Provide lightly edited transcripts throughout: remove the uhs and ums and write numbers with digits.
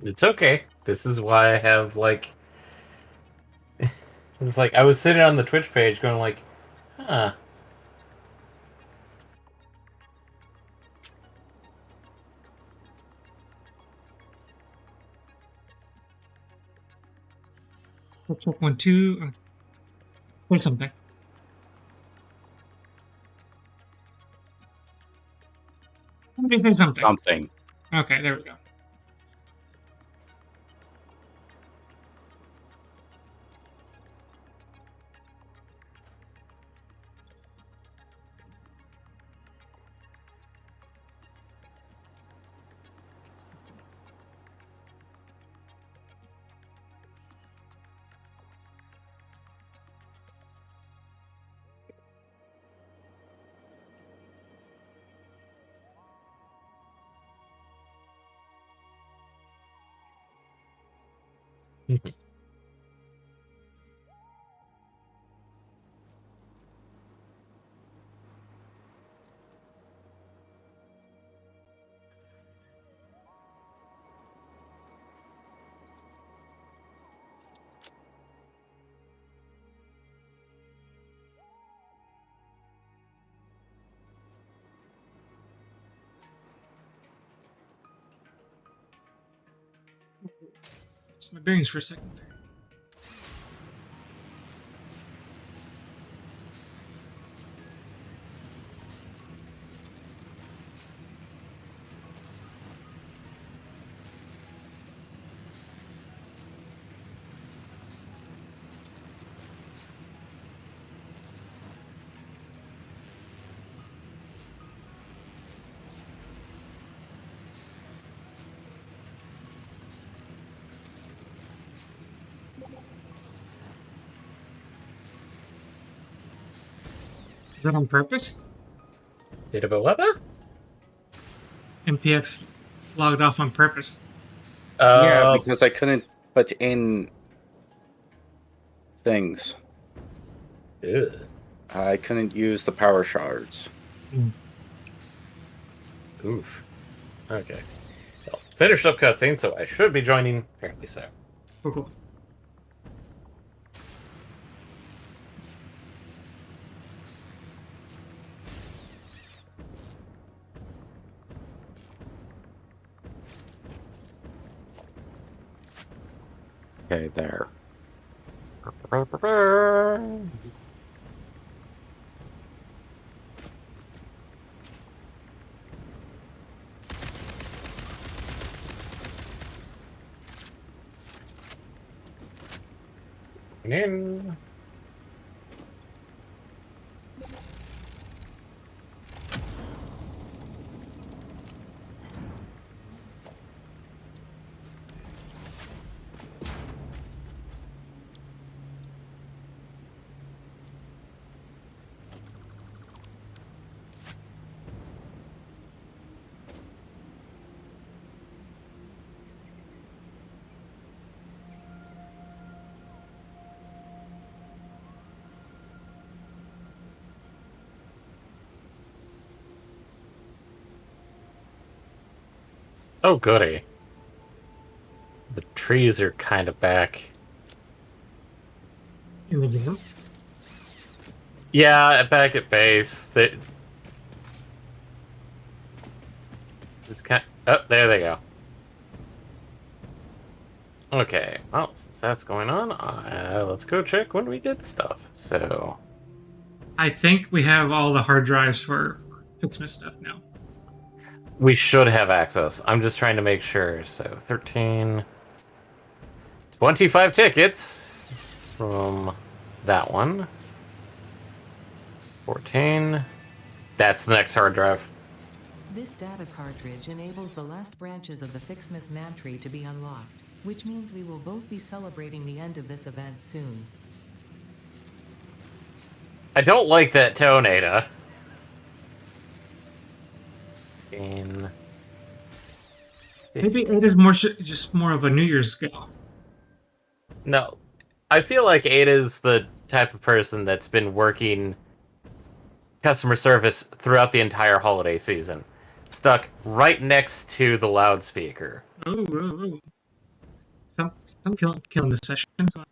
It's okay. This is why I have, like... It's like, I was sitting on the Twitch page going like, huh. Check 1, 2. Say something. Somebody say something. Something. Okay, there we go. Lost my bearings for a second there. Is that on purpose? Data Boweba? MPX logged off on purpose. Yeah, because I couldn't put in things. Ugh. I couldn't use the power shards. Oof. Okay. Well, finished up cutscene, so I should be joining fairly soon. Cool. Okay, there. In. Oh, goody. The trees are kind of back. In the game? Yeah, back at base. This is kind. Oh, there they go. Okay. Well, since that's going on, let's go check when we did stuff. So. I think we have all the hard drives for Fixmas stuff now. We should have access. I'm just trying to make sure. So 13, 25 tickets from that one. 14. That's the next hard drive. This data cartridge enables the last branches of the Fixmas man tree to be unlocked, which means we will both be celebrating the end of this event soon. I don't like that tone, Ada. In... Maybe it is more just more of a New Year's gal. No. I feel like Ada's the type of person that's been working customer service throughout the entire holiday season. Stuck right next to the loudspeaker. Oh. Some killing this session. So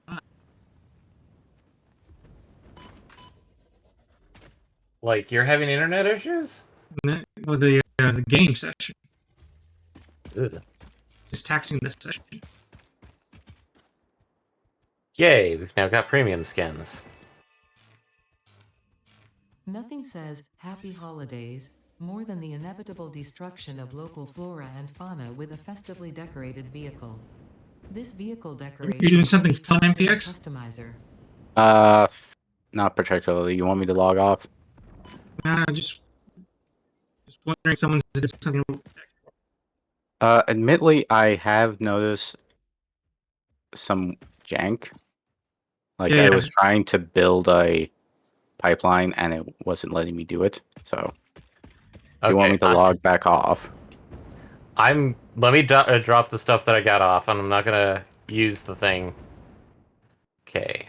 Like, you're having internet issues? well, the game session Ugh. is taxing this session. Yay, we've now got premium skins. Nothing says happy holidays more than the inevitable destruction of local flora and fauna with a festively decorated vehicle. This vehicle decoration You're doing something can be fun, found in the MPX? customizer. Not particularly. You want me to log off? Just wondering if someone's doing something. Admittedly, I have noticed some jank. Like, I Yeah. was trying to build a pipeline, and it wasn't letting me do it. So, if you want me to log back off. Let me drop the stuff that I got off, and I'm not gonna use the thing. Okay.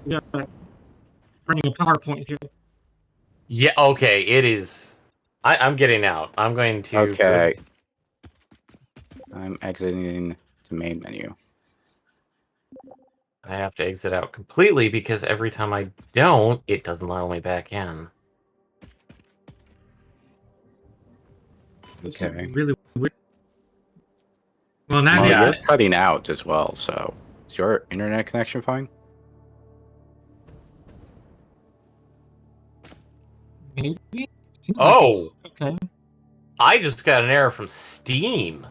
Yeah, running a PowerPoint here. Yeah, okay, it is. I'm getting out. I'm going to... Okay. I'm exiting the main menu. I have to exit out completely because every time I don't, it doesn't allow me back in. This Okay. is really weird. Well, now Well, Yeah. you're cutting out as well, so is your internet connection fine? maybe. Seems Oh! it's okay. I just got an error from Steam.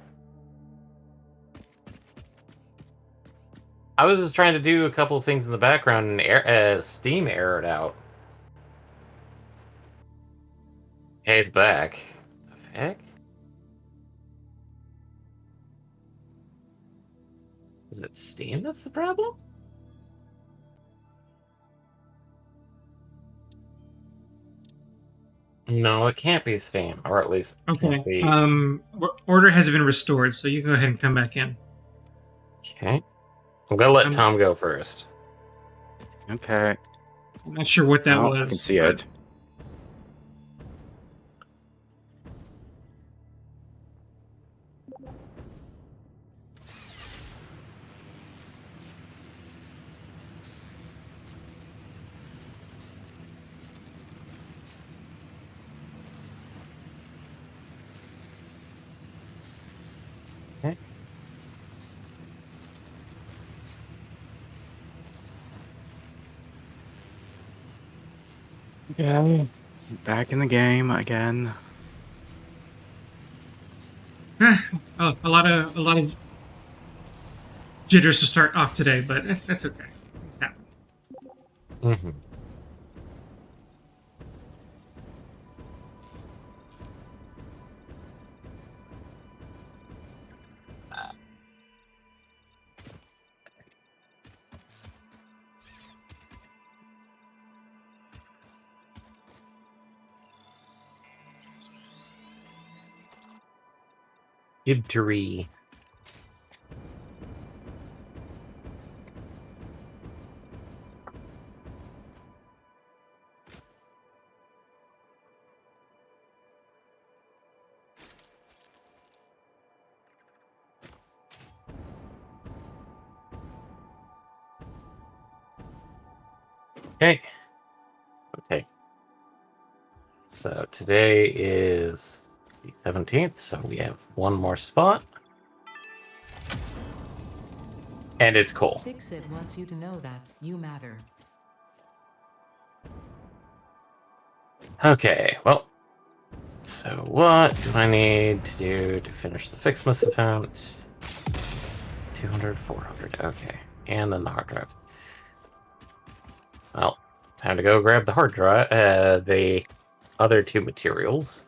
I was just trying to do a couple of things in the background, and Steam errored out. Hey, it's back. The heck? Is it Steam that's the problem? No, it can't be Steam, or at least it can't Okay. be. Order has been restored, so you can go ahead and come back in. Okay. I'm gonna let I'm- Tom go first. Okay. I'm not sure what that Oh, was. I can see but- it. Okay. Okay. Back in the game again. Oh, a lot of jitters to start off today, but that's okay. Things happen. Mm-hmm. Victory. Okay. Okay. So today is the 17th, so we have one more spot. And it's cool. Fix-It wants you to know that you matter. Okay, well. So what do I need to do to finish the Fixmas event? 200, 400, okay. And then the hard drive. Well, time to go grab the hard drive, the other two materials.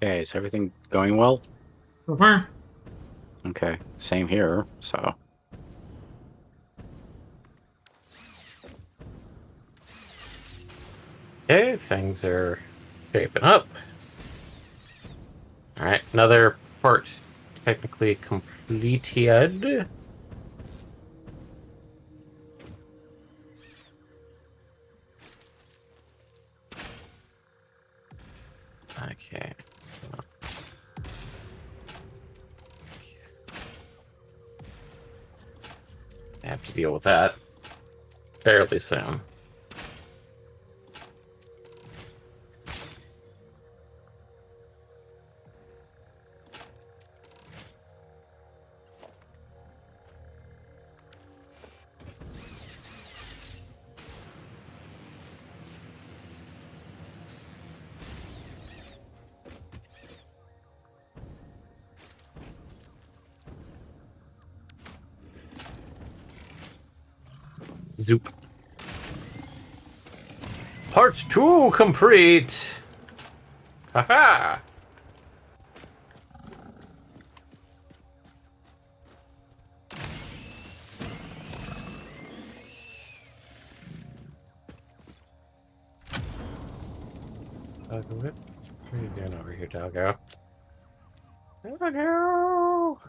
Okay, is everything going well? So far. Okay, same here. So Okay, things are shaping up. All right, another part technically completed. Okay, so I have to deal with that fairly soon. Zoop. Part 2 complete! Haha! What are you doing over here, Doggo? Doggo!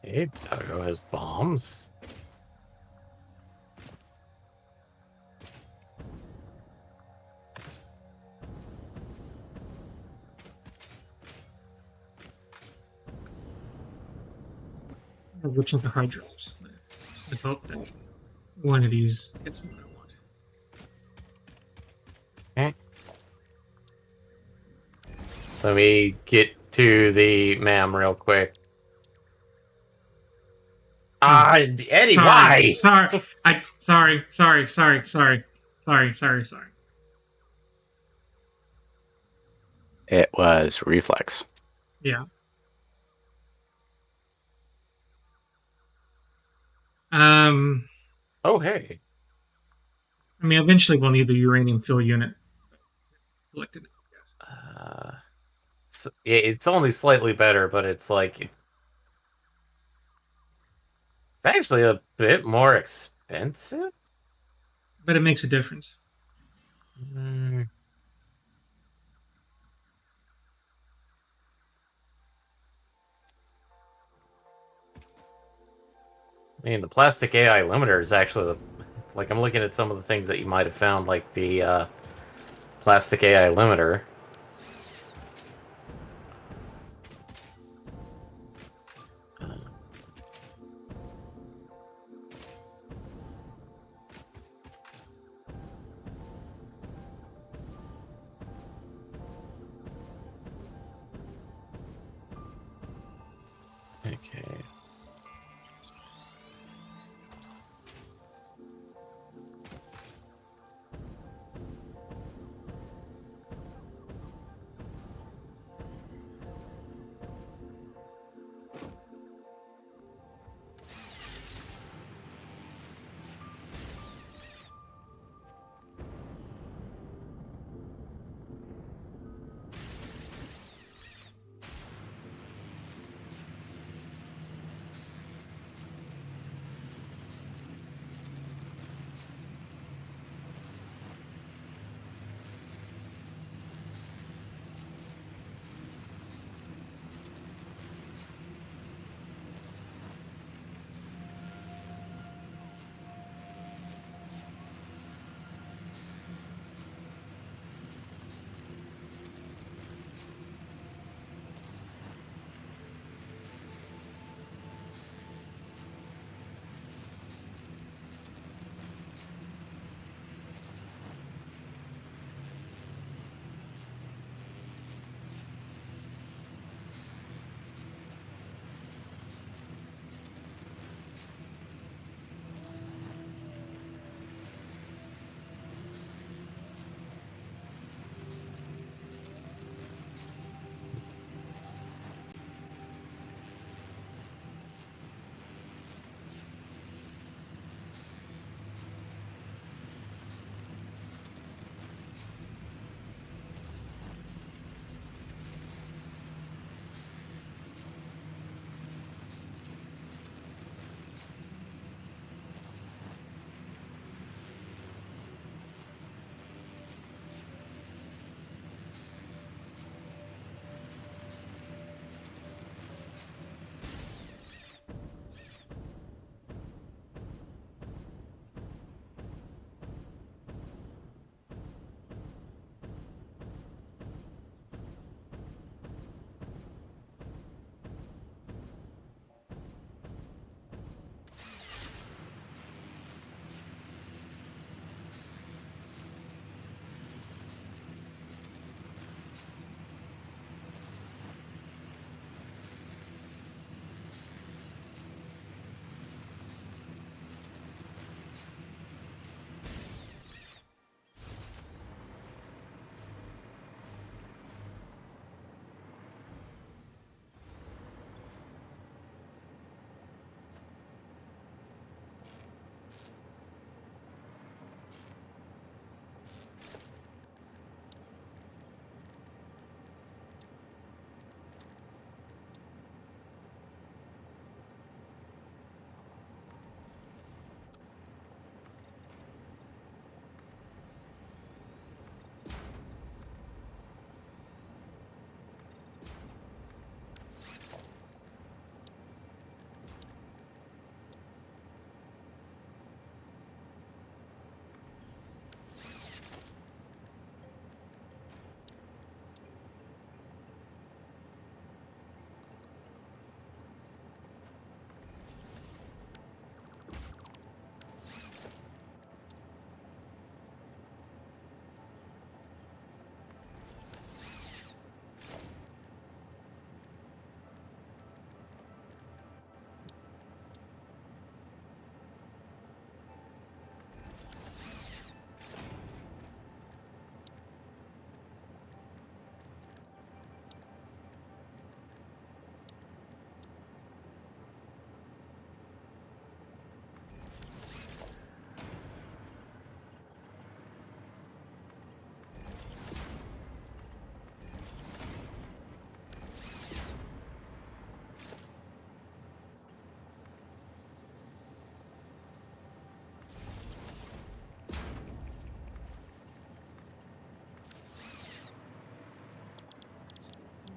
Hey, Doggo has bombs. Which of the hard drives? I hope that one of these gets what I want. Okay. Let me get to the MAM real quick. Ah, Eddie, why? Sorry. Sorry. it was reflex. Yeah. Oh, hey. I mean, eventually we'll need the uranium fill unit collected. Yes. It's only slightly better, but it's like it's actually a bit more expensive. But it makes a difference. Mm, I mean, the plastic AI limiter is actually like I'm looking at some of the things that you might have found, like the plastic AI limiter. Okay.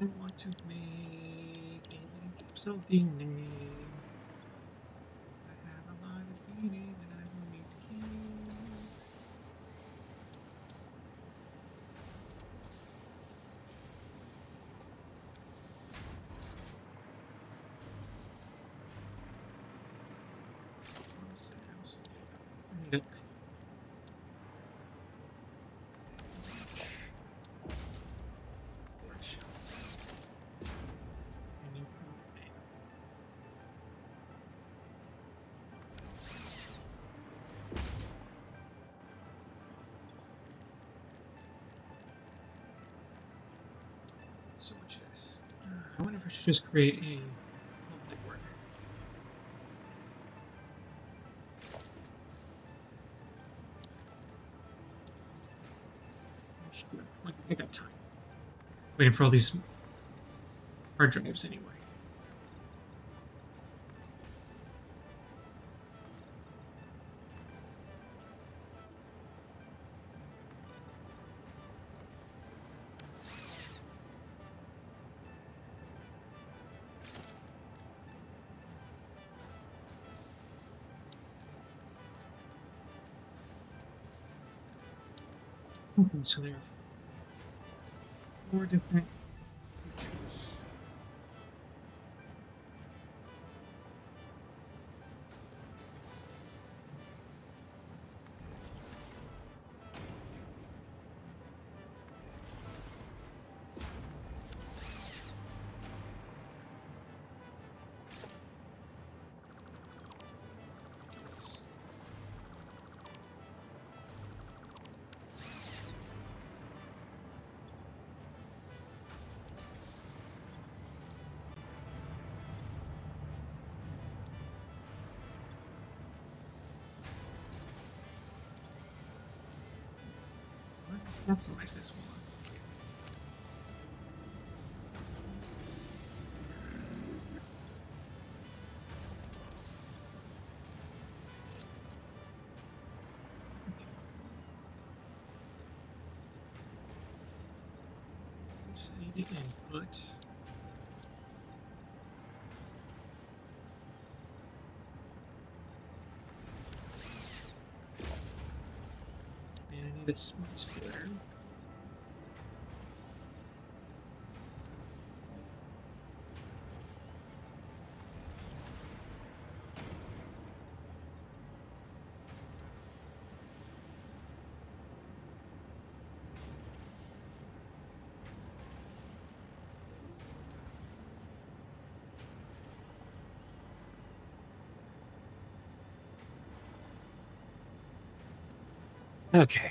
I want to make a something name. I have a lot of DNA that I will need to kill. Honestly, I also need a torch. I need propane. So much of this. I wonder if I should just create a public work. I got time. Waiting for all these hard drives anyway. Okay, so there are 4 different features. Capitalize this one. Just need the input. And I need a smart splitter. Okay.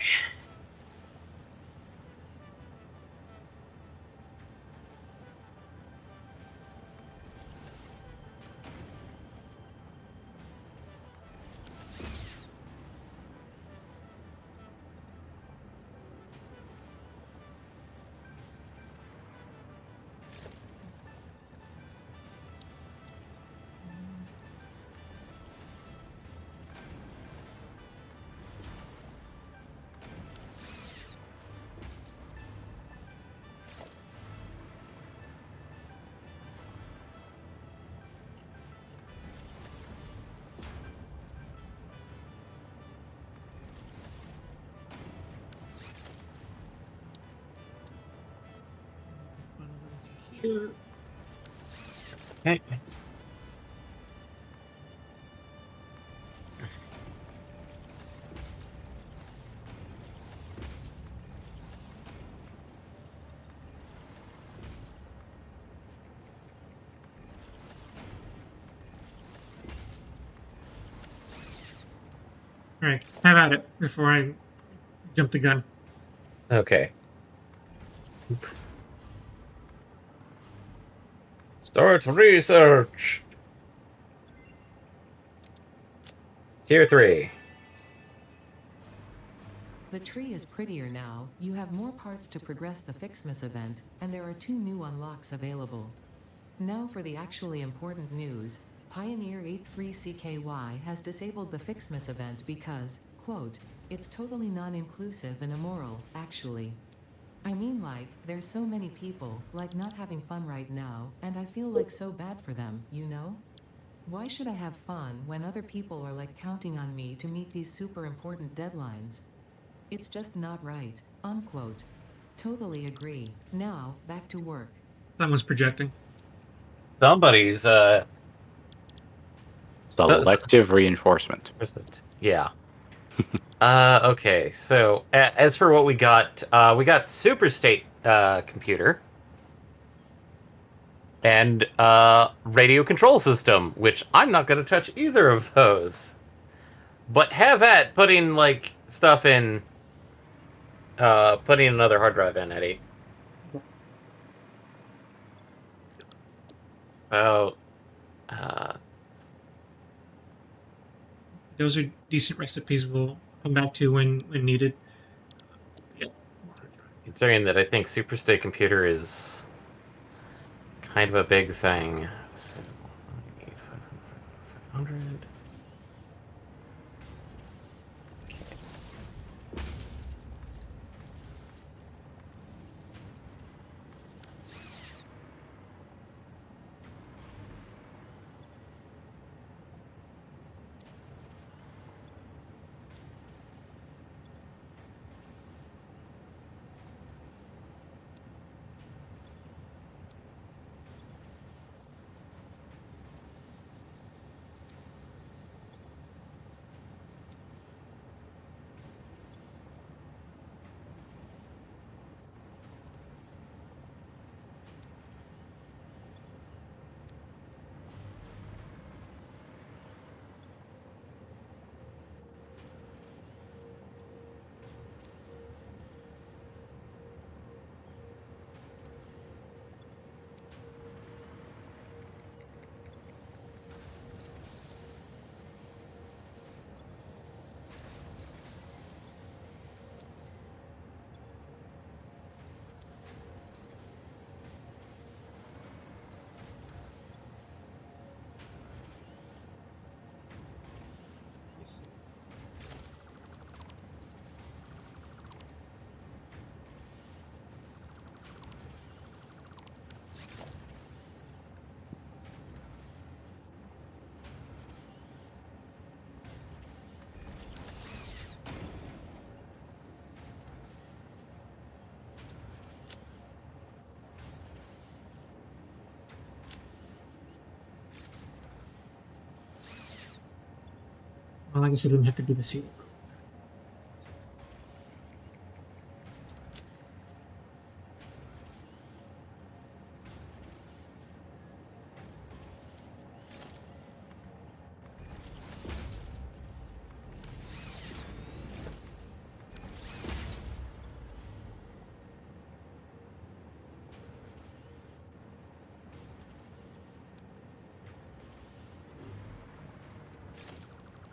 Funnel into here. Okay. Alright, have at it before I jump the gun. Okay. Start research. Tier 3. The tree is prettier now, you have more parts to progress the Fixmas event, and there are 2 new unlocks available. Now for the actually important news, Pioneer 83CKY has disabled the Fixmas event because, quote, it's totally non-inclusive and immoral, actually. I mean, like, there's so many people, like, not having fun right now, and I feel like so bad for them, you know? Why should I have fun when other people are like counting on me to meet these super important deadlines? It's just not right. Unquote. Totally agree. Now, back to work. Someone's projecting. Somebody's Selective reinforcement. yeah. Okay, so as for what we got superstate computer and radio control system, which I'm not going to touch either of those. But have at putting like stuff in putting another hard drive in, Eddie. About uh Those are decent recipes we'll come back to when needed. Yeah. considering that I think superstate computer is kind of a big thing. So, 500. Well, I guess it didn't have to be the seed.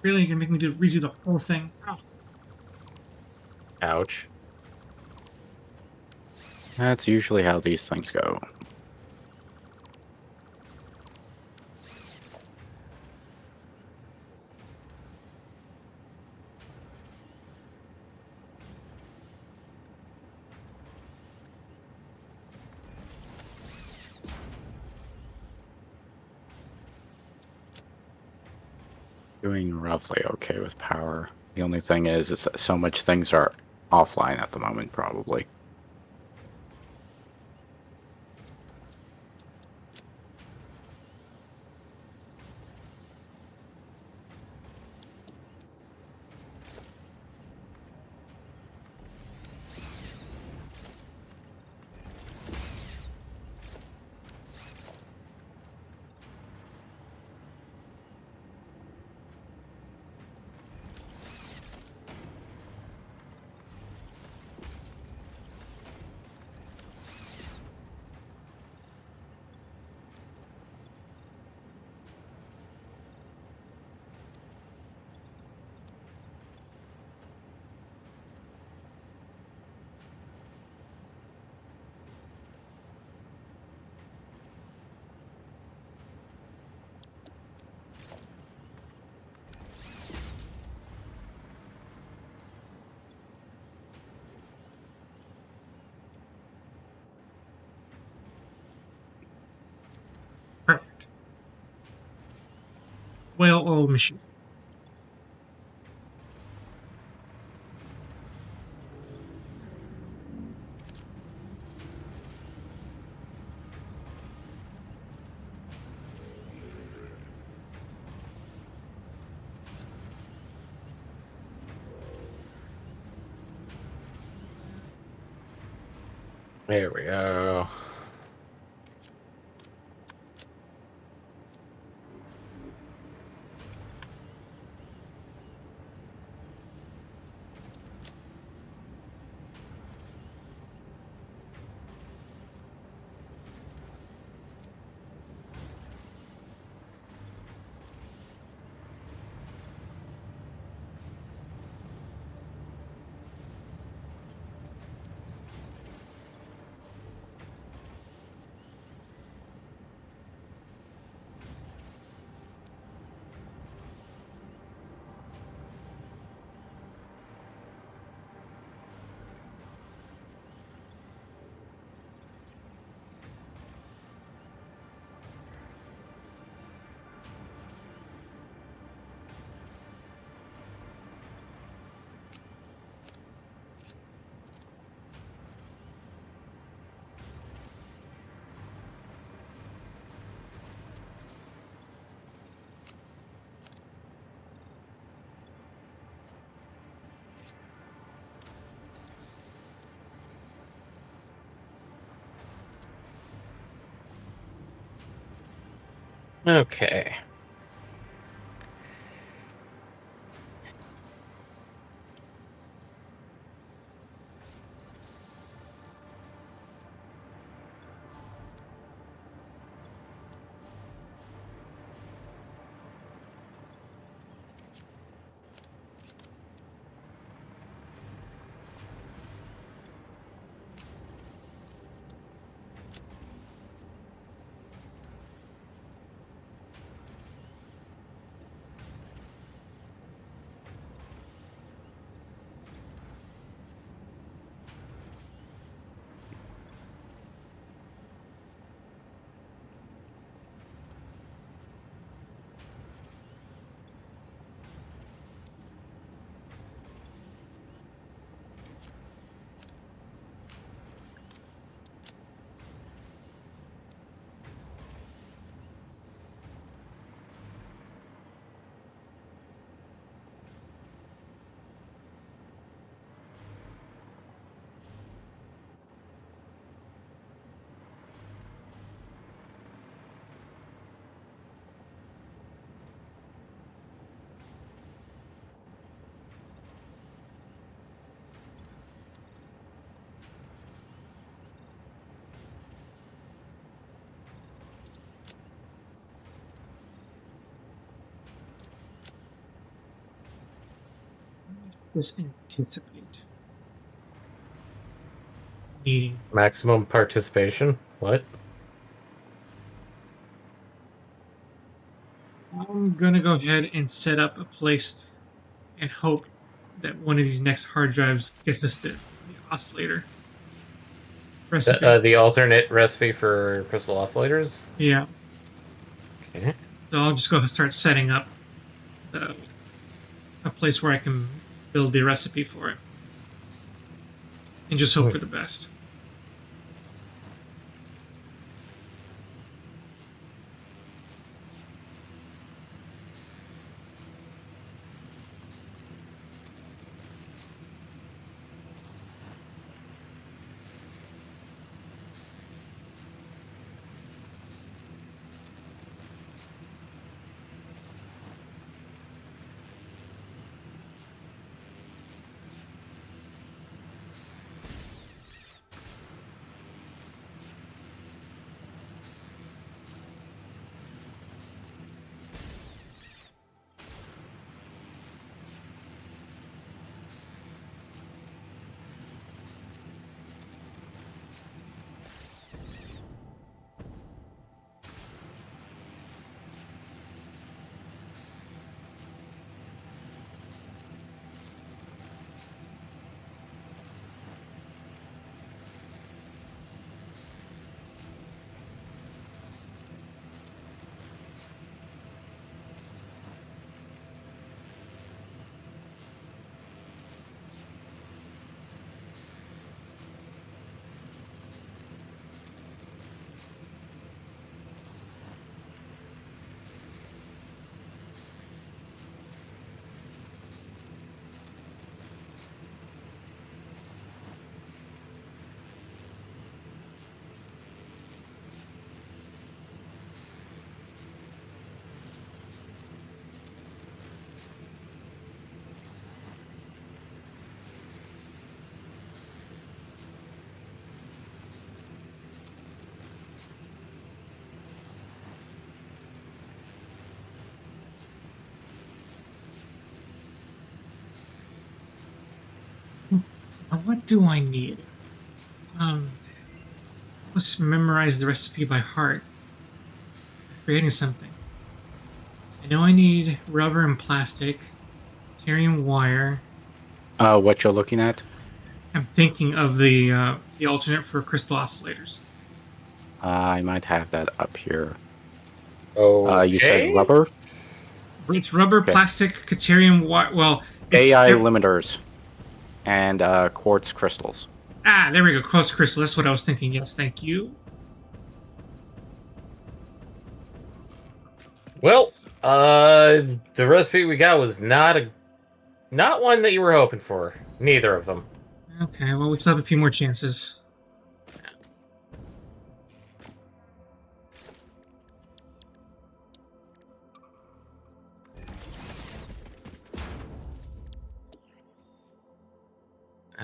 Really, you're gonna make me redo the whole thing? Oh. Ouch. That's usually how these things go. Doing roughly okay with power. The only thing is that so much things are offline at the moment, probably. well-oiled machine. There we go. Okay. Just anticipate needing. Maximum participation. What? I'm gonna go ahead and set up a place and hope that one of these next hard drives gets us the oscillator recipe. The alternate recipe for crystal oscillators? Yeah, Okay. so I'll just go and start setting up the a place where I can build the recipe for it, and just hope for the best. Now, what do I need? Let's memorize the recipe by heart. I'm forgetting something. I know I need rubber and plastic, Tyrium wire. What you're looking at? I'm thinking of the alternate for crystal oscillators. I might have that up here. Okay. You said rubber? It's rubber, Okay. plastic, Caterium wire. Well, it's AI limiters and quartz crystals. there we go. Quartz crystal. That's what I was thinking. Yes, thank you. Well, the recipe we got was not one that you were hoping for. Neither of them. Okay, well, we still have a few more chances.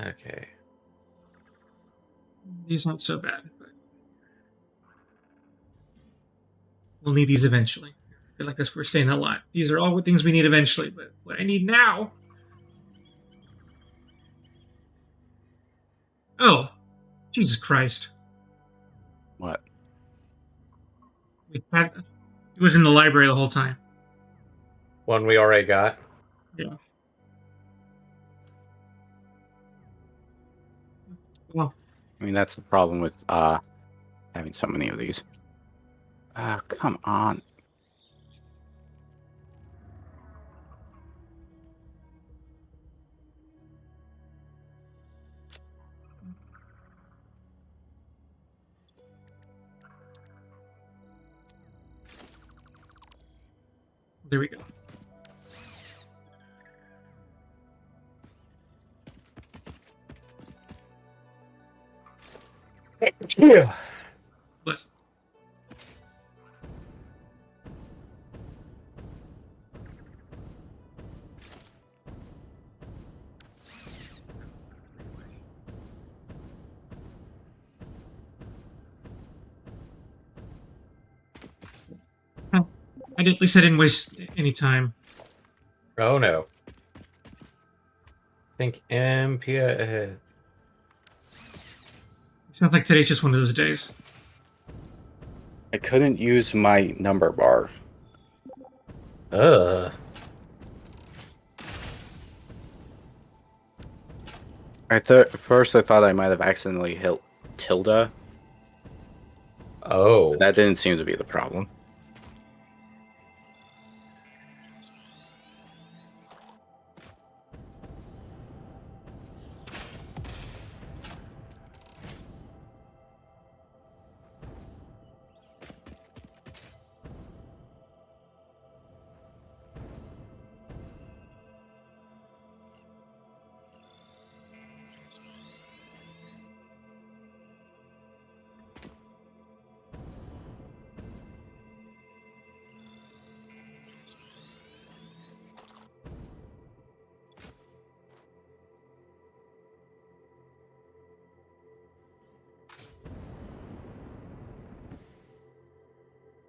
Okay. These aren't so bad, but we'll need these eventually. I feel like that's what we're saying a lot. These are all things we need eventually, but what I need now. Oh, Jesus Christ! What? It was in the library the whole time. One we already got. Yeah. Well, I mean, that's the problem with having so many of these. Come on. there we go. Yeah. Listen. At least I didn't waste any time. Oh no. I think Impia. Sounds like today's just one of those days. I couldn't use my number bar. First I thought I might have accidentally hit tilde. Oh. That didn't seem to be the problem.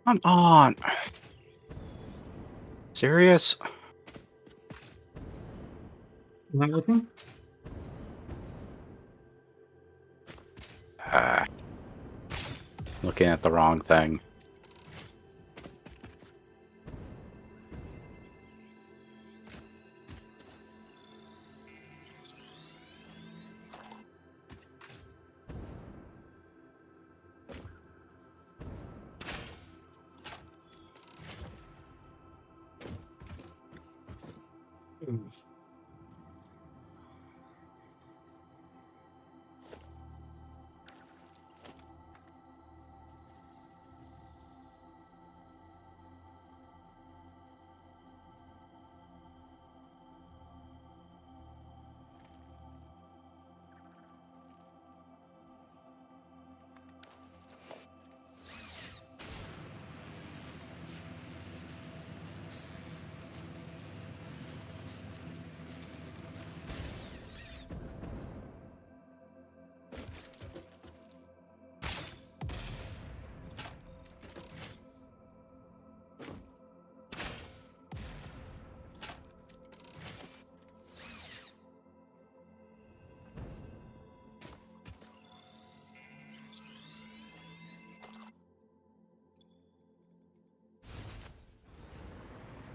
Come on. Serious? Am I looking? Looking at the wrong thing.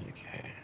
Okay.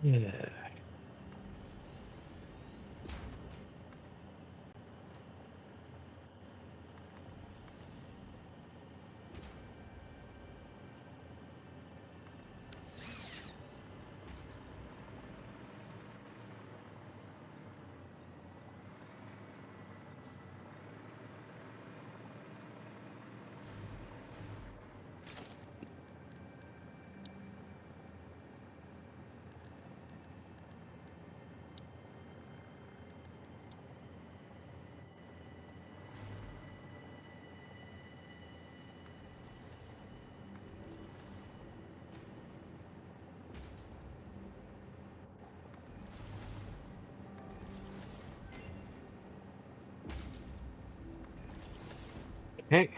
Yeah. Okay.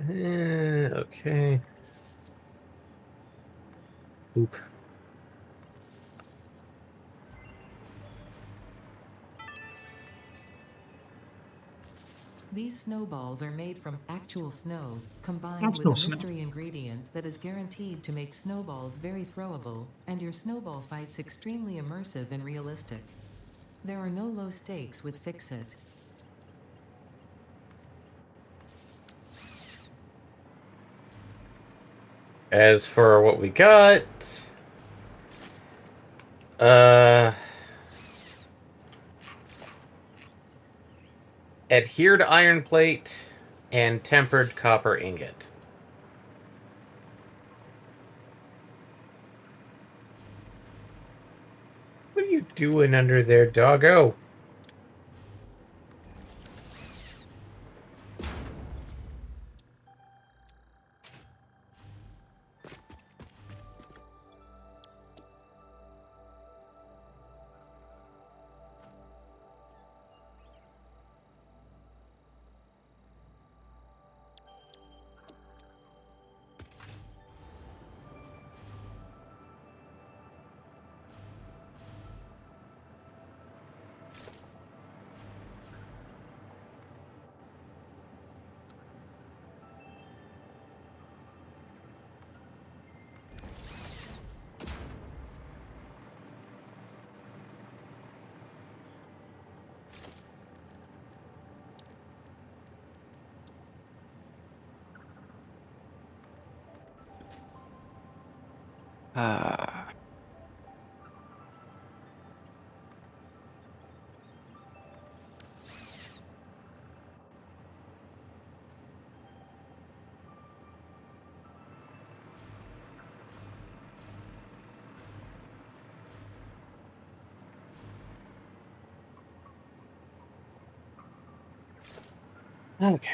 Okay. Oop. These snowballs are made from actual snow, combined with Actual a snow. mystery ingredient that is guaranteed to make snowballs very throwable, and your snowball fights extremely immersive and realistic. There are no low stakes with Fix It. As for what we got, adhered iron plate and tempered copper ingot. What are you doing under there, doggo? Ah. Okay.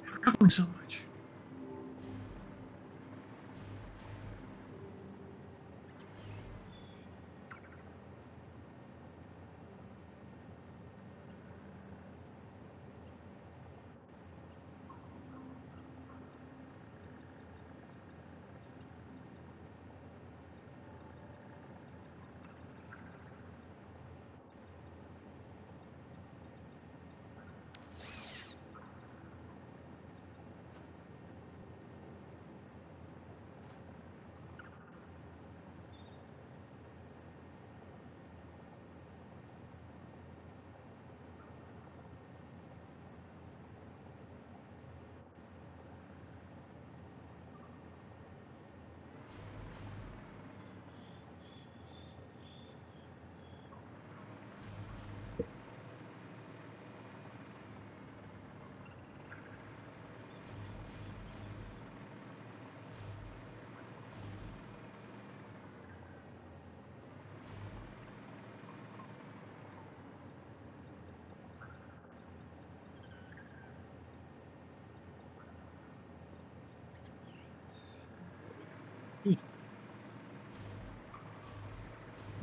Struggling so much.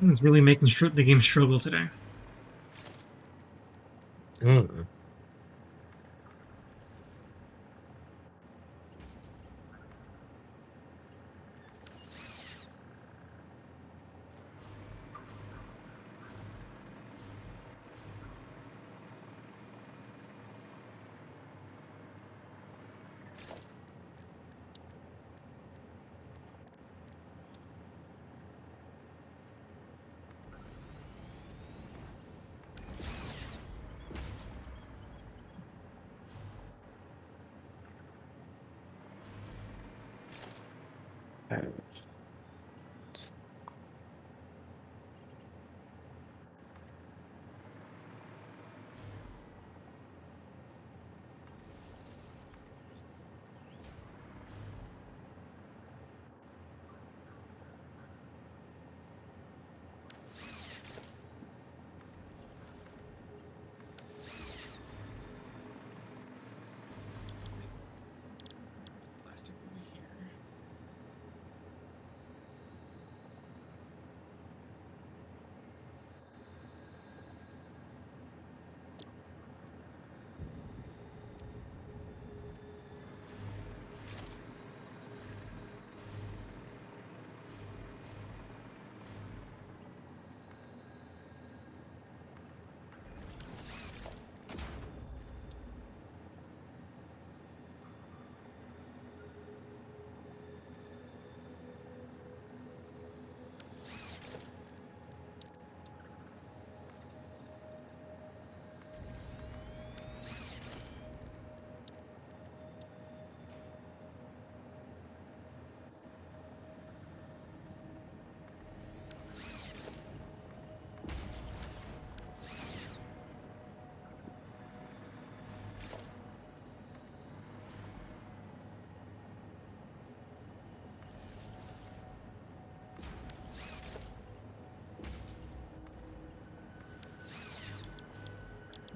It's really making the game struggle today. Hmm. Plastic over here.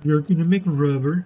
You're gonna make rubber.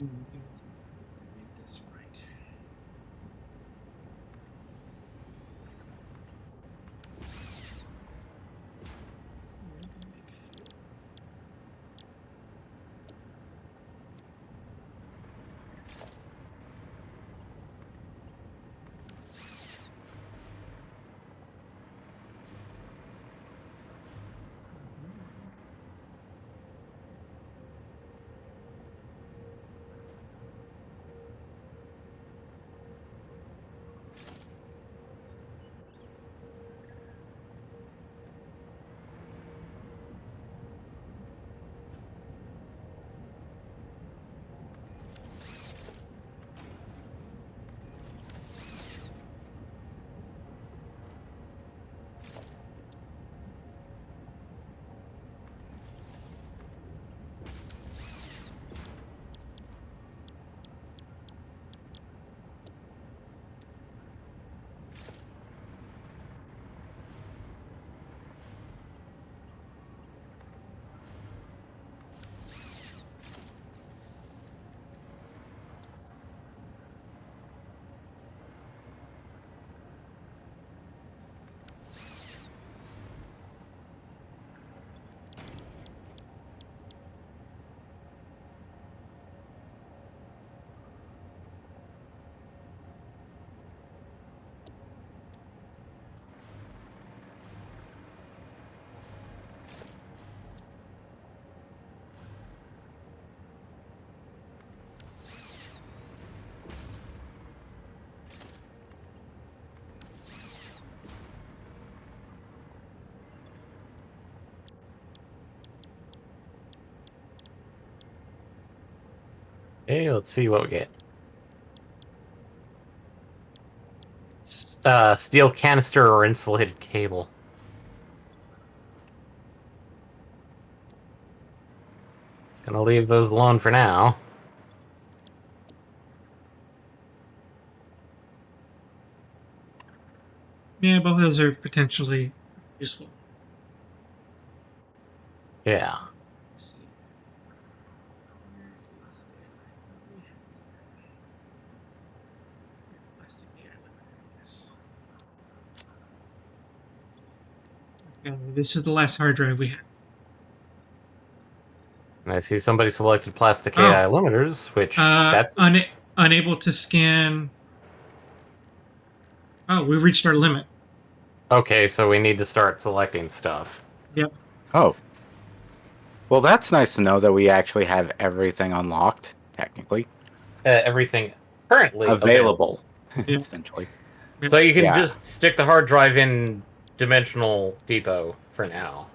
Make this right. Okay, let's see what we get. Steel canister or insulated cable. Gonna leave those alone for now. Yeah, both of those are potentially useful. Yeah. Let's see. Where is it? Plastic AI limiter, yes. Okay, this is the last hard drive we have. And I see somebody selected plastic Oh. AI limiters, which that's Unable to scan. Oh, we reached our limit. okay. So we need to start selecting stuff. Yep. Oh. Well, that's nice to know that we actually have everything unlocked, technically. Everything currently Available, Yeah. essentially. So you can Yeah. just stick the hard drive in Dimensional Depot for now.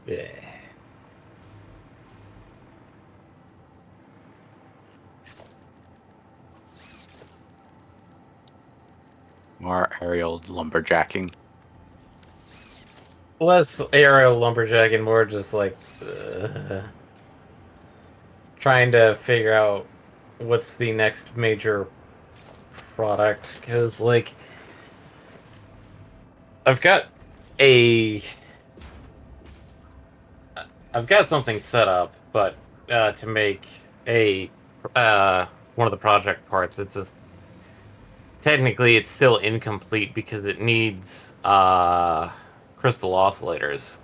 Yeah. More aerial lumberjacking. Less aerial lumberjacking, more just like trying to figure out what's the next major product. Because, like, I've got a. I've got something set up, but to make a one of the project parts, it's just technically it's still incomplete because it needs crystal oscillators.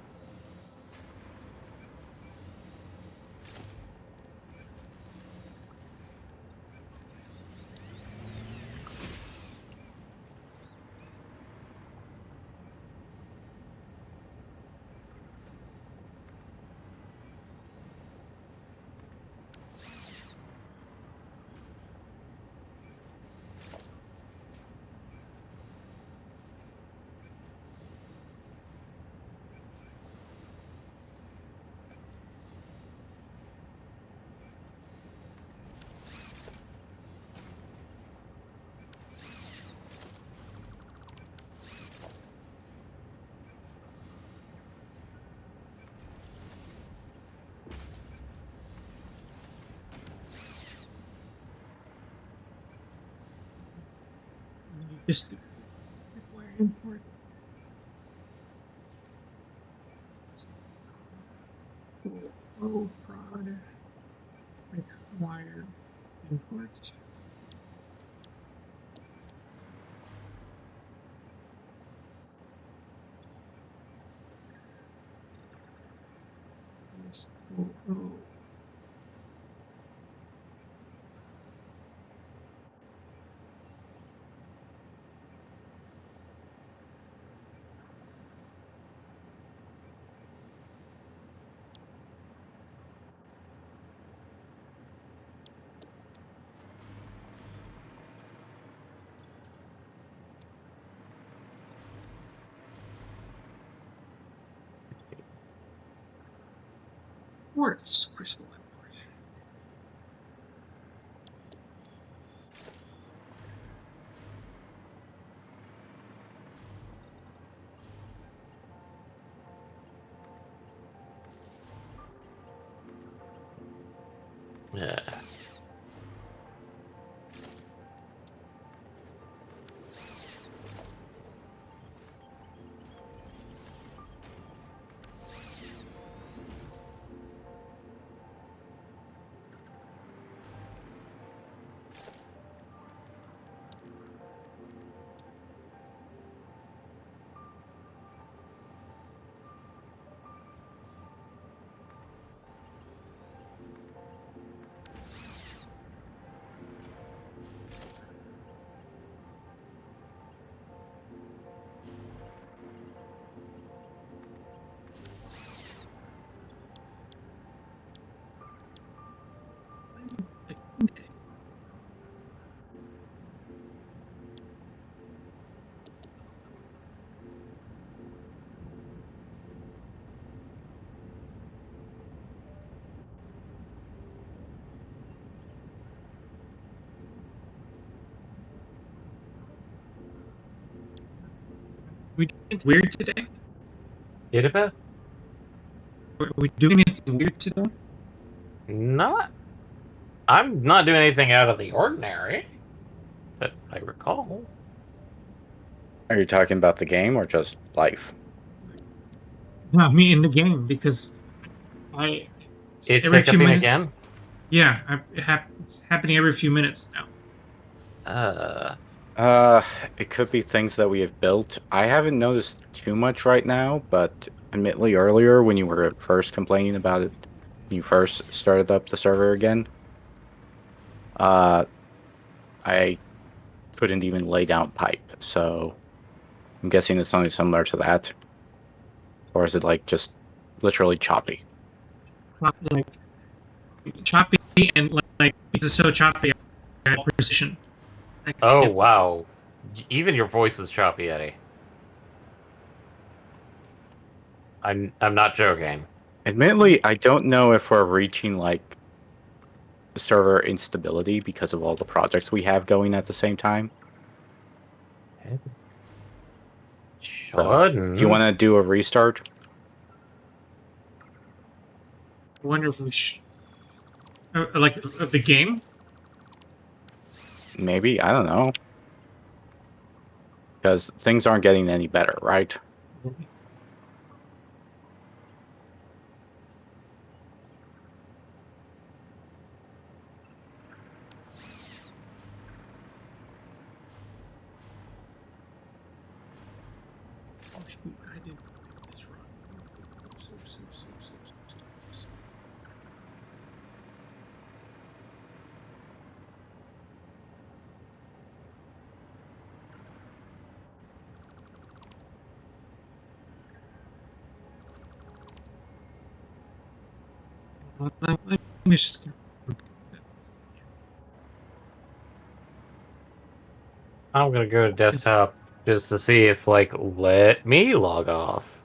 Just require import. Oh, prod require import. Oh. Quartz crystal import. Yeah. We doing anything weird today? Idaba? Are we doing anything weird today? Not. I'm not doing anything out of the ordinary that I recall. Are you talking about the game or just life? No, me in the game because I It's every few hiccuping minutes. again. Yeah, it's happening every few minutes now. Uh, Uh, it could be things that we have built. I haven't noticed too much right now, but admittedly earlier when you were first complaining about it, when you first started up the server again, uh, I couldn't even lay down pipe. So I'm guessing it's something similar to that, or is it like just literally choppy? Like choppy and like it's so choppy at precision. Like, oh wow, even your voice is choppy, Eddie. I'm not joking. Admittedly, I don't know if we're reaching like server instability because of all the projects we have going at the same time. So, do you want to do a restart? I wonder if we like of the game. Maybe, I don't know. Because things aren't getting any better, right? Oh shoot, I did this wrong. Oops. Let me just. I'm gonna go to desktop just to see if, like, let me log off.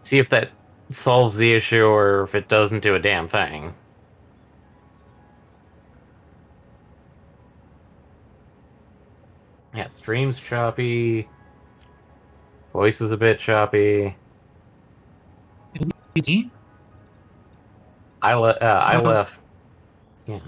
See if that solves the issue or if it doesn't do a damn thing. Yeah, stream's choppy. Voice is a bit choppy. I left. Yeah.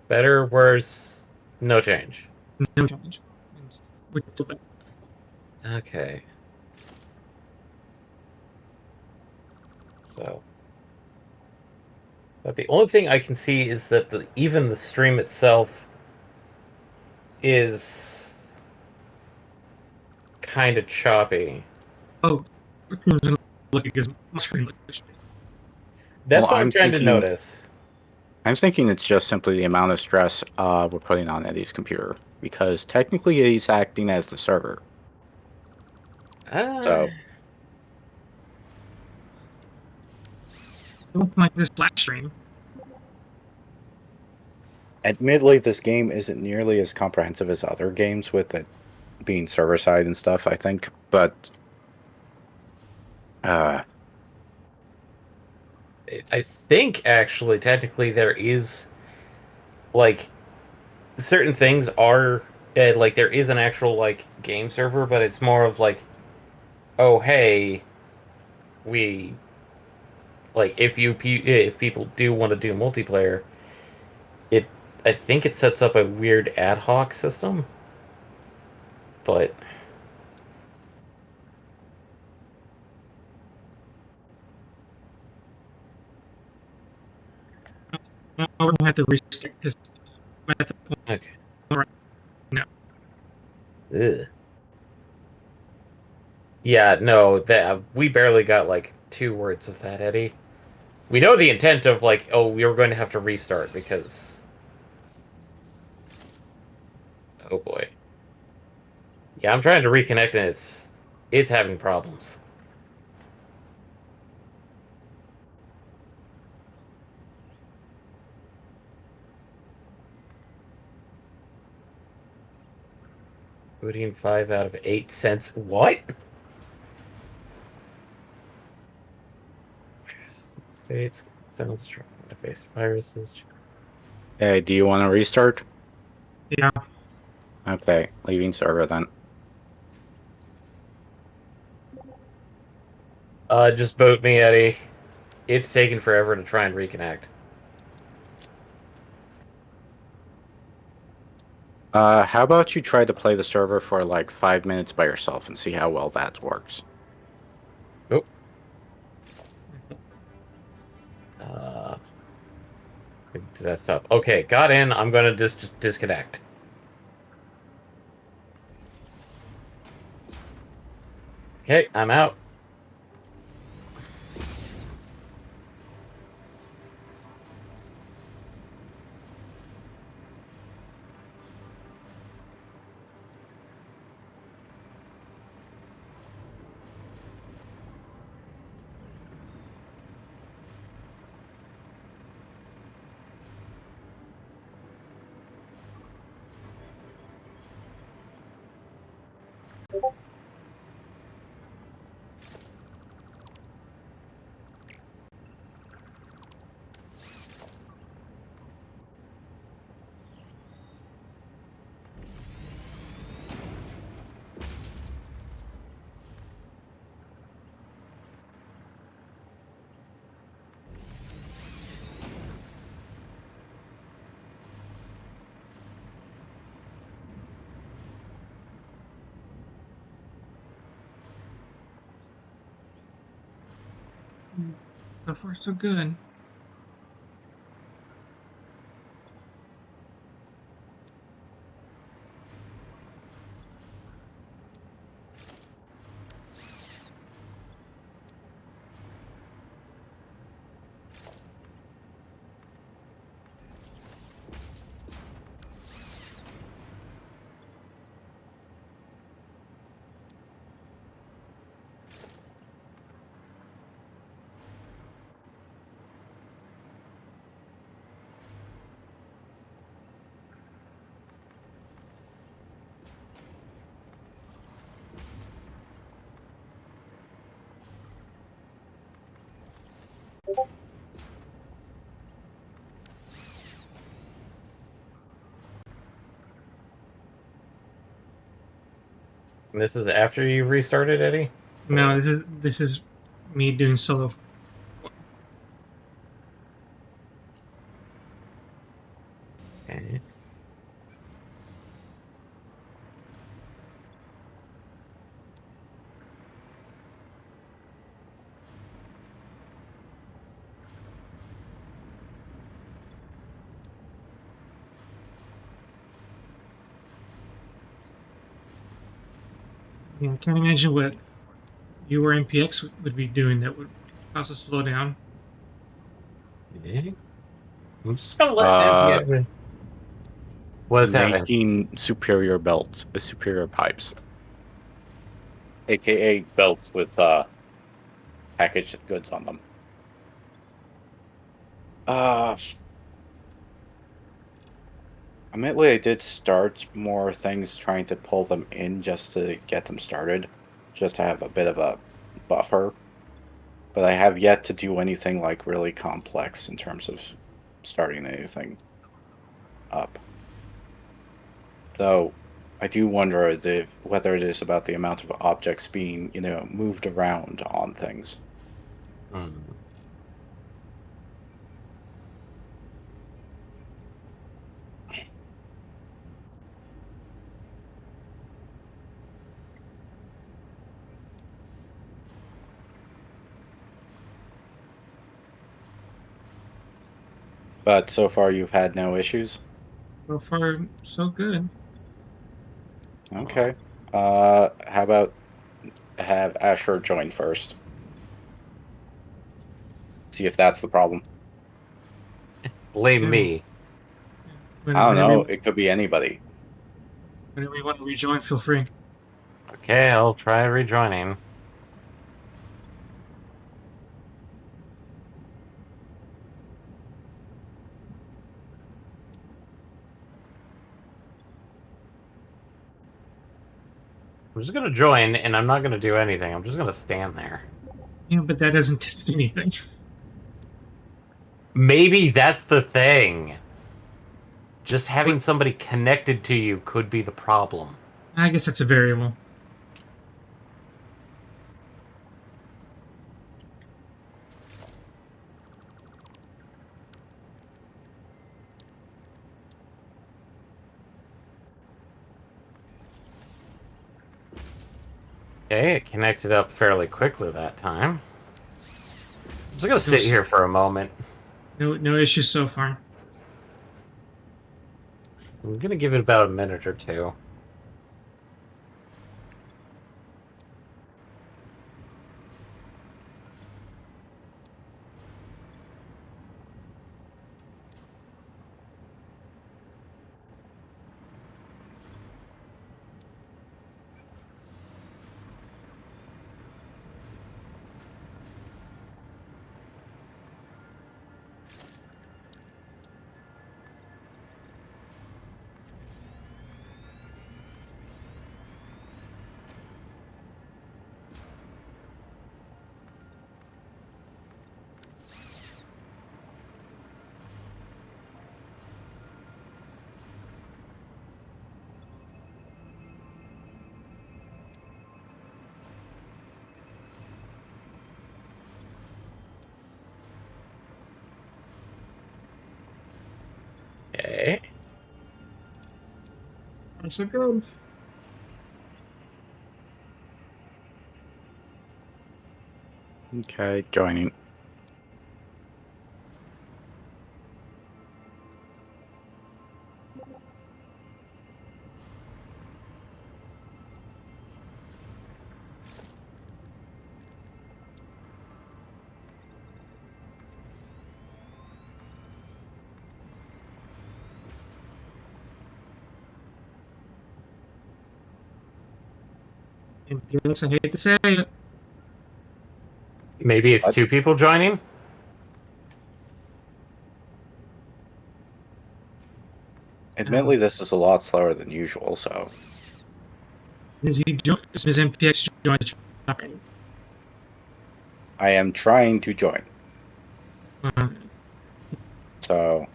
Better, worse, no change. No change. Okay. So, but the only thing I can see is that even the stream itself is kind of choppy. Oh, look because my screen looks. Well, That's what I'm trying to notice. I'm thinking it's just simply the amount of stress we're putting on Eddie's computer. Because technically he's acting as the server. So, It was like this last stream. admittedly, this game isn't nearly as comprehensive as other games with it being server-side and stuff, I think. But, I think actually, technically, there is like certain things are like there is an actual like game server, but it's more of like, oh hey, we like if people do want to do multiplayer, it I think it sets up a weird ad hoc system, but Now we're gonna have to restart because at the point okay. right now. Ugh. Yeah, no, that we barely got like 2 words of that, Eddie. We know the intent of like, oh, we were going to have to restart because, oh boy, yeah, I'm trying to reconnect and it's having problems. Putting 5 out of 8 cents. What? States sounds based viruses. hey, do you want to restart? Yeah, Okay, leaving server then. Just boot me, Eddie. It's taking forever to try and reconnect. How about you try to play the server for like 5 minutes by yourself and see how well that works? Oh. Uh, it's desktop. Okay, got in. I'm gonna just disconnect. Okay, I'm out. So far, so good. And this is after you've restarted, Eddie? No, this is me doing solo. Okay. Yeah, I can't imagine what you or MPX would be doing that would cause a slowdown. Okay. I'm just gonna let Uh, Eddie. What's happening? Making superior belts, superior pipes, aka belts with packaged goods on them. Uh, Admittedly, I did start more things trying to pull them in just to get them started, just to have a bit of a buffer. But I have yet to do anything like really complex in terms of starting anything up. Though I do wonder whether it is about the amount of objects being, moved around on things. Hmm. But so far, you've had no issues. So far, so good. Okay. How about have Asher join first? See if that's the problem. Blame Yeah, me. yeah. I don't Whenever, know. It could be anybody. whenever you want to rejoin, feel free. Okay, I'll try rejoining. I'm just gonna join, and I'm not gonna do anything. I'm just gonna stand there. Yeah, but that doesn't test anything. Maybe that's the thing. Just having What? somebody connected to you could be the problem. I guess that's a variable. Okay, it connected up fairly quickly that time. I'm just gonna No, sit here for a moment. no issues so far. I'm gonna give it about a minute or two. That's a go. Okay, joining. And yes, I hate to say it. Maybe it's What? 2 people joining? Admittedly, this is a lot slower than usual, so Is MPX join the chat? I am trying to join. Uh, So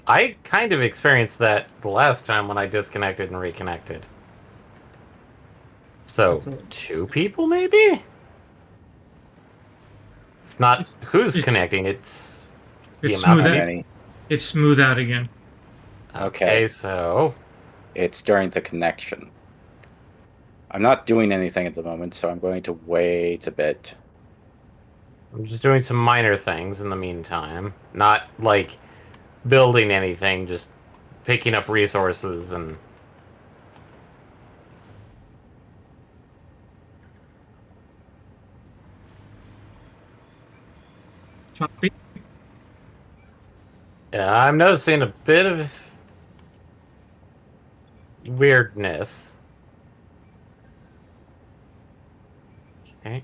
I kind of experienced that the last time when I disconnected and reconnected. So, Okay. 2 people maybe? It's not who's it's connecting, it's the it's amount smooth of how out. people. many? It's smooth out again. Okay, so It's during the connection. I'm not doing anything at the moment, so I'm going to wait a bit. I'm just doing some minor things in the meantime. Not like building anything, just picking up resources and Choppy. yeah, I'm noticing a bit of weirdness. Okay.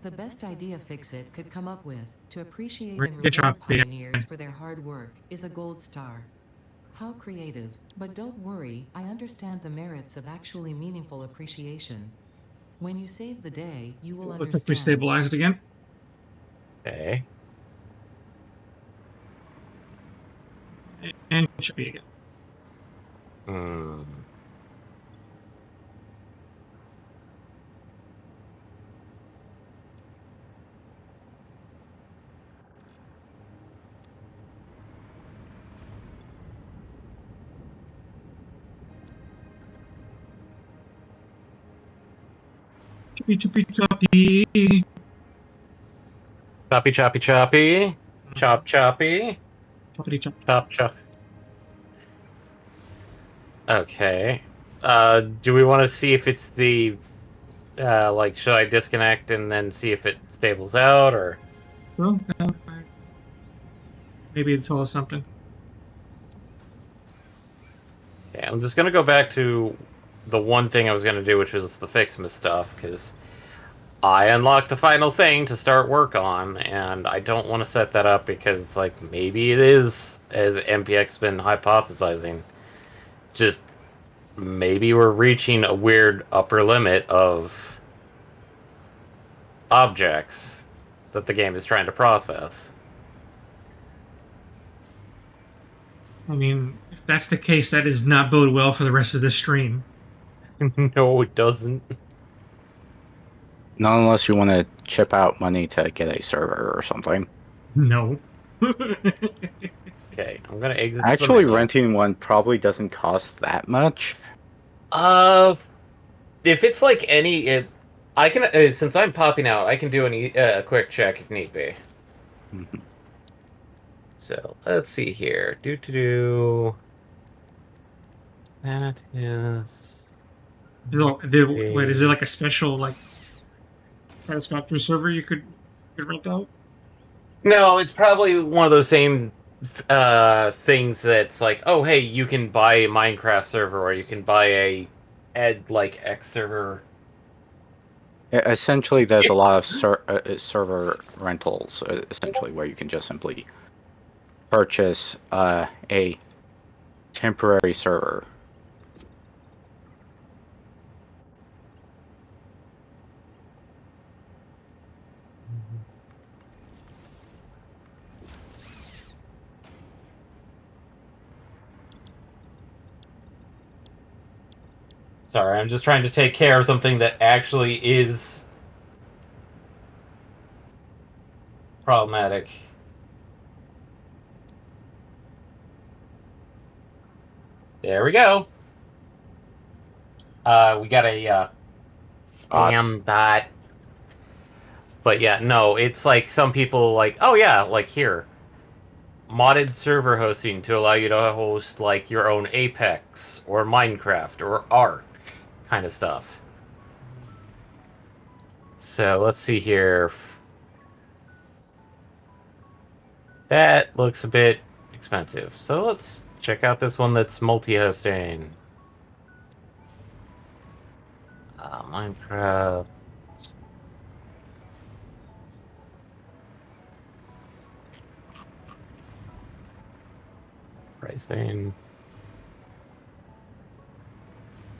The best idea Fixit could come up with to appreciate Right, and get reward choppy. pioneers for their hard work is a gold star. How creative, but don't worry, I understand the merits of actually meaningful appreciation. When you save the day, you will Looks like we understand. stabilized again. Okay. And choppy again. Hmm. Choppy, choppy, choppy. Choppy, choppy, choppy. Chop, choppy. Choppity chop. Chop, chop. Okay. Do we want to see if it's the like, should I disconnect and then see if it stables out, or Well, maybe it'll tell us something. okay? I'm just gonna go back to the one thing I was gonna do, which was the Fixmas stuff, because I unlocked the final thing to start work on, and I don't want to set that up because, like, maybe it is, as MPX been hypothesizing, just maybe we're reaching a weird upper limit of objects that the game is trying to process. I mean, if that's the case, that does not bode well for the rest of the stream. No, it doesn't. Not unless you want to chip out money to get a server or something. No. Okay, I'm gonna exit the Actually, menu. renting one probably doesn't cost that much. Uh, if it's like I can since I'm popping out, I can do a quick check if need be. Mhm. So let's see here. Do. That is. Wait, is it like a special like satisfactory server you could rent out? No, it's probably one of those same things that's like, oh hey, you can buy a Minecraft server or you can buy a Ed like X server. Essentially, there's a lot of server rentals, essentially, where you can just simply purchase a temporary server. Sorry, I'm just trying to take care of something that actually is problematic. There we go. We got a spam bot. But yeah, no, it's like some people like, oh yeah, like here. Modded server hosting to allow you to host like your own Apex or Minecraft or Ark kind of stuff. So let's see here. That looks a bit expensive. So let's check out this one that's multi-hosting. Minecraft. Pricing.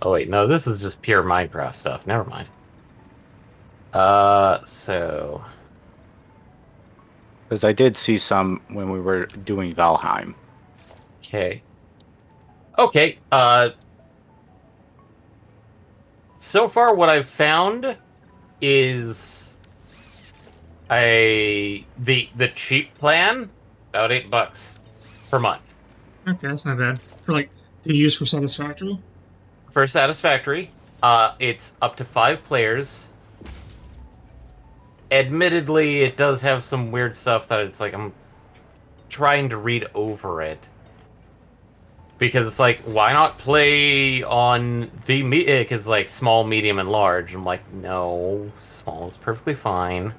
Oh wait, no, this is just pure Minecraft stuff. Never mind. So Because I did see some when we were doing Valheim. okay. Okay, so far what I've found is the cheap plan, about $8 per month. Okay, that's not bad. For like to use for Satisfactory. For Satisfactory, it's up to 5 players. Admittedly, it does have some weird stuff that it's like I'm trying to read over it. Because it's like, why not play on the because like small, medium, and large? I'm like, no, small is perfectly fine.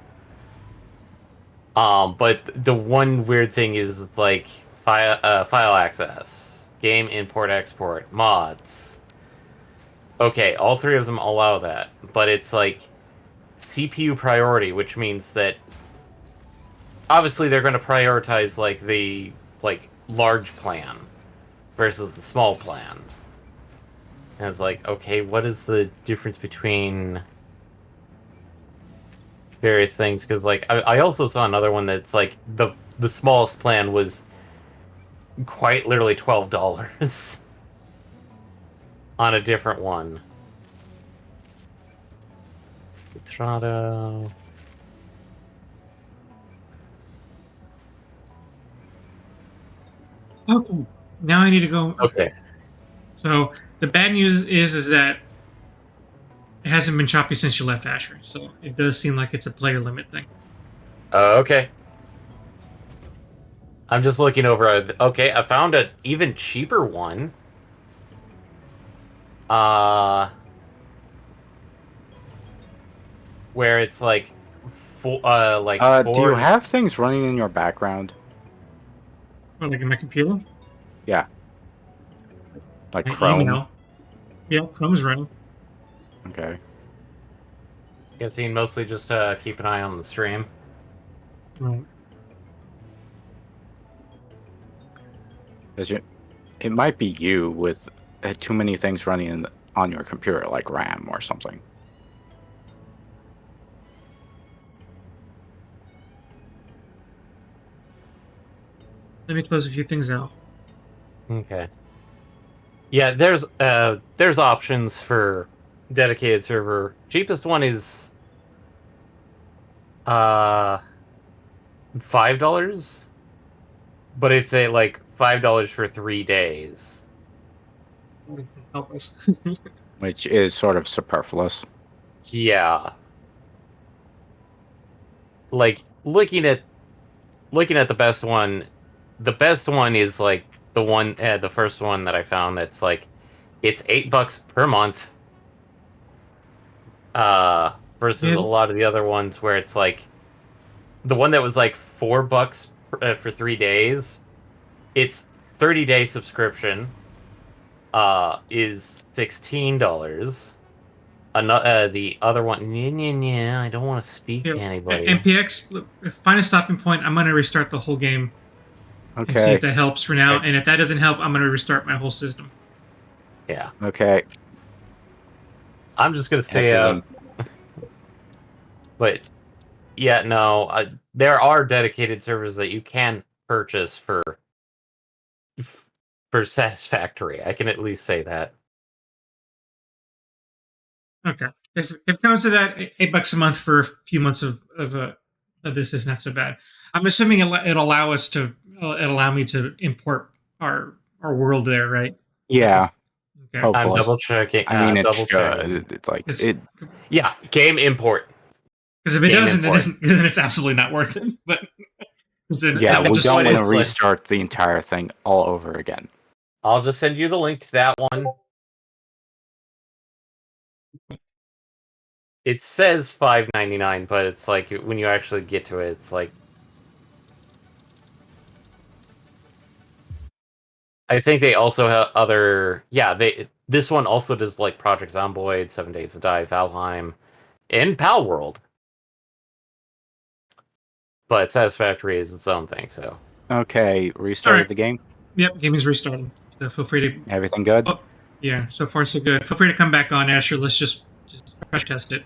But the one weird thing is like file access, game import export, mods. Okay, all 3 of them allow that, but it's like CPU priority, which means that obviously they're going to prioritize like the large plan versus the small plan. And it's like, okay, what is the difference between various things? Because like I also saw another one that's like the smallest plan was quite literally $12 on a different one. Toronto. Okay. Now I need to go. Okay. So the bad news is that it hasn't been choppy since you left Asher. So it does seem like it's a player limit thing. Okay. I'm just looking over. Okay, I found an even cheaper one. Where it's like, Do you 4. have things running in your background? Or like in my computer. Yeah. Like My Chrome? email. Yeah, Chrome's running. Okay. Guessing mostly just keep an eye on the stream. Right. Because it might be you with too many things running on your computer, like RAM or something. Let me close a few things out. Okay. Yeah, there's options for dedicated server. Cheapest one is $5, but it's a like $5 for 3 days. Help us. Which is sort of superfluous. Yeah. Like looking at the best one is like the first one that I found that's like it's $8 per month. Versus Yeah. a lot of the other ones where it's like the one that was like $4 for 3 days. It's 30-day subscription. Is $16. The other one, I don't want to speak Yeah. to anybody. MPX, look, find a stopping point. I'm going to restart the whole game and see Okay. if that helps for now. Okay. And if that doesn't help, I'm going to restart my whole system. Yeah, Okay. I'm just gonna stay Excellent. out. But yeah, no, there are dedicated servers that you can purchase for Satisfactory. I can at least say that. Okay. If it comes to that, $8 a month for a few months of this is not so bad. I'm assuming it'll allow us to. It'll allow me to import our world there, right? Yeah, Okay. hopefully. I'm double checking. I mean, it double checking. should. Like Because it. Yeah, game import. if it Game doesn't, import. then it's absolutely not worth it. But 'cause then Yeah, that would we just don't want to What is- restart the entire thing all over again. I'll just send you the link to that one. It says $5.99, but it's like when you actually get to it, it's like I think they also have other. Yeah, this one also does like Project Zomboid, 7 Days to Die, Valheim, and Pal World. But Satisfactory is its own thing, so Okay, restarted Alright. the game. Yep, game is restarting. So feel free to. Everything good? Oh, yeah. So far, so good. Feel free to come back on, Asher. Let's just crash test it.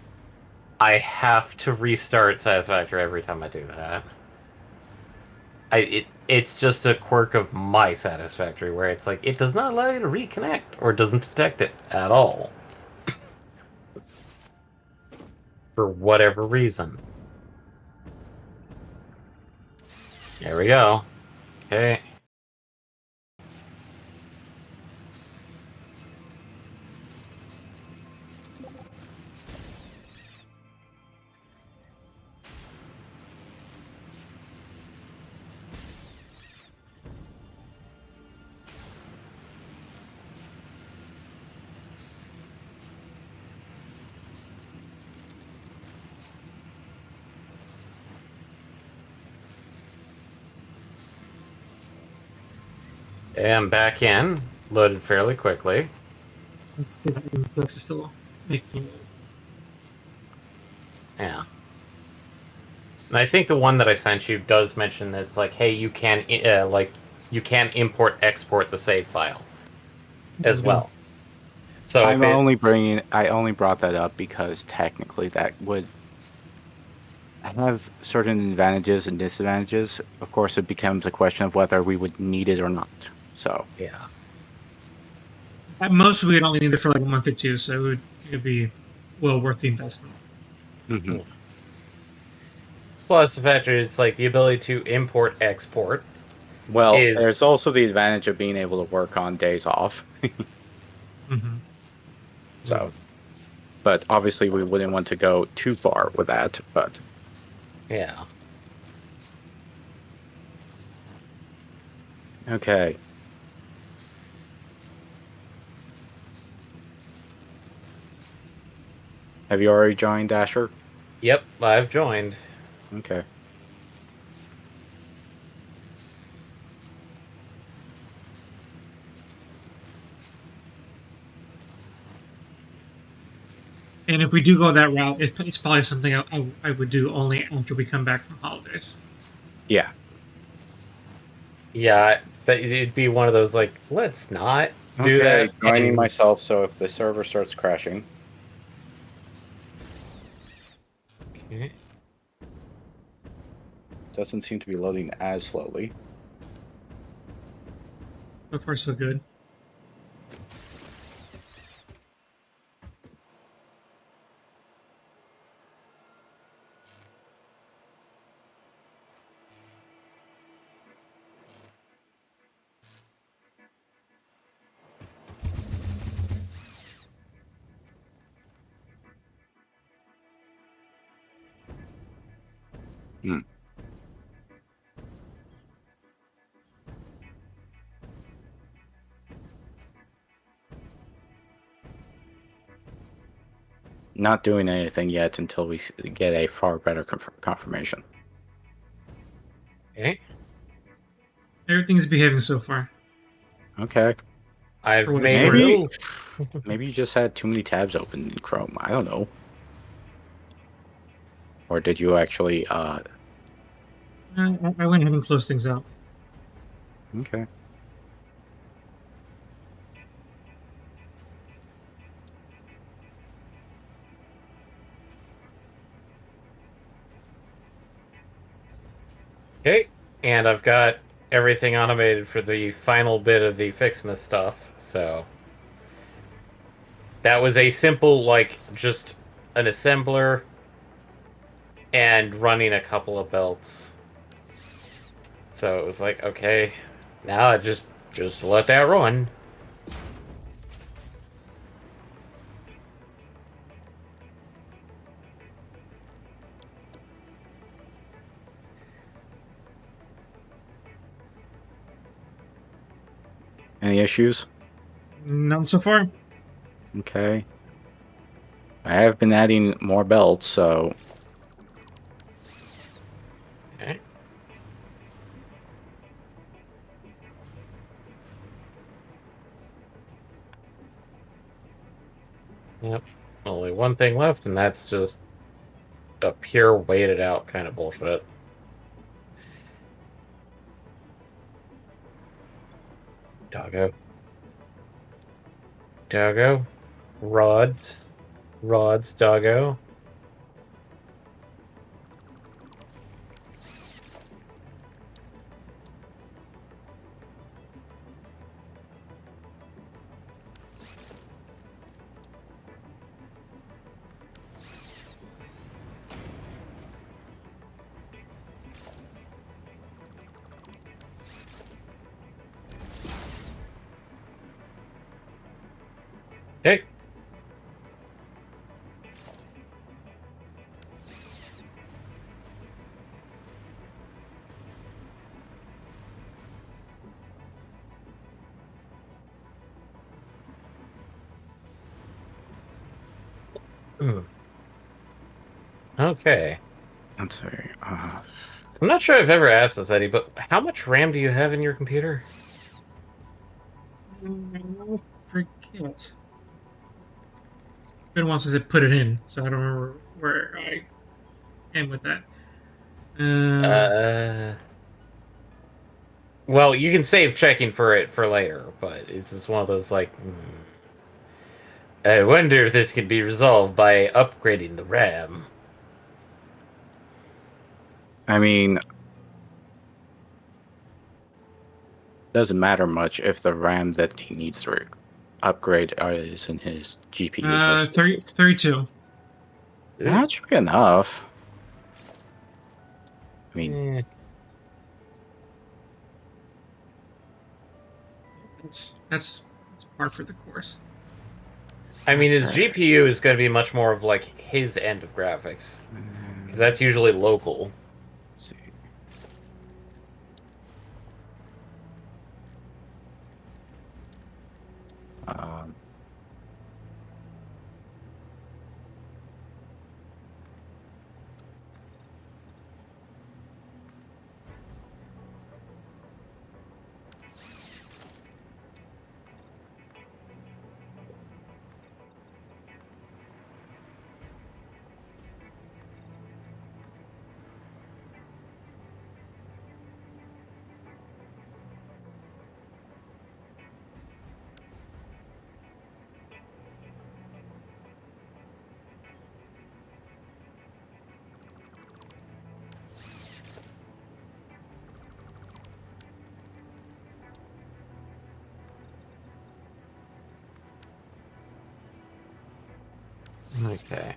I have to restart Satisfactory every time I do that. It's just a quirk of my Satisfactory where it's like it does not allow you to reconnect or doesn't detect it at all. For whatever reason. There we go. Okay. And back in. Loaded fairly quickly. Flex is still making. Yeah. And I think the one that I sent you does mention that it's like, hey, you can you can import export the save file as well. So I only brought that up because technically that would have certain advantages and disadvantages. Of course, it becomes a question of whether we would need it or not. So yeah. At most, we'd only need it for like a month or two, so it'd be well worth the investment. mhm. Plus the fact that it's like the ability to import export. Well, Is- there's also the advantage of being able to work on days off. Mm-hmm. So, but obviously we wouldn't want to go too far with that. But Yeah. okay, have you already joined Dasher? Yep, I've joined. Okay. And if we do go that route, it's probably something I would do only after we come back from holidays. Yeah. Yeah, but it'd be one of those like, let's not do Okay, that. joining and- myself. So if the server starts crashing, Okay. doesn't seem to be loading as slowly. So far, so good. Hmm. Not doing anything yet until we get a far better confirmation. Okay. Everything's behaving so far. Okay. I've For what made it's Maybe- worth. Maybe you just had too many tabs open in Chrome. I don't know. Or did you actually? I went ahead and closed things out. Okay. Okay, and I've got everything automated for the final bit of the Fixmas stuff, so that was a simple, like, just an assembler and running a couple of belts. So it was like, okay, now I just let that run. Any issues? None so far. Okay. I have been adding more belts, so Okay. Yep. Only one thing left, and that's just a pure waited out kind of bullshit. Doggo. Doggo. Rods. Rods, doggo. Hey. Hmm. Okay. let's see. I'm not sure I've ever asked this, Eddie, but how much RAM do you have in your computer? I forget. It's been a while since I put it in, so I don't remember where I am with that. Uh, Uh, well, you can save checking for it for later, but it's just one of those like, I wonder if this can be resolved by upgrading the RAM. I mean, doesn't matter much if the RAM that he needs to upgrade is in his GPU versus. 32. That should be enough. I mean, Eh. That's par for the course. I mean, his okay. GPU is going to be much more of like his end of graphics, because that's usually local. Let's see. Um, Okay.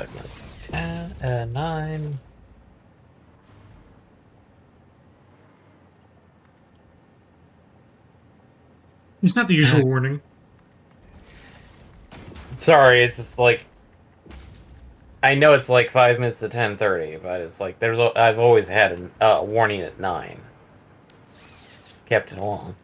5 minutes. 9. It's not the usual warning. Sorry, it's just like I know it's like 5 minutes to 10:30, but it's like I've always had a warning at 9. Just kept it along.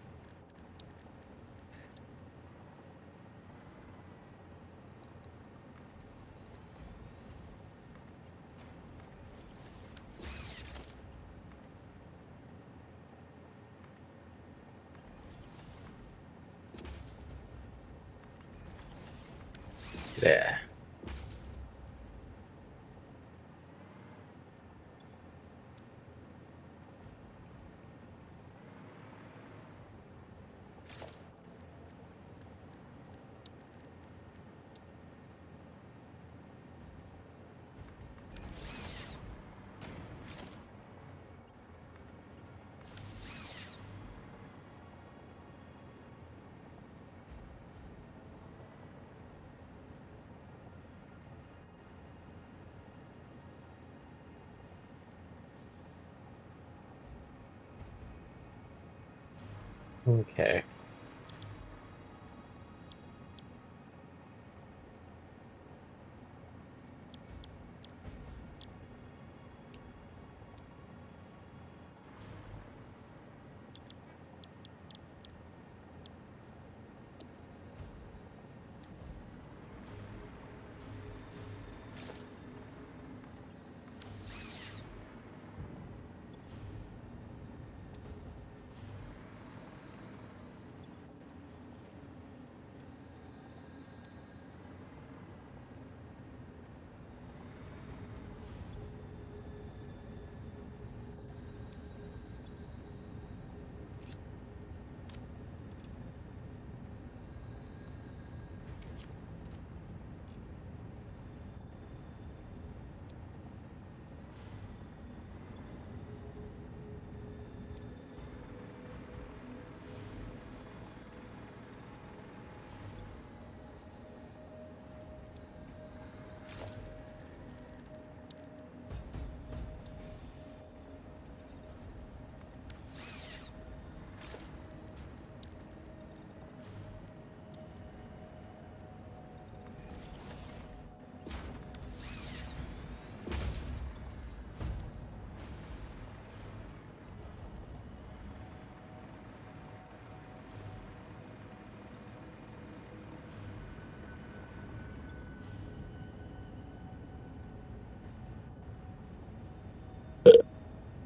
Yeah. Okay.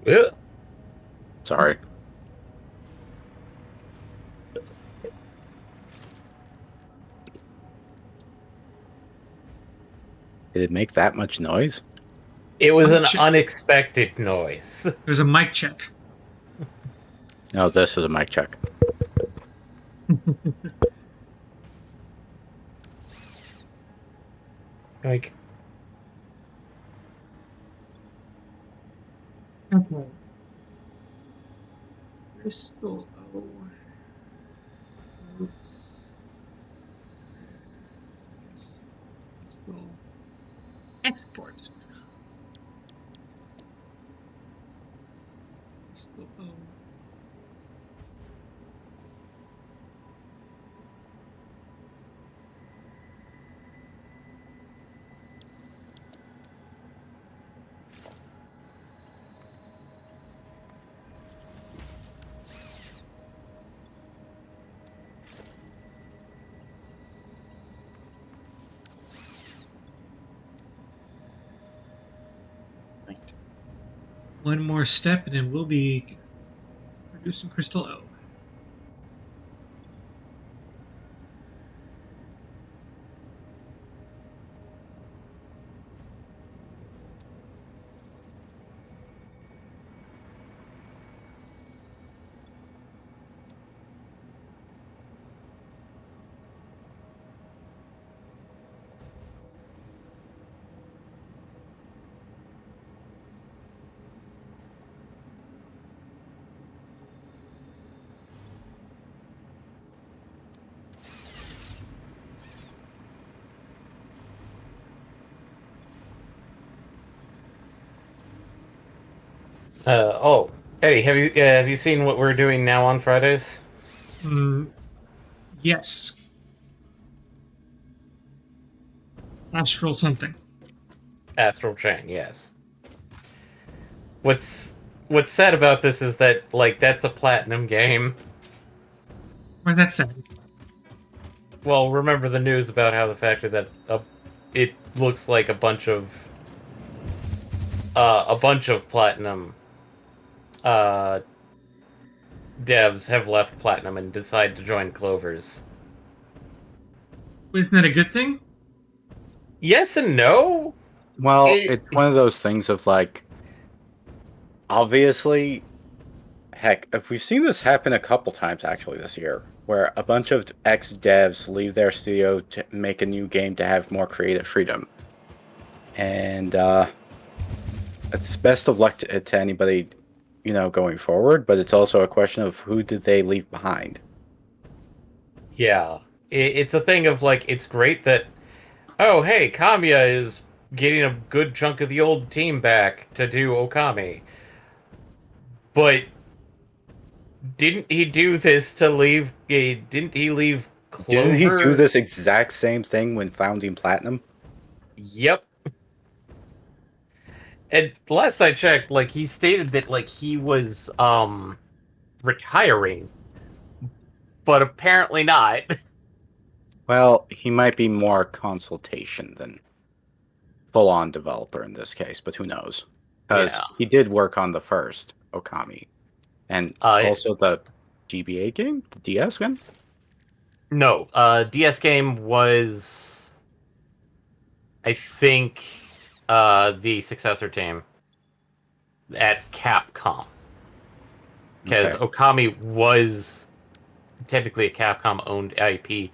Yeah. Sorry. Did it make that much noise? It was Mic an check. unexpected noise. There's a mic check. No, this is a mic check. Like, Okay. Crystal O. Roots. Crystal export. Crystal O. Right. One more step, and then we'll be producing Crystal O. Oh, Eddie, have you seen what we're doing now on Fridays? Mm, yes. Astral something. Astral Chain, yes. What's what's sad about this is that like that's a platinum game. Why that's that? Well, remember the news about how the fact that it looks like a bunch of platinum uh devs have left platinum and decided to join Clover's. Isn't that a good thing? Yes and no. Well, It it's one of those things of like, obviously, heck, if we've seen this happen a couple times actually this year, where a bunch of ex devs leave their studio to make a new game to have more creative freedom. And it's best of luck to anybody, going forward, but it's also a question of who did they leave behind. yeah. It's a thing of like it's great that oh hey Kamiya is getting a good chunk of the old team back to do Okami. But didn't he do this to leave? Didn't he leave Didn't he do Clover? this exact same thing when founding Platinum? Yep. And last I checked, like he stated that like he was retiring, but apparently not. Well, he might be more consultation than full-on developer in this case, but who knows? Because Yeah. he did work on the first Okami, and Uh also the GBA game, the DS game. no. DS game was I think the successor team at Capcom. Because Okay. Okami was technically a Capcom owned IP,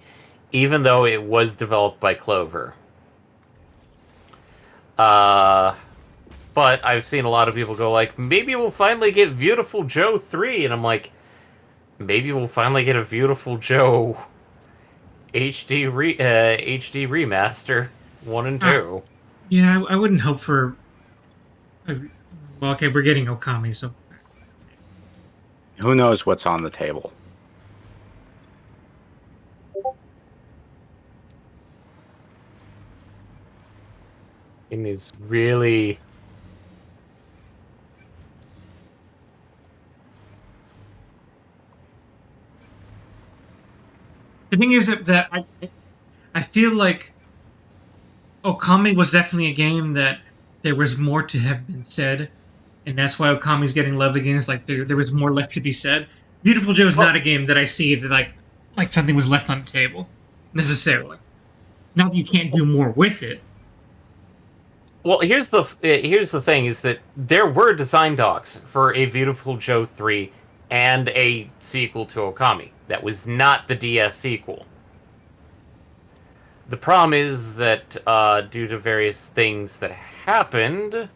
even though it was developed by Clover. Uh, but I've seen a lot of people go like, maybe we'll finally get Beautiful Joe 3, and I'm like, maybe we'll finally get a Beautiful Joe HD remaster 1 and Ah, 2. yeah, I wouldn't hope for. Uh, well, okay, we're getting Okami, so Who knows what's on the table? And is really the thing is that I feel like Okami was definitely a game that there was more to have been said, and that's why Okami's getting love again. It's like there was more left to be said. Beautiful Joe is well, not a game that I see that like something was left on the table necessarily. Not that you can't do more with it. well. Here's the thing: is that there were design docs for a Beautiful Joe 3 and a sequel to Okami. That was not the DS sequel. The problem is that due to various things that happened,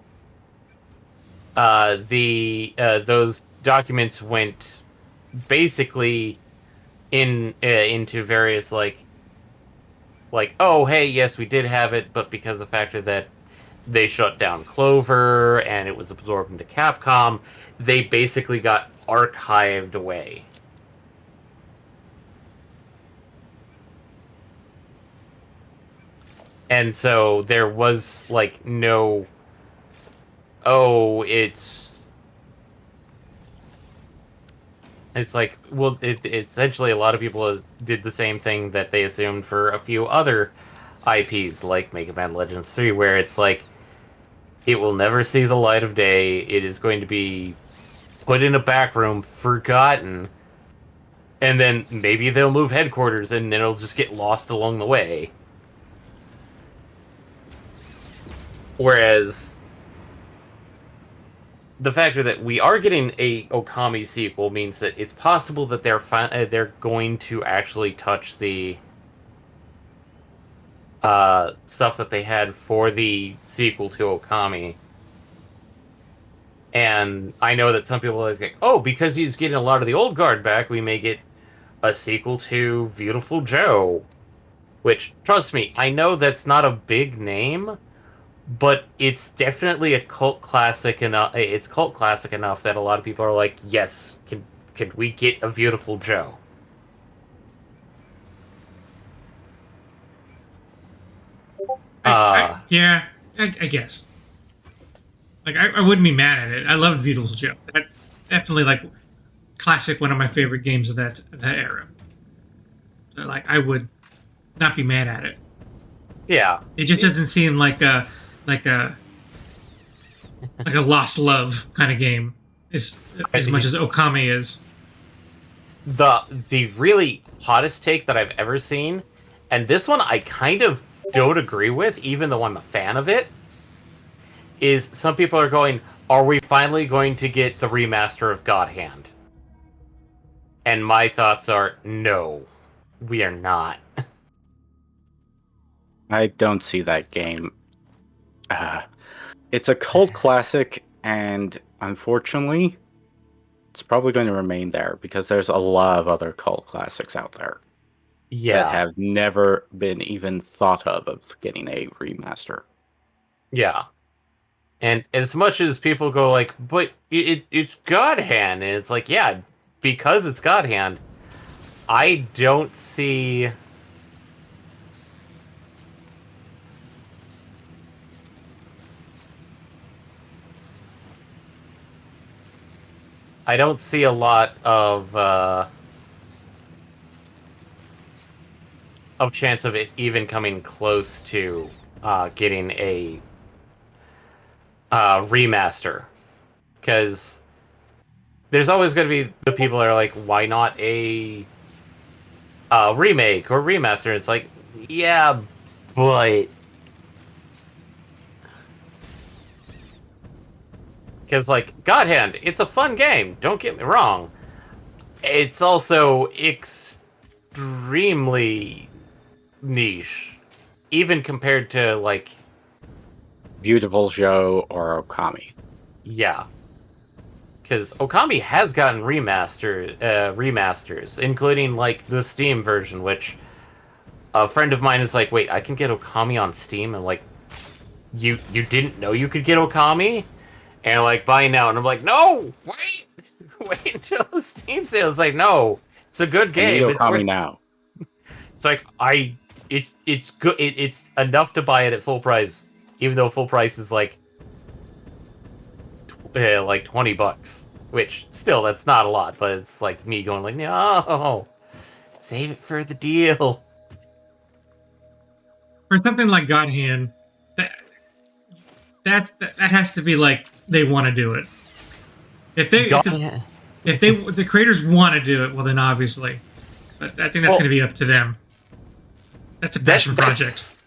the those documents went basically into various like oh hey yes we did have it, but because of the factor that they shut down Clover and it was absorbed into Capcom, they basically got archived away. And so there was like no oh it's like well essentially a lot of people did the same thing that they assumed for a few other IPs like Mega Man Legends 3 where it's like it will never see the light of day. It is going to be put in a back room, forgotten, and then maybe they'll move headquarters and then it'll just get lost along the way. Whereas the factor that we are getting a Okami sequel means that it's possible that they're going to actually touch the stuff that they had for the sequel to Okami. And I know that some people are like, oh, because he's getting a lot of the old guard back, we may get a sequel to Beautiful Joe. Which, trust me, I know that's not a big name, but it's definitely a cult classic enough. It's cult classic enough that a lot of people are like, yes, can we get a Beautiful Joe? Uh Yeah, I guess. Like I wouldn't be mad at it. I loved Beatles Joe. That definitely like classic, one of my favorite games of that era. So, like I would not be mad at it. yeah. It just doesn't seem like a like a lost love kind of game as much as Okami is. The really hottest take that I've ever seen, and this one I kind of don't agree with, even though I'm a fan of it, is some people are going, are we finally going to get the remaster of God Hand? And my thoughts are, no, we are not. I don't see that game. Uh, it's a cult classic, and unfortunately, it's probably going to remain there because there's a lot of other cult classics out there that Yeah, have never been even thought of getting a remaster. yeah. And as much as people go like, but it's God Hand, and it's like, yeah, because it's God Hand, I don't see. I don't see a lot of chance of it even coming close to getting a remaster, because there's always going to be the people that are like, why not a remake or remaster? And it's like, yeah, but because like God Hand, it's a fun game. Don't get me wrong. It's also extremely niche, even compared to like, Beautiful Joe or Okami. yeah, because Okami has gotten remasters, including like the Steam version, which a friend of mine is like, wait, I can get Okami on Steam, and like, you didn't know you could get Okami, and like buy now, and I'm like, no, wait, wait until the Steam sale. It's like, no, it's a good I need game. It's worth. Okami now. It's like it's good. It's enough to buy it at full price, even though full price is like $20, which still that's not a lot, but it's like me going like, no, save it for the deal. For something like God Hand, that that has to be like they want to do it. God, If the creators want to do it, well then obviously. But I think that's well, going to be up to them. That's a passion project. that's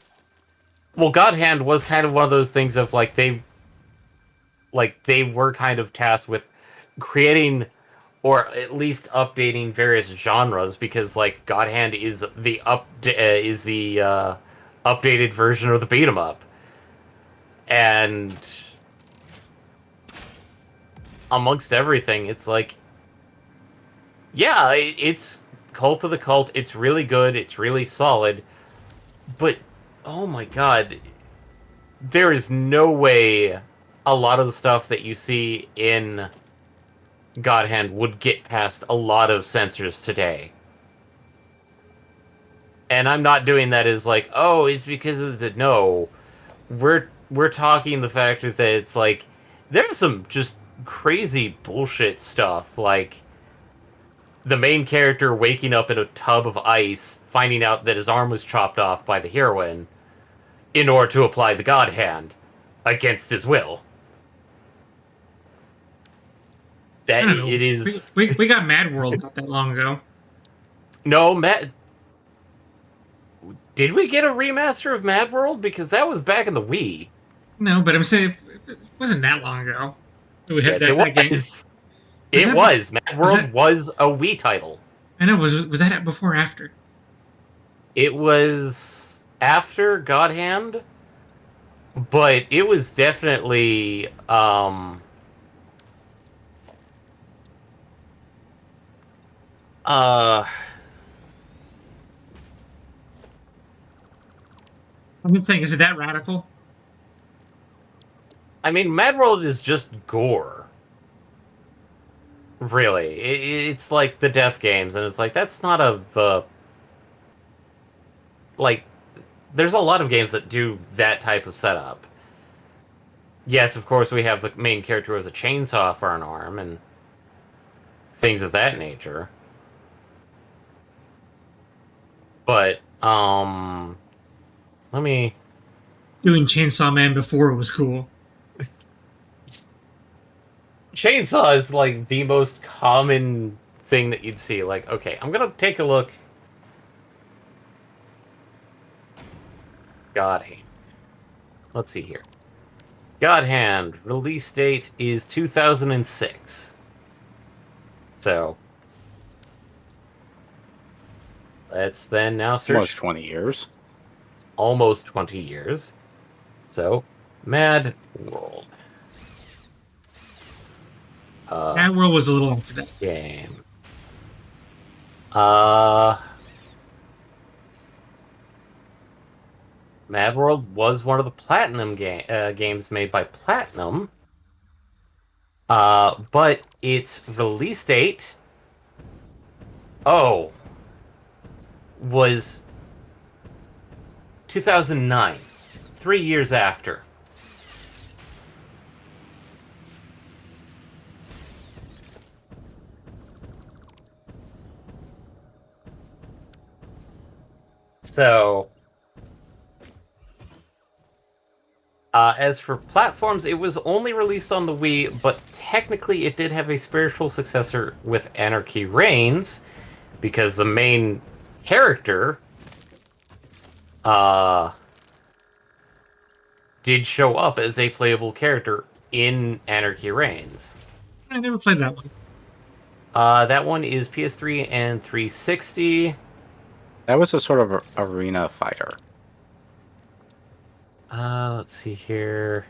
well, God Hand was kind of one of those things of like they were kind of tasked with creating or at least updating various genres, because like God Hand is the updated version of the beat 'em up, and amongst everything, it's like, yeah, it's Cult of the Cult. It's really good. It's really solid. But oh my god, there is no way a lot of the stuff that you see in God Hand would get past a lot of censors today. And I'm not doing that as like, oh, it's because of the no. We're talking the fact that it's like there's some just crazy bullshit stuff, like the main character waking up in a tub of ice, finding out that his arm was chopped off by the heroine in order to apply the God Hand against his will. I That don't know. it is We got Mad World not that long ago. no Matt. Did we get a remaster of Mad World? Because that was back in the Wii. No, but I'm saying it wasn't that long ago. We had Yes, it that game. was. It Bef- was. Mad was World that? was a Wii title. I know. Was that before or after? It was after God Hand, but it was definitely uh I'm just saying, is it that radical? I mean, Mad World is just gore. Really, it's like the death games, and it's like that's not like. There's a lot of games that do that type of setup. Yes, of course, we have the main character who has a chainsaw for an arm and things of that nature. But let me. Doing Chainsaw Man before it was cool. Chainsaw is like the most common thing that you'd see. Like, okay, I'm gonna take a look. God Hand. Let's see here. God Hand release date is 2006. So let's then now search. Almost 20 years. Almost 20 years. So, Mad World. That world was a little after that. Game. Mad World was one of the Platinum games made by Platinum. But its release date, was 2009, 3 years after. So, as for platforms, it was only released on the Wii, but technically it did have a spiritual successor with Anarchy Reigns, because the main character did show up as a playable character in Anarchy Reigns. I never played that one. That one is PS3 and 360. That was a sort of arena fighter. Let's see here.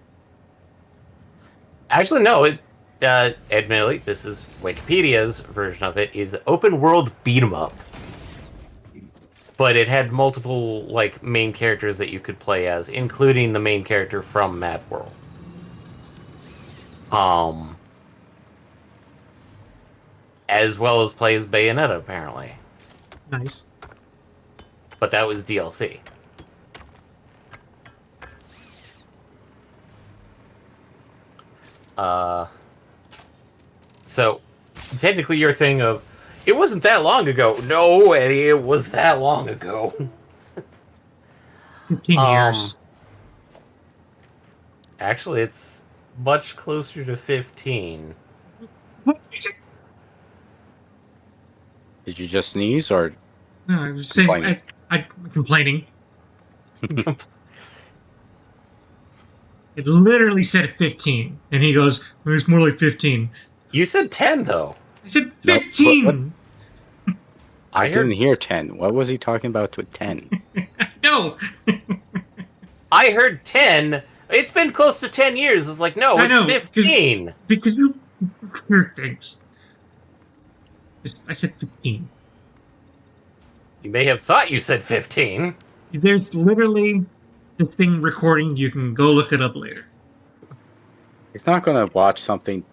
Actually, no. Admittedly, this is Wikipedia's version of it. Is open world beat 'em up, but it had multiple like main characters that you could play as, including the main character from Mad World. As well as play as Bayonetta, apparently. Nice. But that was DLC. So, technically your thing of, it wasn't that long ago. No, Eddie, it was that long ago. 15 years. Actually, it's much closer to 15. Did you just sneeze or No, I was saying, complaining? I'm complaining. It literally said 15, and he goes, well, "It's more like 15." You said 10, though. I said Nope. 15. I I heard- didn't hear 10. What was he talking about with 10? No, I heard 10. It's been close to 10 years. It's like, no, I it's know, 15. because you heard things. I said 15. You may have thought you said 15. There's literally the thing recording. You can go look it up later. He's not going to watch something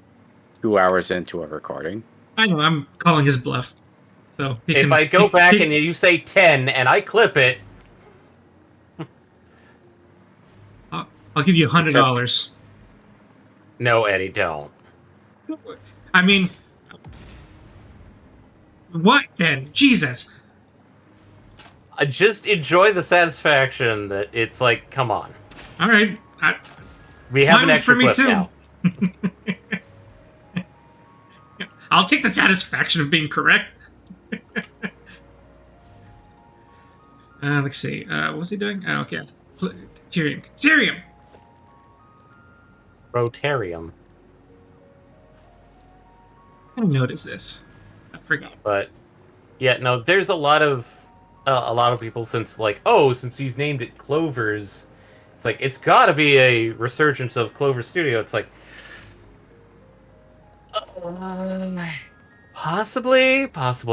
2 hours into a recording. I know, I'm calling his bluff. So If I go back and you say 10 and I clip it, I'll give you $100. no, Eddie, don't. I mean, what then? Jesus. Just enjoy the satisfaction that it's like, come on. All right. We have an Mine extra for me clip too. now. I'll take the satisfaction of being correct. Let's see. What was he doing? Oh, okay. Caterium. Caterium! Rotarium. I noticed this. I forgot. But yeah, no, there's a lot of people since since he's named it Clover's, it's like it's got to be a resurgence of Clover Studio. It's like possibly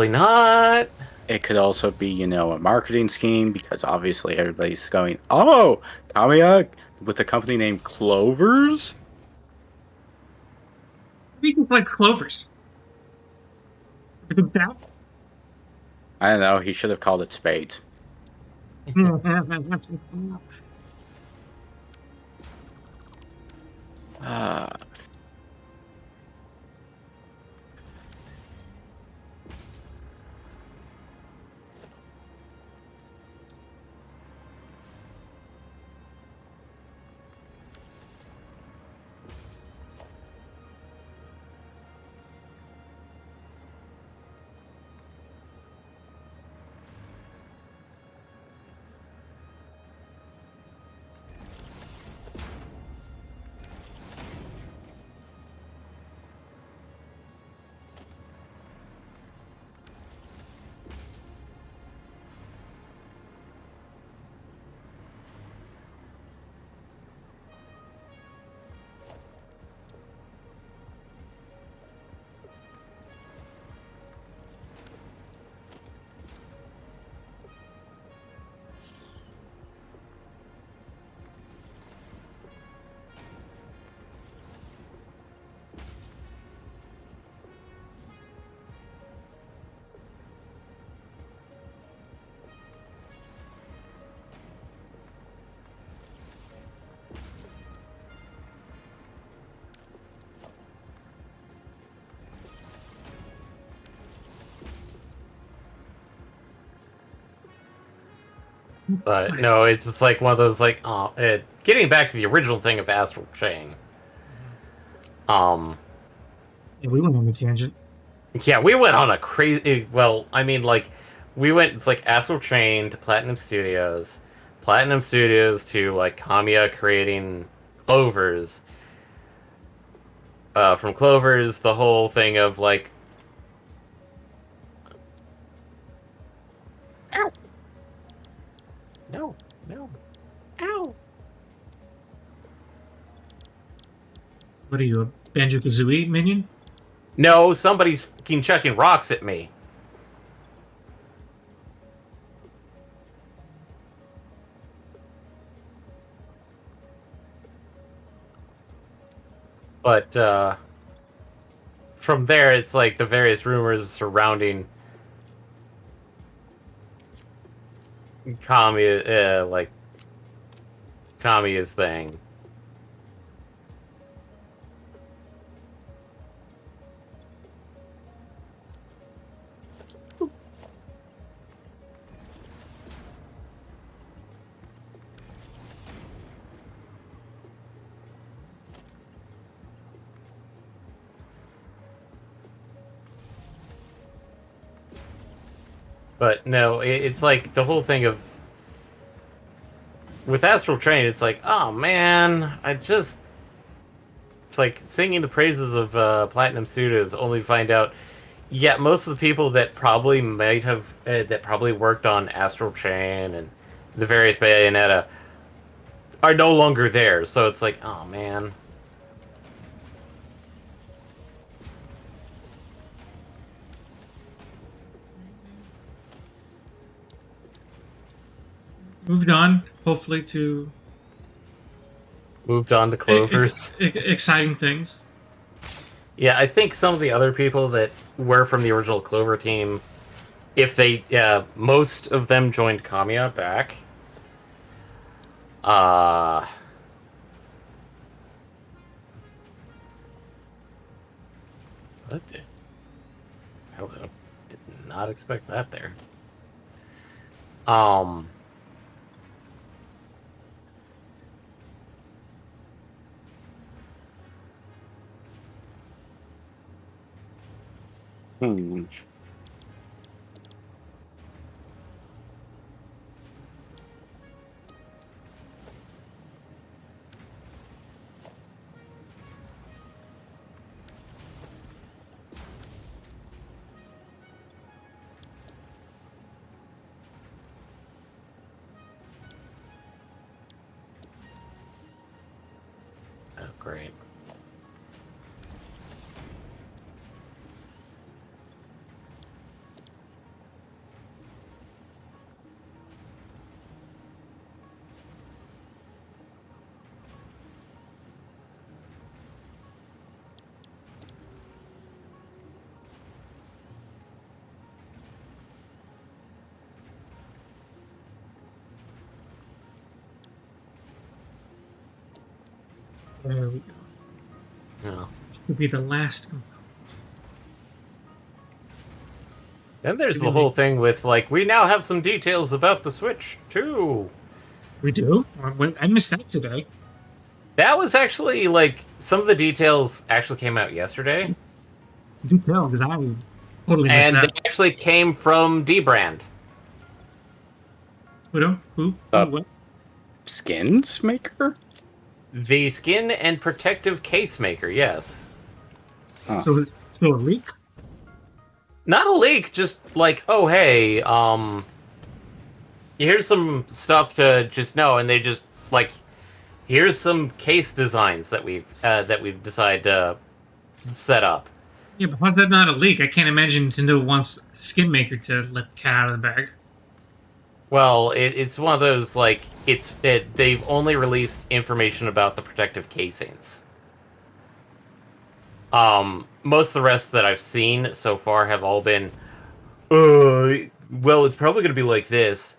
not. It could also be, a marketing scheme because obviously everybody's going, oh, Tamiya with a company named Clovers? We just like clovers. I don't know. He should have called it spades. Uh, But no, it's just like one of those like getting back to the original thing of Astral Chain. Yeah, we went on a tangent. Yeah, we went on a crazy. Well, I mean, like we went. It's like Astral Chain to Platinum Studios to like Kamiya creating Clovers. From Clovers, the whole thing of like, ow, no, no, ow. What are you, a Banjo Kazooie minion? No, somebody's fucking chucking rocks at me. But from there, it's like the various rumors surrounding Kamiya, like Kamiya's thing. But no, it's like the whole thing of with Astral Train. It's like, oh man, it's like singing the praises of Platinum Studios, only to find out, yeah, most of the people that probably might have that probably worked on Astral Chain and the various Bayonetta are no longer there. So it's like, oh man. Moved on, hopefully, to Moved on to Clovers. exciting things. Yeah, I think some of the other people that were from the original Clover team, if they, most of them joined Kamiya back. Uh, what the? Hello. Did not expect that there. Um, hmm. oh, great. There we go. Yeah. Could be the last. Then there's the Really? whole thing with, like, we now have some details about the Switch 2. We do? I missed that today. That was actually, like, some of the details actually came out yesterday. Do tell, because I totally missed And they that. actually came from D-Brand. Who? Uh, What? Skins maker? The skin and protective case maker, yes. Huh. So a leak? Not a leak, just like, oh hey, here's some stuff to just know, and they just like, here's some case designs that we've decided to set up. Yeah, but how's that not a leak? I can't imagine Nintendo wants Skin Maker to let the cat out of the bag. Well, it's one of those like they've only released information about the protective casings. Most of the rest that I've seen so far have all been, well, it's probably going to be like this.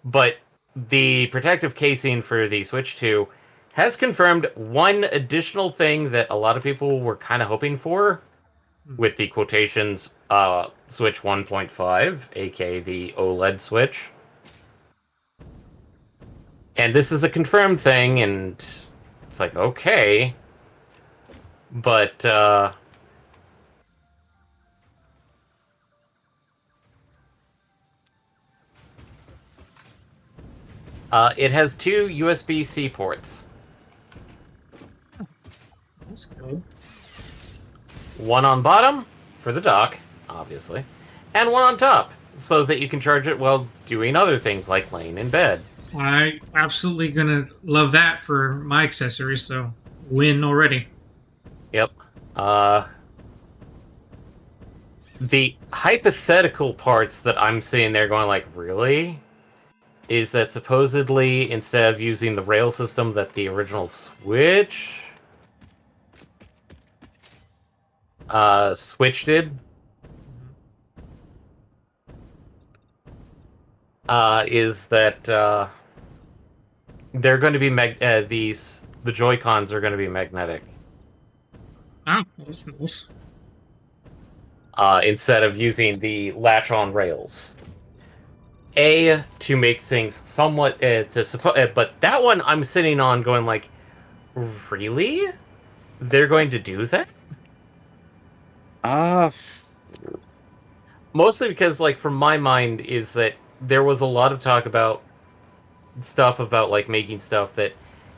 But the protective casing for the Switch 2 has confirmed one additional thing that a lot of people were kind of hoping for, with the quotations, Switch 1.5, aka the OLED Switch. And this is a confirmed thing, and it's like, okay. But, it has two USB-C ports. That's good. One on bottom, for the dock, obviously, and one on top, so that you can charge it while doing other things like laying in bed. I absolutely gonna love that for my accessories, so win already. Yep. The hypothetical parts that I'm seeing there going like, really? Is that supposedly, instead of using the rail system that the original Switch did, is that they're going to be the Joy-Cons are going to be magnetic Oh, that's nice. instead of using the latch-on rails. To make things somewhat but that one I'm sitting on going like, really? They're going to do that? Ah, Mostly because, like, from my mind, is that there was a lot of talk about stuff about, like, making stuff that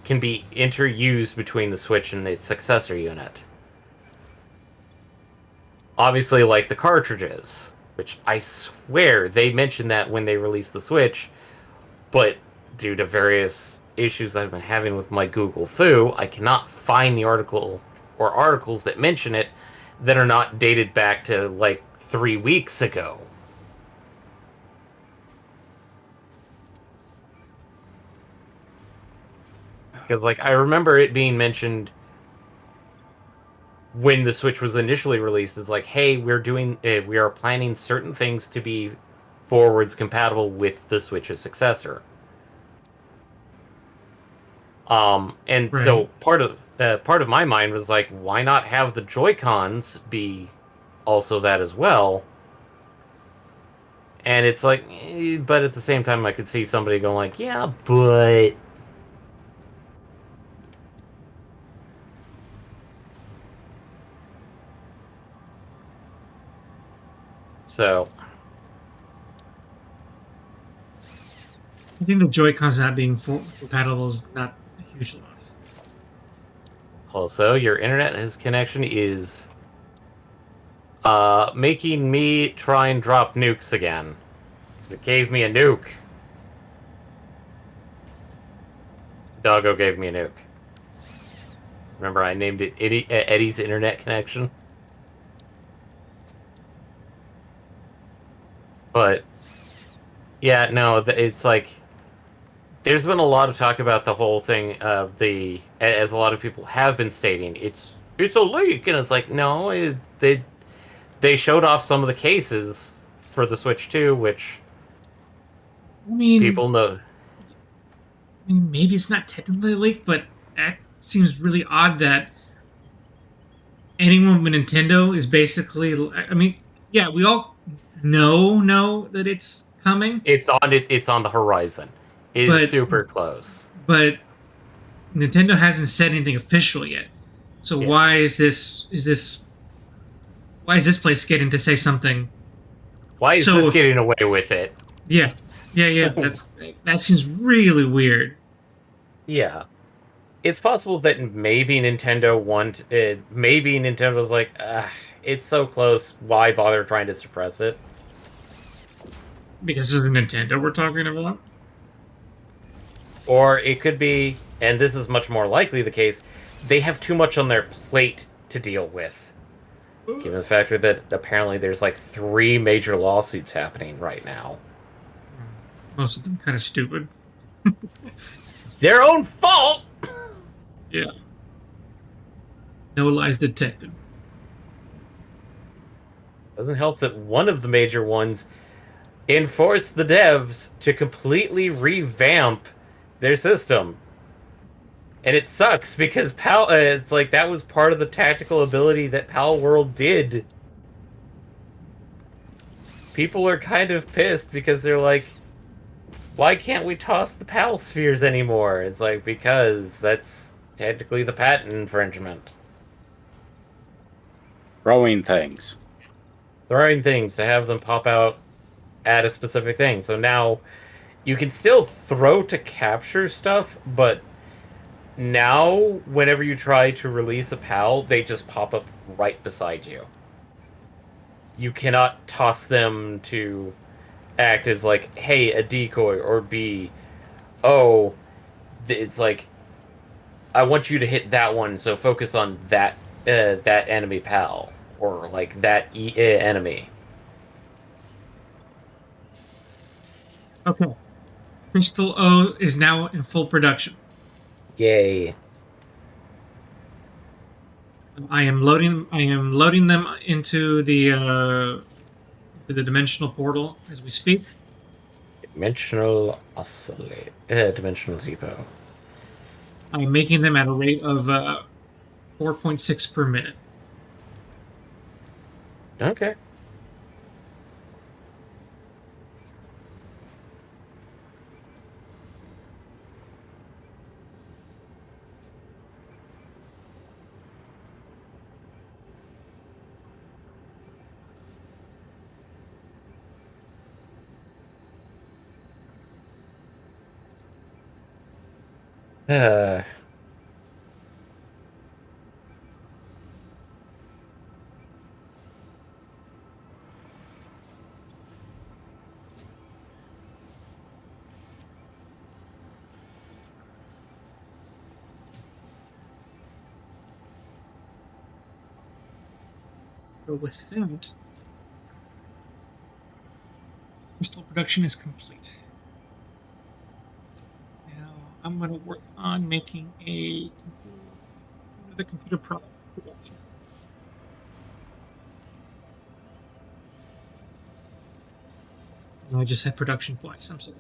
can be interused between the Switch and its successor unit. Obviously, like the cartridges, which I swear they mentioned that when they released the Switch, but due to various issues that I've been having with my Google Foo, I cannot find the article or articles that mention it that are not dated back to, like, 3 weeks ago. Because, like, I remember it being mentioned when the Switch was initially released. It's like, hey, we are planning certain things to be forwards compatible with the Switch's successor. And Right. so part of my mind was like, why not have the Joy-Cons be also that as well? And it's like, but at the same time, I could see somebody going like, yeah, but so I think the Joy-Cons not being compatible is not a huge loss. also your internet connection is making me try and drop nukes again. 'Cause it gave me a nuke. Doggo gave me a nuke. Remember, I named it Eddie's internet connection? But, yeah, no, it's like, there's been a lot of talk about the whole thing of as a lot of people have been stating, it's a leak, and it's like, no, they showed off some of the cases for the Switch 2, which I mean, people know. maybe it's not technically a leak, but seems really odd that anyone with Nintendo is basically. I mean, yeah, we all know that it's coming, It's on the horizon. It is but super close. but Nintendo hasn't said anything official yet. So Yeah. why is this? Why is this place getting to say something? Why is So this if getting away with it? yeah, yeah, that seems really weird. Yeah. It's possible that maybe Nintendo's like, it's so close, why bother trying to suppress it? Because this is Nintendo we're talking about. Or it could be, and this is much more likely the case, they have too much on their plate to deal with. Given the factor that apparently there's like 3 major lawsuits happening right now. Most of them kind of stupid. Their own fault! Yeah. No lies detected. Doesn't help that one of the major ones enforced the devs to completely revamp their system. And it sucks because it's like that was part of the tactical ability that Pal World did. People are kind of pissed because they're like, why can't we toss the Pal spheres anymore? It's like, because that's technically the patent infringement. Throwing things. Throwing things to have them pop out at a specific thing. So now you can still throw to capture stuff, but now whenever you try to release a PAL, they just pop up right beside you. You cannot toss them to act as like, hey, a decoy, or be, oh, it's like, I want you to hit that one, so focus on that enemy pal, or like that enemy. Okay. Crystal O is now in full production. Yay. I am loading them into the dimensional portal as we speak. Dimensional depot. I'm making them at a rate of 4.6 per minute. Okay. Uh, So with that, crystal production is complete. Now I'm going to work on making another computer product production. No, I just said production twice. I'm sorry.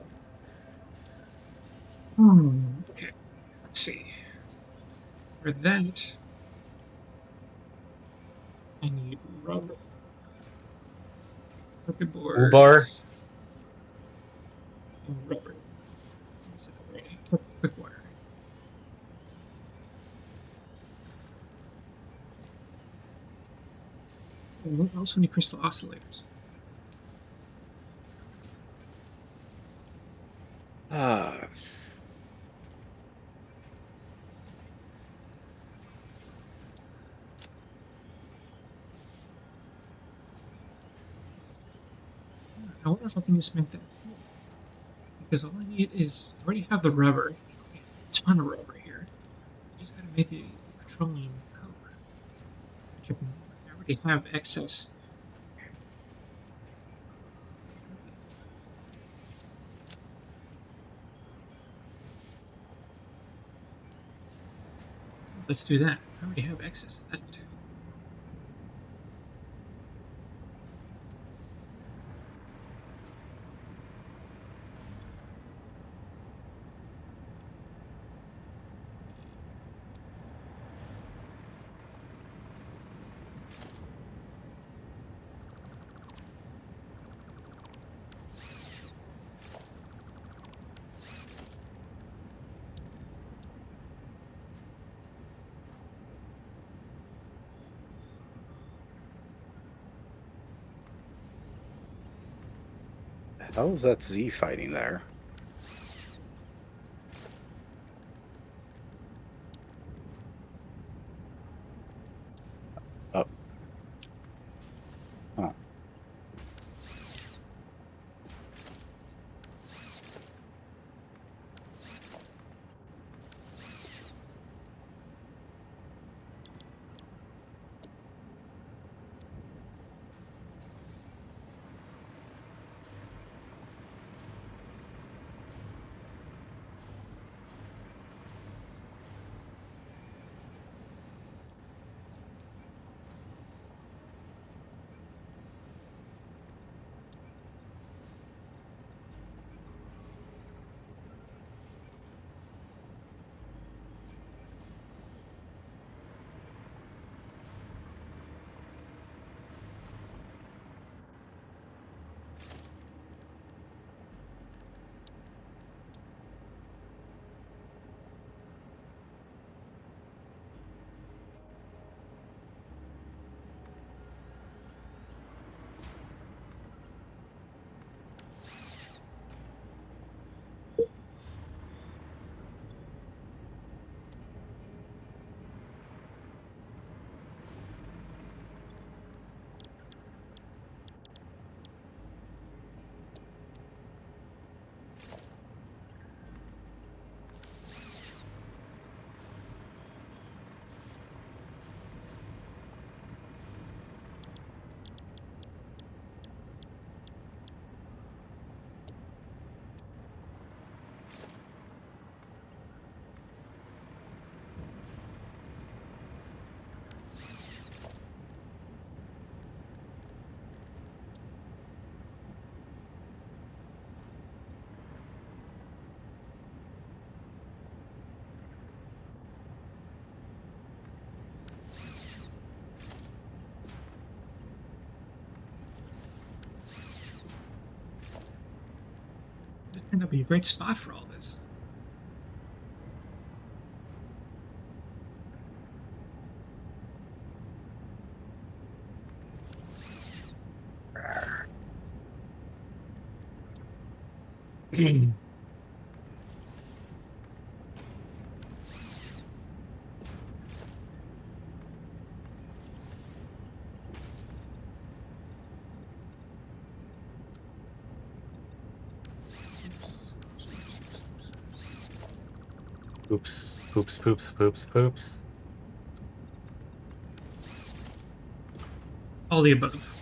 Okay. Let's see. For that, I need rubber, circuit boards, Ubar. and rubber. Is it already? Quick wire. And we also need crystal oscillators. Ah, I wonder if I can just make that. Because all I need is I already have the rubber. A ton of rubber here. I just gotta make the petroleum power. I already have excess. Let's do that. I already have excess of that. hell is that Z fighting there? Oh. Huh. This turned out to be a great spot for all this. Oops. Poops, poops, poops, poops. All the above.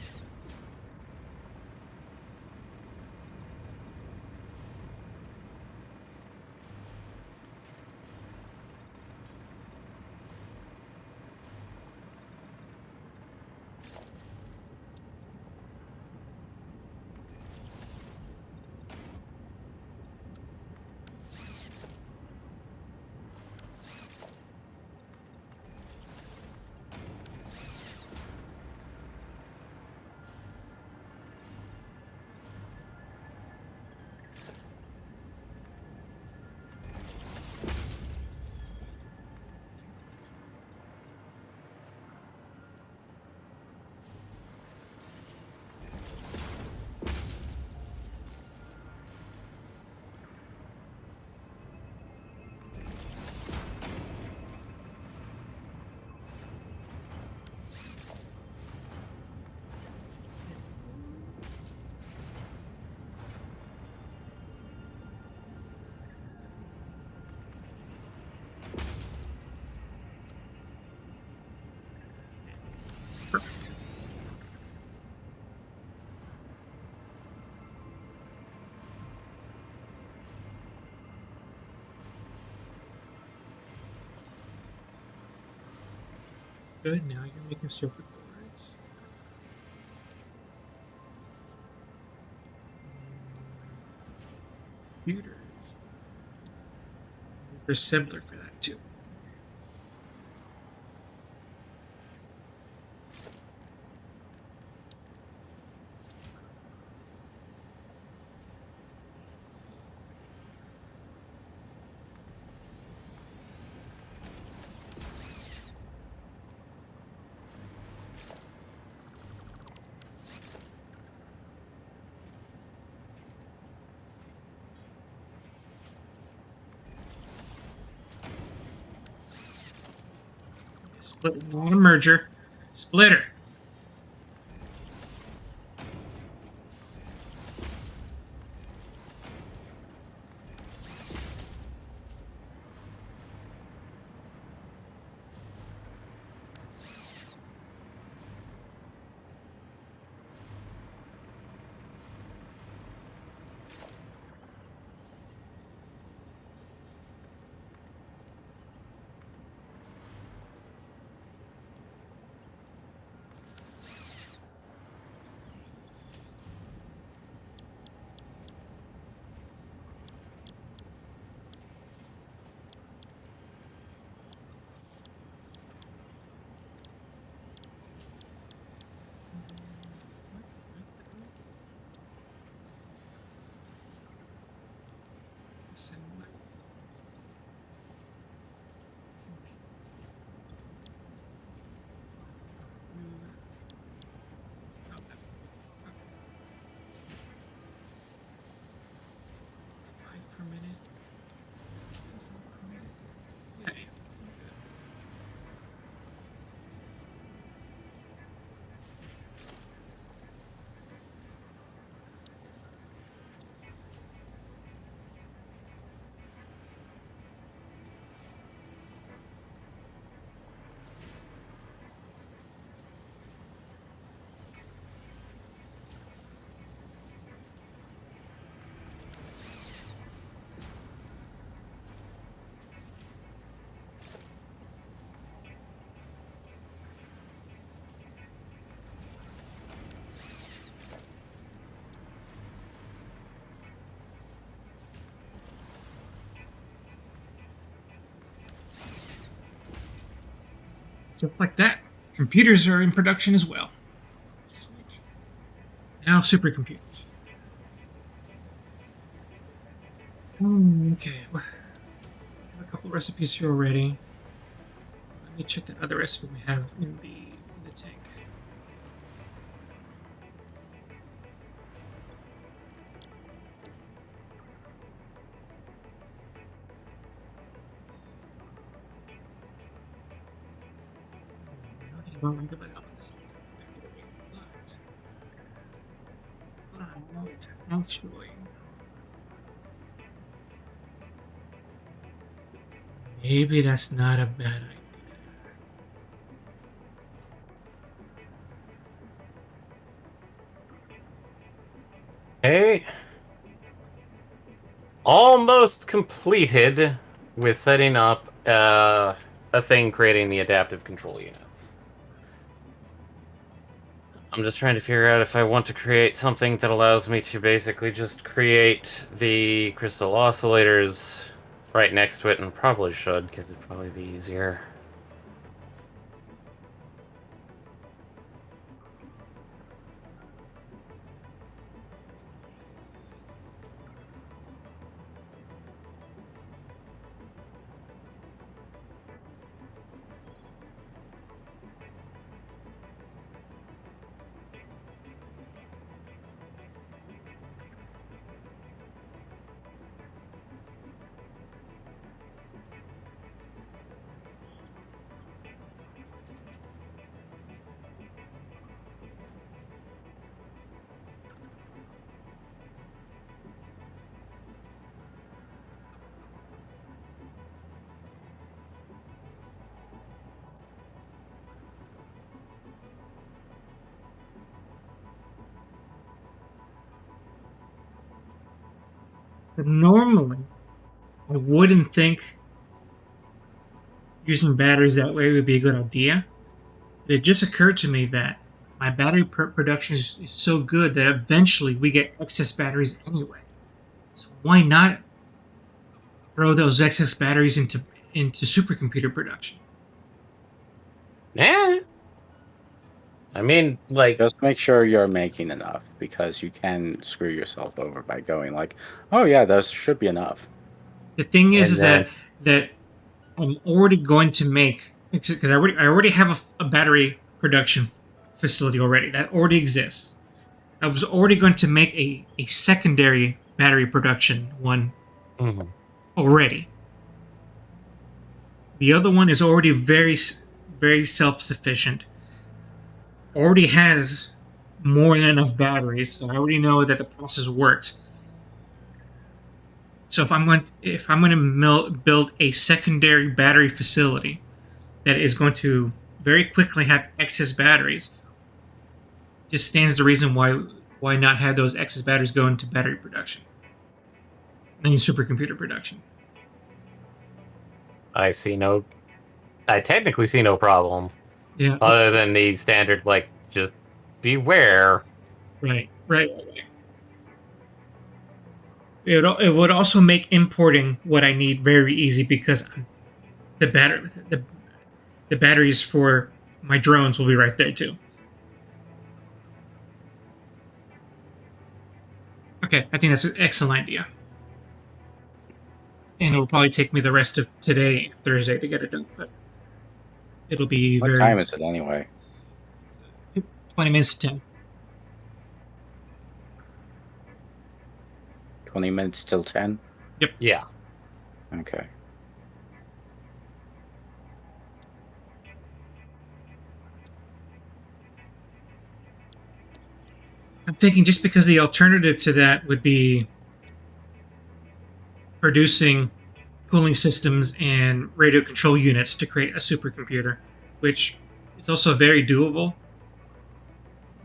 Good, now you're making circuit boards. Computers. There's assembler for that too. Split, not a merger. Splitter. Per minute. Yeah, yeah. Just like that, computers are in production as well. Sweet. Now supercomputers. Okay, well, I have a couple recipes here already. Let me check that other recipe we have in the tank. Nothing about like the biomes. But actually, maybe that's not a bad idea. Okay. Almost completed with setting up a thing creating the adaptive control units. I'm just trying to figure out if I want to create something that allows me to basically just create the crystal oscillators right next to it, and probably should, because it'd probably be easier. But normally, I wouldn't think using batteries that way would be a good idea. But it just occurred to me that my battery production is so good that eventually we get excess batteries anyway. So why not throw those excess batteries into supercomputer production? Yeah. I mean, like, Just make sure you're making enough, because you can screw yourself over by going like, oh yeah, there should be enough. The thing is, And then- that I'm already going to make, because I already have a battery production facility already that already exists. I was already going to make a secondary battery production one already. The other one is already very very self-sufficient, already has more than enough batteries, so I already know that the process works. So if I'm going to build a secondary battery facility that is going to very quickly have excess batteries, just stands the reason why not have those excess batteries go into battery production, I mean supercomputer production. I technically see no problem, Yeah, other than the standard, like, just beware. right. It would also make importing what I need very easy because the batteries for my drones will be right there too. Okay, I think that's an excellent idea. And it'll probably take me the rest of today, Thursday, to get it done, but it'll be What very time is it anyway? 20 minutes to 10. 20 minutes till 10? Yeah. Okay. I'm thinking just because the alternative to that would be producing cooling systems and radio control units to create a supercomputer, which is also very doable,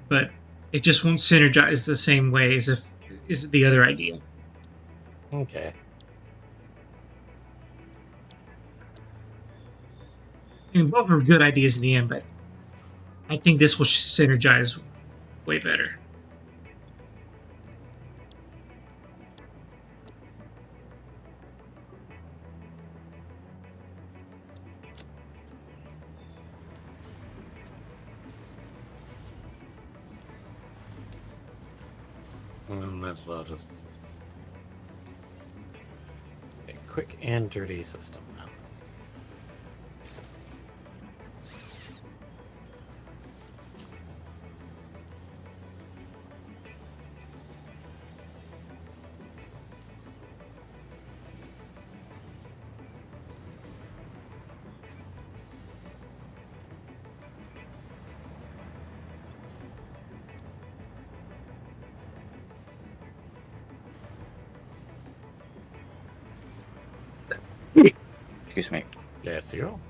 but it just won't synergize the same way as if is the other idea. Okay. I mean, both are good ideas in the end, but I think this will synergize way better. Might as well just a quick and dirty system now. Excuse me. Yeah, zero.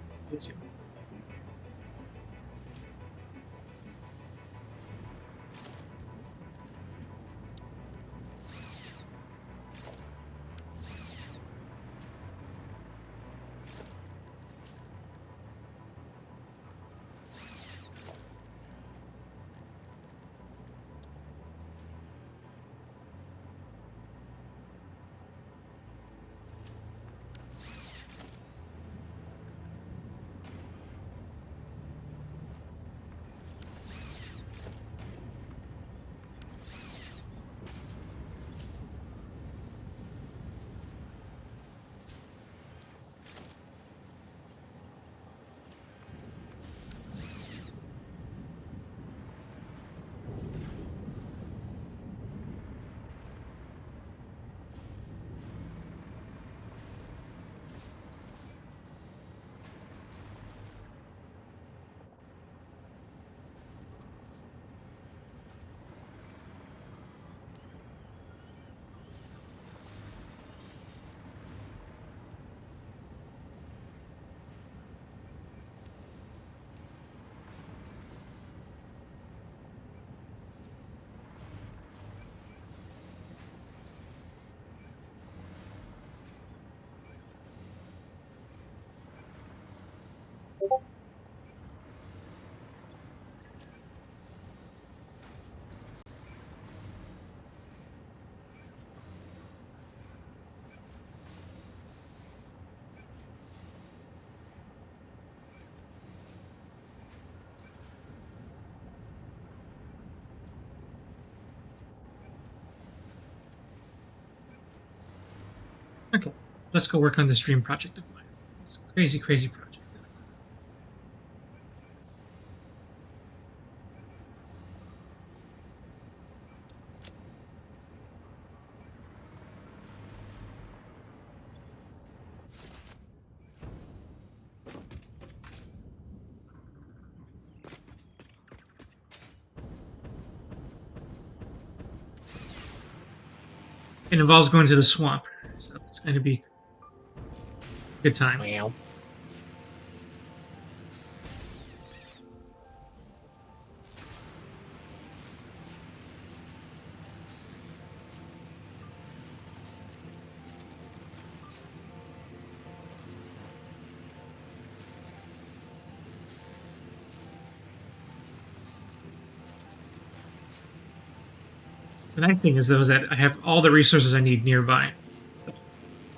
Okay, let's go work on this dream project of mine. This crazy project. It involves going to the swamp, so it's going to be a good time. Meow. The nice thing is, though, is that I have all the resources I need nearby. So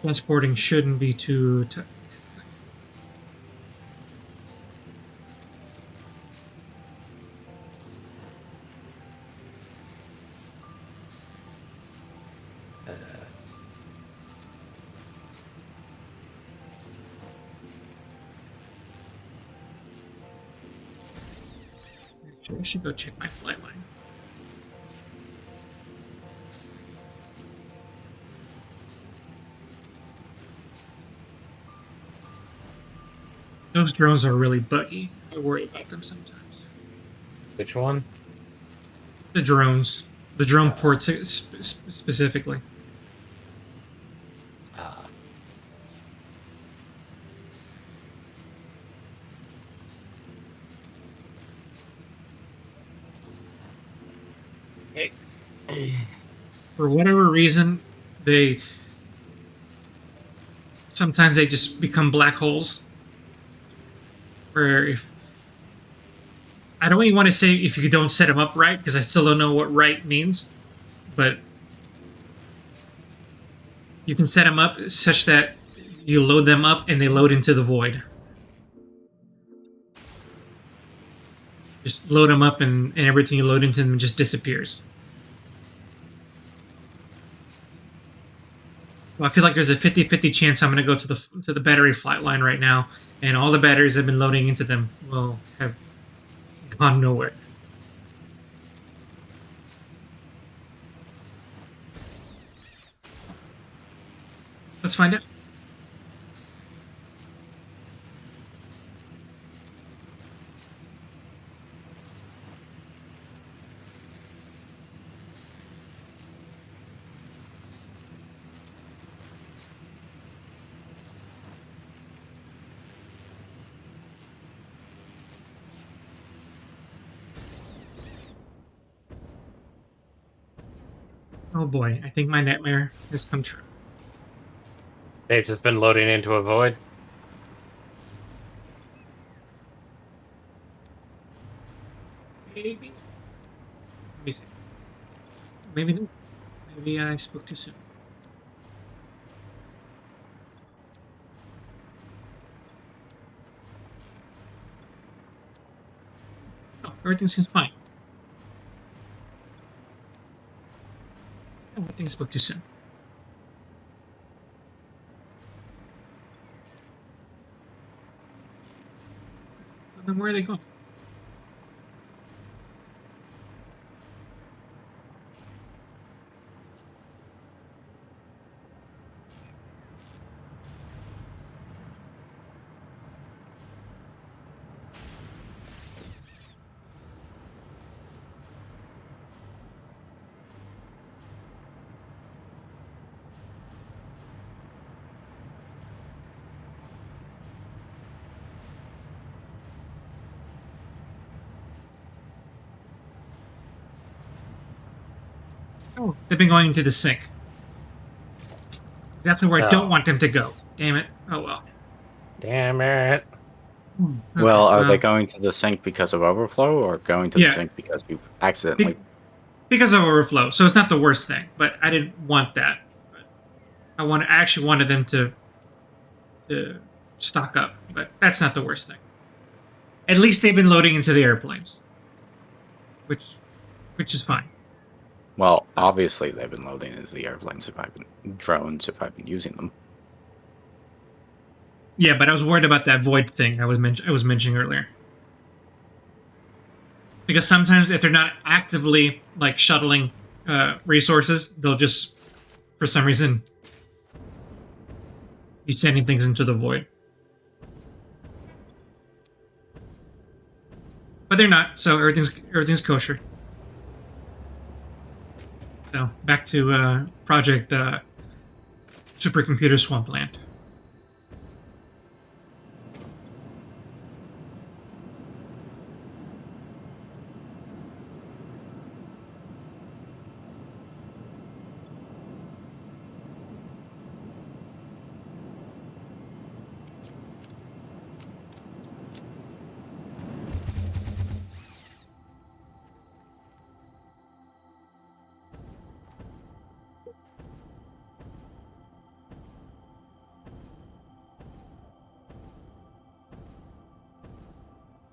transporting shouldn't be too. I should go check my flight line. Those drones are really buggy. I worry about them sometimes. Which one? The drones. The drone ports specifically. Ah. Hey. For whatever reason, they sometimes they just become black holes. Where if I don't even want to say if you don't set them up right, because I still don't know what right means, but you can set them up such that you load them up and they load into the void. Just load them up and everything you load into them just disappears. Well, I feel like there's a 50-50 chance I'm going to go to the battery flight line right now, and all the batteries I've been loading into them will have gone nowhere. Let's find out. Oh boy, I think my nightmare has come true. They've just been loading into a void. Maybe. Let me see. Maybe no. Maybe I spoke too soon. Oh, everything seems fine. Oh, I think I spoke too soon. Well, then where are they going? Oh, they've been going into the sink. Exactly where I don't Oh. want them to go. Damn it. Oh well. Damn it. Okay, Well, are they going to the sink because of overflow, or going to the Yeah. sink because you accidentally? Because of overflow, so it's not the worst thing. But I didn't want that. I actually wanted them to stock up, but that's not the worst thing. At least they've been loading into the airplanes, which is fine. Well, obviously they've been loading into the airplanes if I've been drones if I've been using them. Yeah, but I was worried about that void thing I was mentioning earlier. Because sometimes if they're not actively like shuttling resources, they'll just, for some reason, be sending things into the void. But they're not, so everything's kosher. So back to Project Supercomputer Swampland.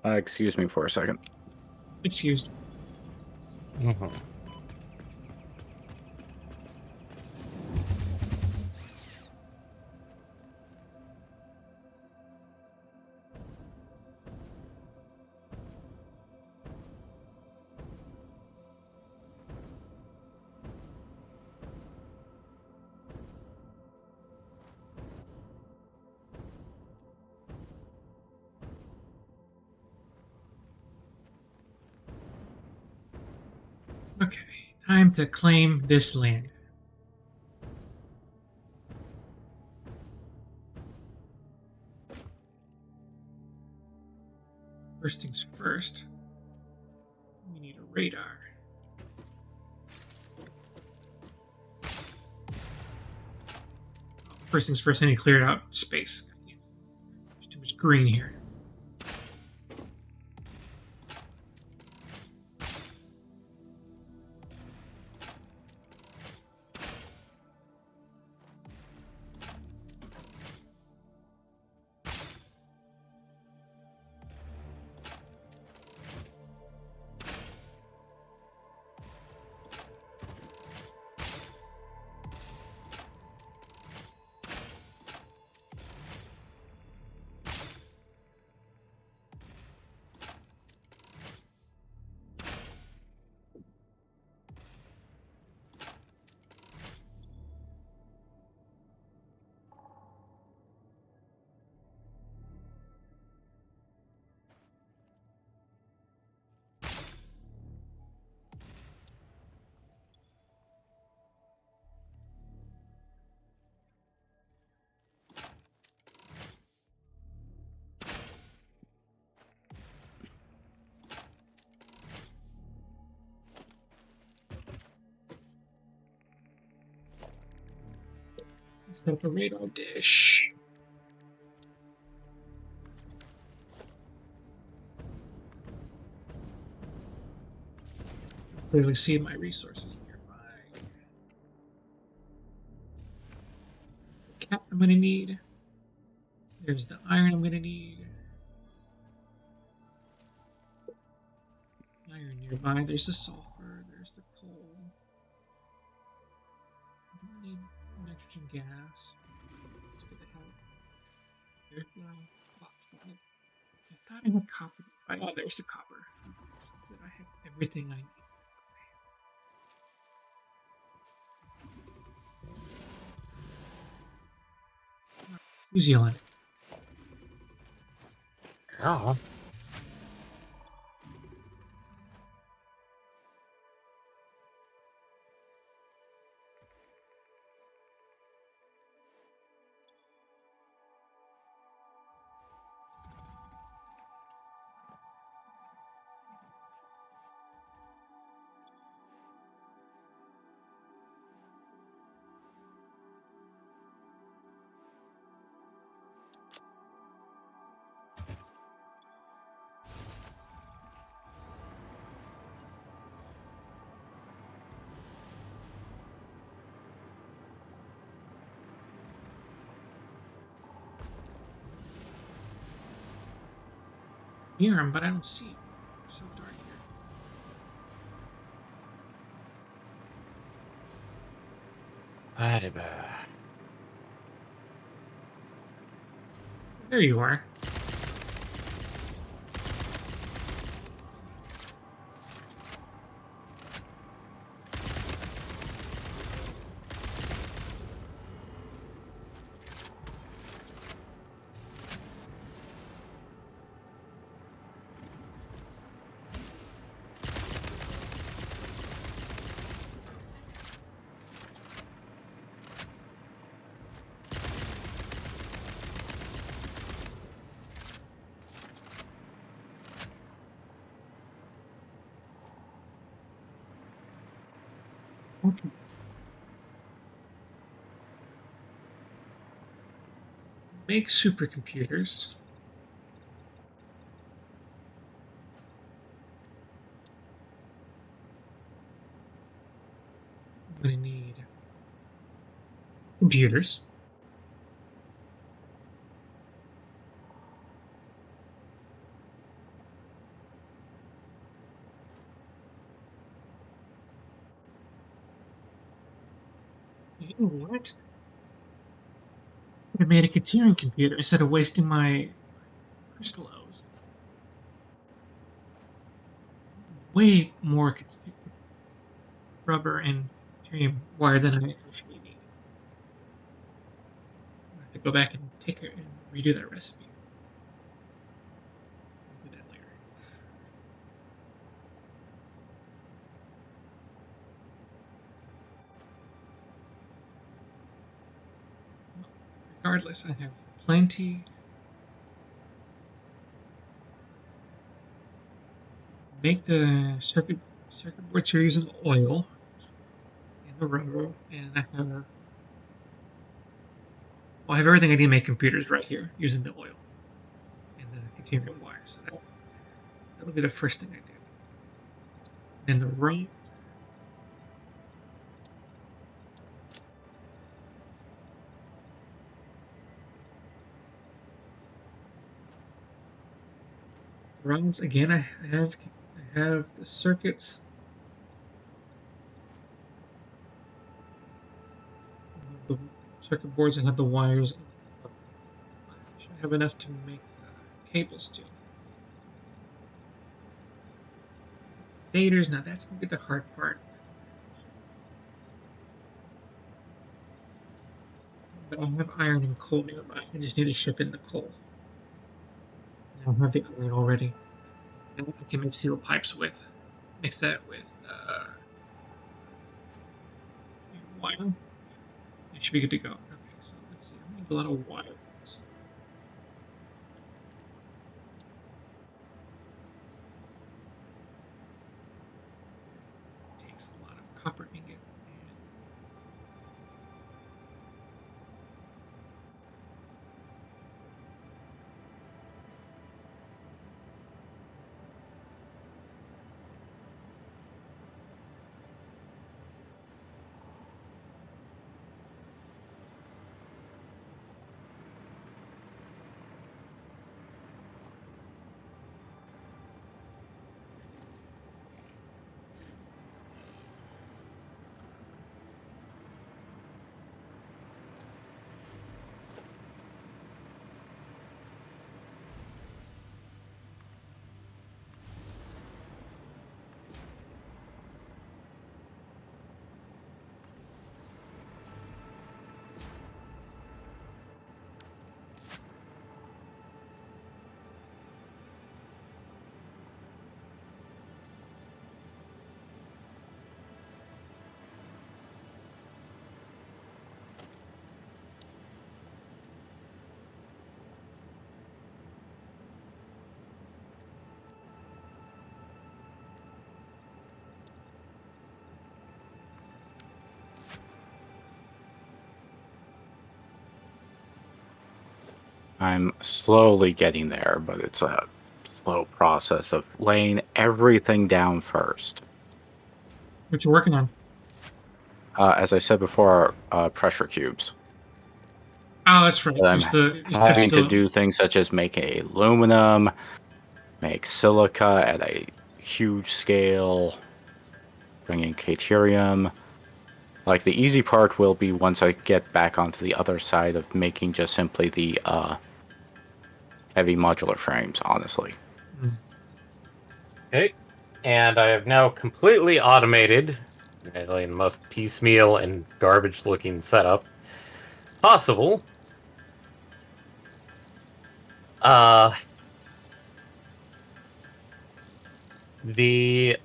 Excuse me for a second. Excused. Mhm. Okay, time to claim this land. First things first, we need a radar. First things first, I need to clear out space. There's too much green here. Set up a radar dish. Clearly see my resources nearby. The cat I'm gonna need. There's the iron I'm gonna need. Iron nearby. There's the sulfur. There's the coal. I don't need nitrogen gas. Let's get the hell. There's the copper. I thought I had copper. Oh, there's the copper. So that I have everything I need. New Zealand. Oh. Hear him, but I don't see him. It's so dark here. There you are. Okay. Make supercomputers. I'm gonna need computers. You know what? I made a Katerian computer instead of wasting my crystallos. Way more rubber and Katerium wire than I actually need. I have to go back and take it and redo that recipe. I'll do that later. Regardless, I have plenty. Make the circuit boards here using oil and the rubber, and I have everything I need to make computers right here using the oil and the Katerium wire. So that'll be the first thing I do. Then the runs again. I have the circuits. The circuit boards and have the wires. I should have enough to make cables too. Daters, now that's gonna be the hard part. But I have iron and coal nearby. I just need to ship in the coal. I have the iron already. And I can make steel pipes with. Mix that with wire. It should be good to go. Okay, so let's see. I need a lot of wires. Takes a lot of copper ingot. I'm slowly getting there, but it's a slow process of laying everything down first. What you working on? As I said before, pressure cubes. Oh, that's right. But I'm having to do things such as make aluminum, make silica at a huge scale, bring in Caterium. Like, the easy part will be once I get back onto the other side of making just simply the heavy modular frames, honestly. Okay. And I have now completely automated, admittedly the most piecemeal and garbage-looking setup possible. The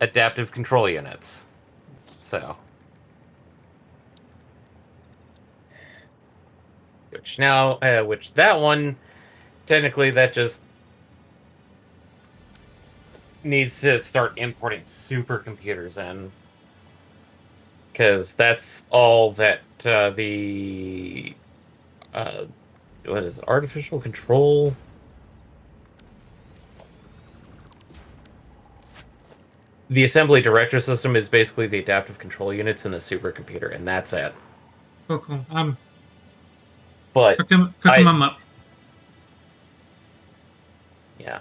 adaptive control units. So, which that one, technically, that just needs to start importing supercomputers in, because that's all that the what is it, artificial control? The assembly director system is basically the adaptive control units in a supercomputer, and that's it. Cool. I'm But cooking I, them up. yeah.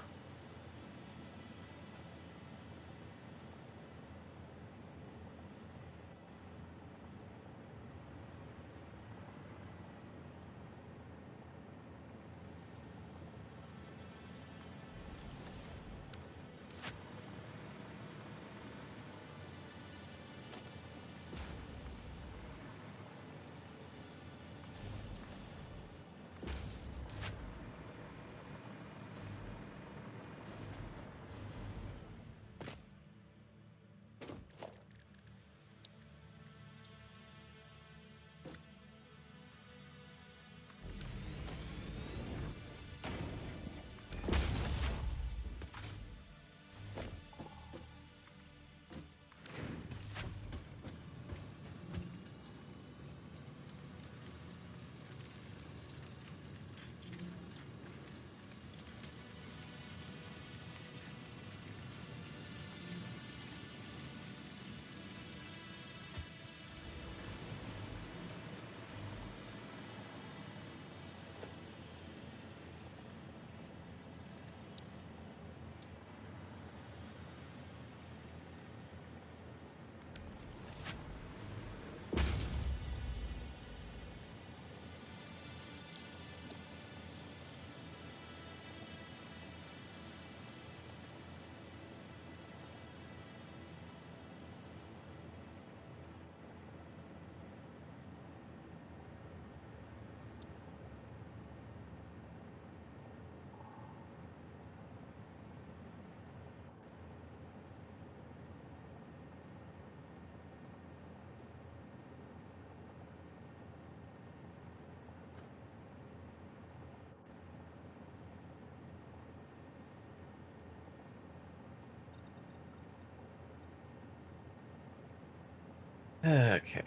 Okay.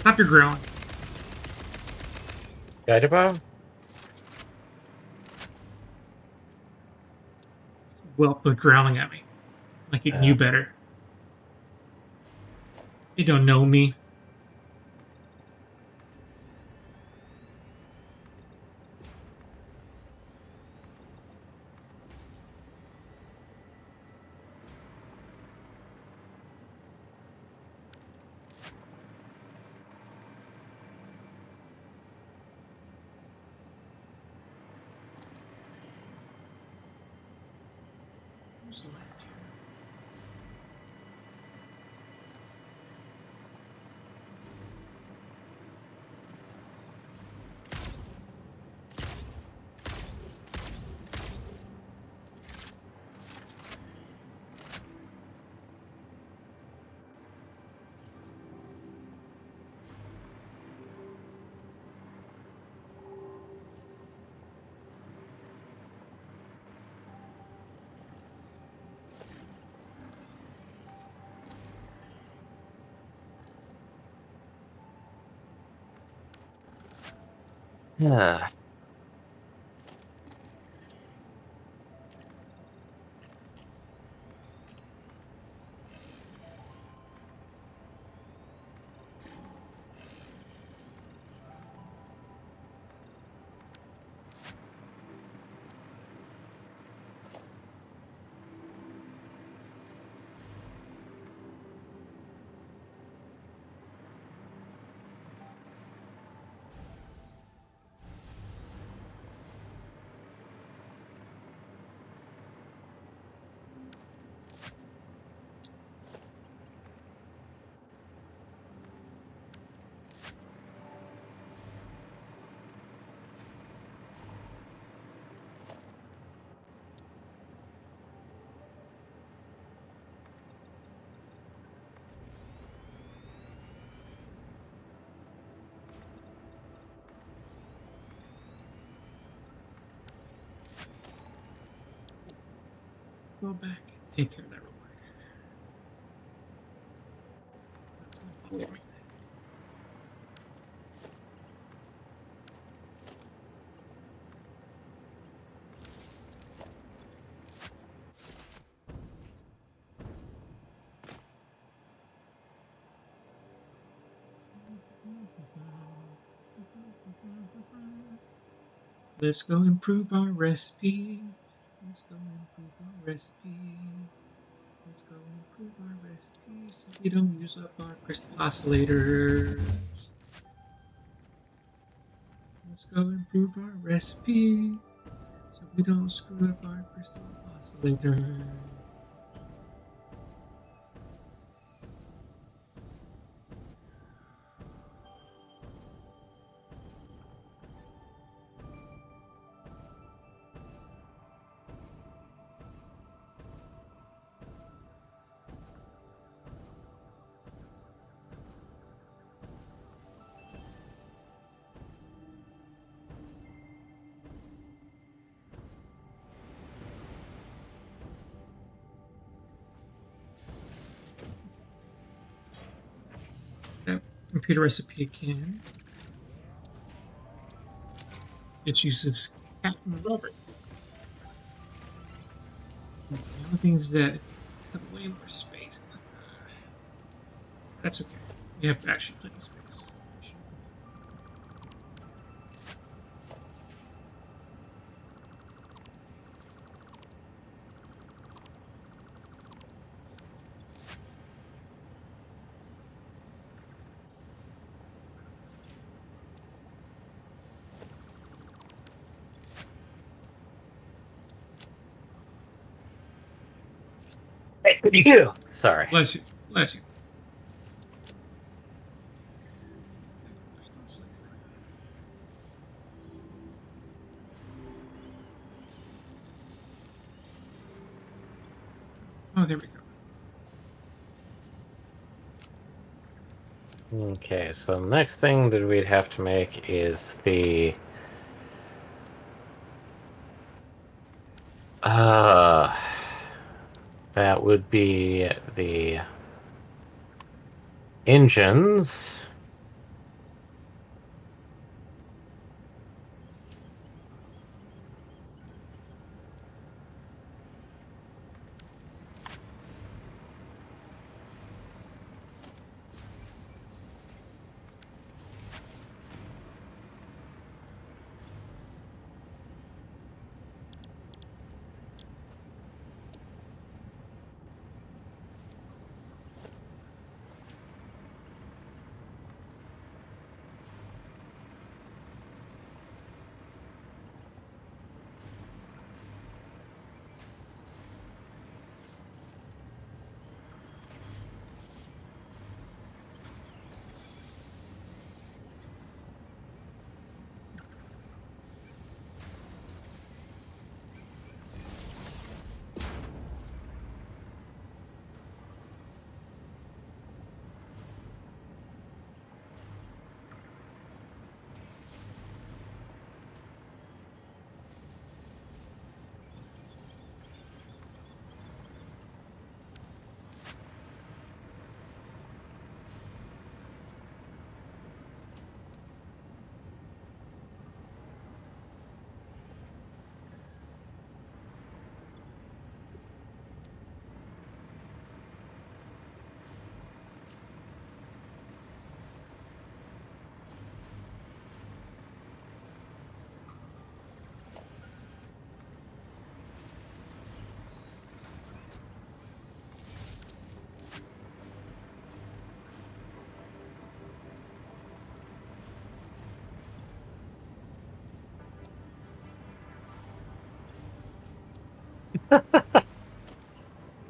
Stop your growling. Guided bomb? Well, but growling at me. Like it knew better. You don't know me. Who's left here? Yeah. Go back and take care of that real quick. That's gonna bother me. Let's go improve our recipe. Let's go improve our recipe. Let's go improve our recipe so we don't use up our crystal oscillators. Let's go improve our recipe so we don't screw up our crystal oscillator. That computer recipe again. Just uses Captain Robert. The only thing is that it's got way more space. That's okay. We have actually plenty of space. Hey, you. Sorry. Bless you. Bless you. Oh, there we go. Okay, so the next thing that we'd have to make is the that would be the engines.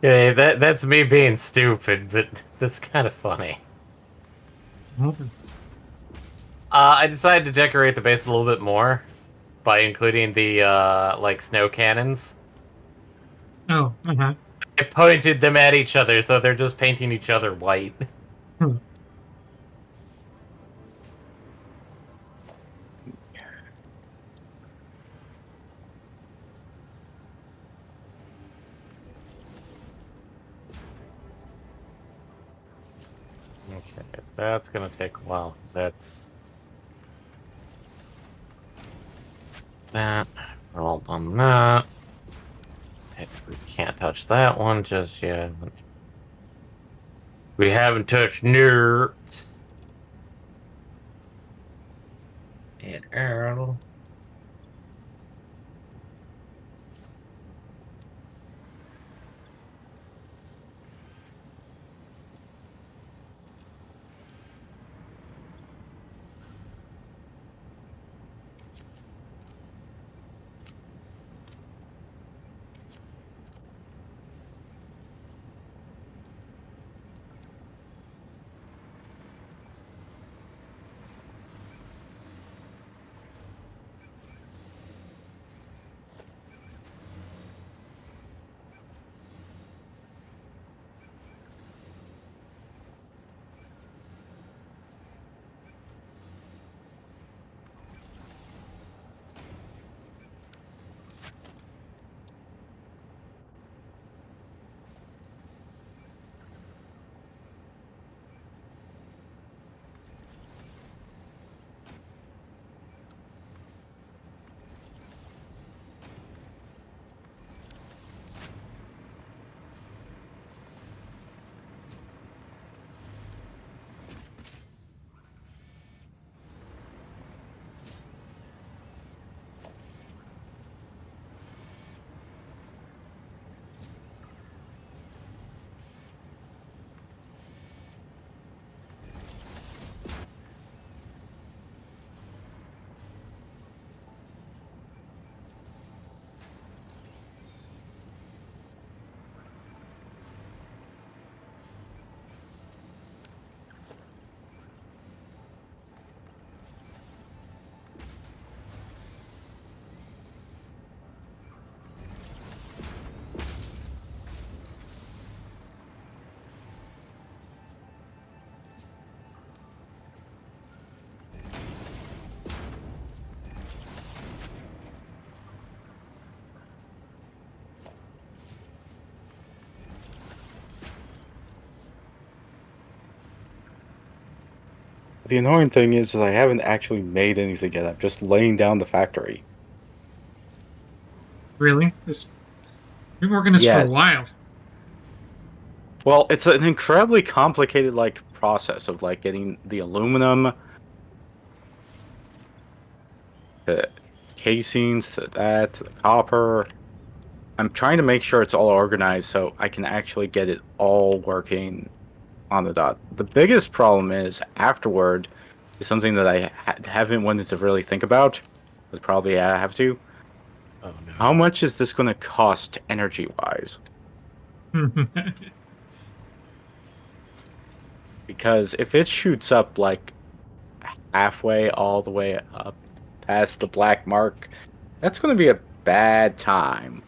Yeah, that's me being stupid, but that's kind of funny. I decided to decorate the base a little bit more by including the like snow cannons. Oh, uh-huh. I pointed them at each other, so they're just painting each other white. Hmm. Okay, that's gonna take a while, because that's that. Rolled on that. We can't touch that one just yet. We haven't touched nerds. And Earl. The annoying thing is I haven't actually made anything yet. I'm just laying down the factory. Really? This Been working this for a Yeah. while. Well, it's an incredibly complicated like process of like getting the aluminum, the casings, to that, to the copper. I'm trying to make sure it's all organized so I can actually get it all working on the dot. The biggest problem is afterward is something that I haven't wanted to really think about, but probably I have to. Oh How no. much is this going to cost energy wise? Because if it shoots up like halfway all the way up past the black mark, that's going to be a bad time.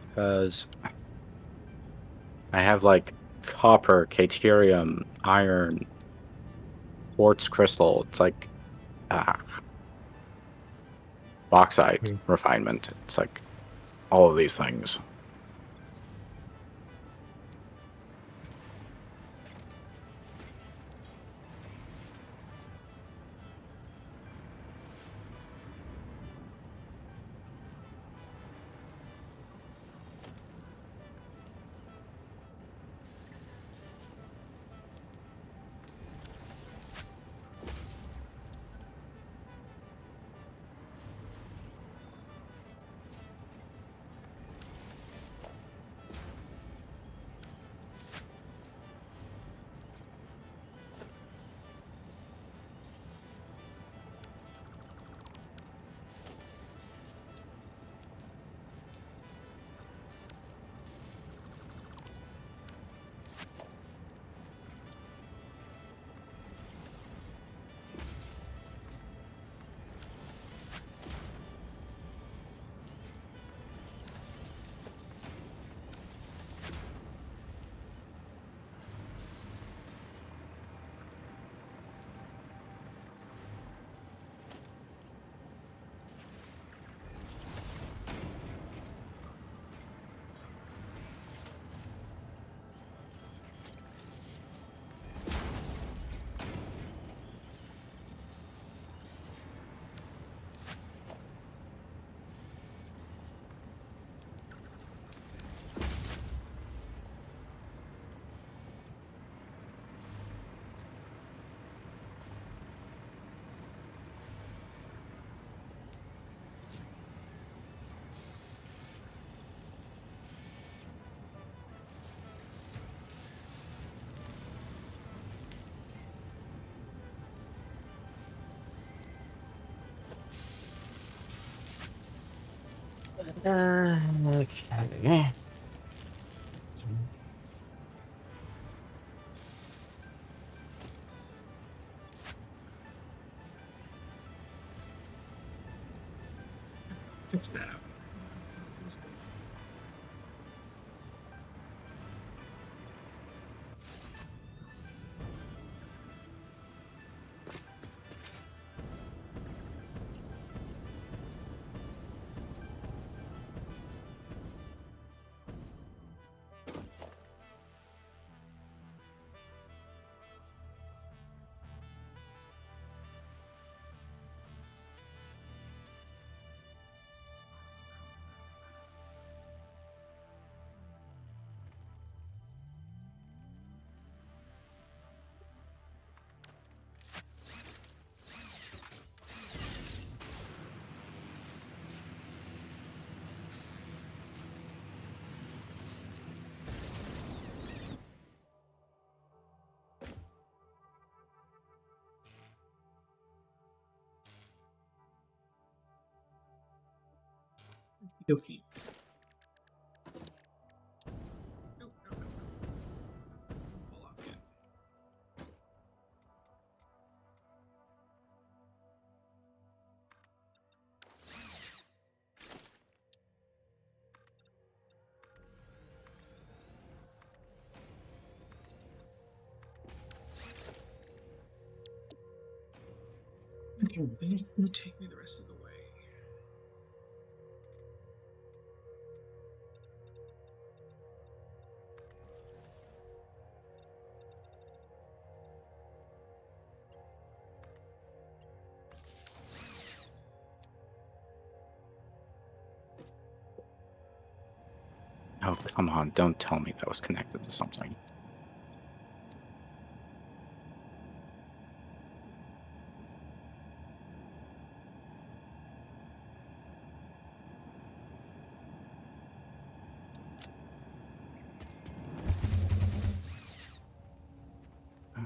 Because I have like copper, caterium, iron, quartz crystal. It's like ah, bauxite Hmm. refinement. It's like all of these things. Okay. Fix that up. Feels good. Okey-dokey. Nope, no, no, no. Don't fall off yet. Okay, this is gonna take me the rest of the way. Oh, come on. Don't tell me that was connected to something. Uh,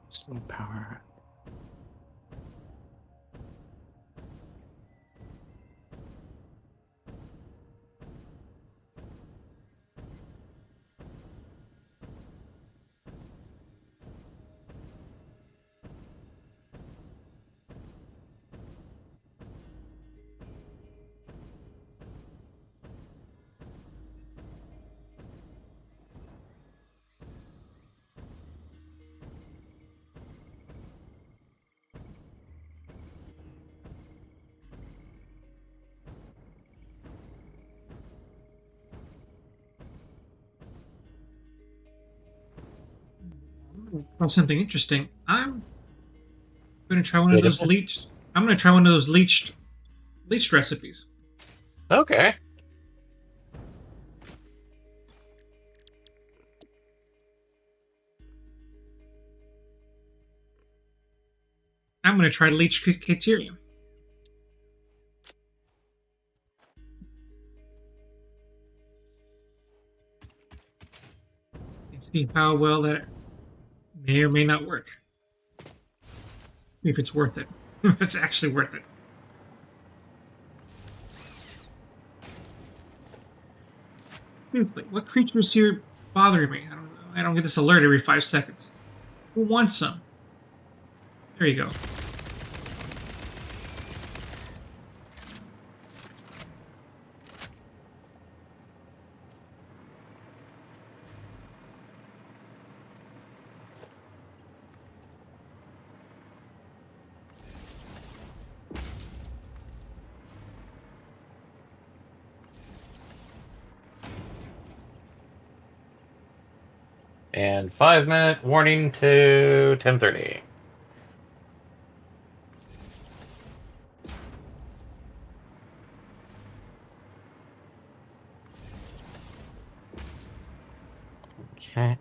Slow power. Well, something interesting. I'm gonna try one of those Beautiful. leached. I'm gonna try one of those leached recipes. Okay. I'm gonna try leached Caterium. And see how well that may or may not work. If it's worth it. If it's actually worth it. Seriously, what creatures here bothering me? I don't get this alert every 5 seconds. Who wants some? There you go. And 5-minute warning to 10:30. Okay.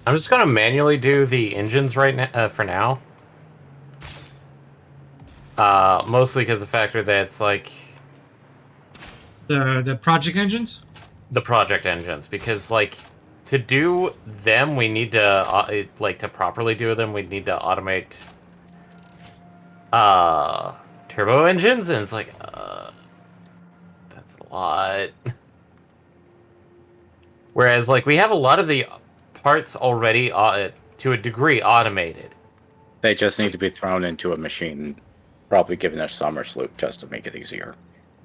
I'm just gonna manually do the engines right now for now. Mostly because the factor that it's like The project engines. the project engines, because like to do them, we need to like to properly do them, we need to automate uh turbo engines, and it's like that's a lot. Whereas like we have a lot of the parts already to a degree automated. They just need to be thrown into a machine, probably given a summer sloop just to make it easier.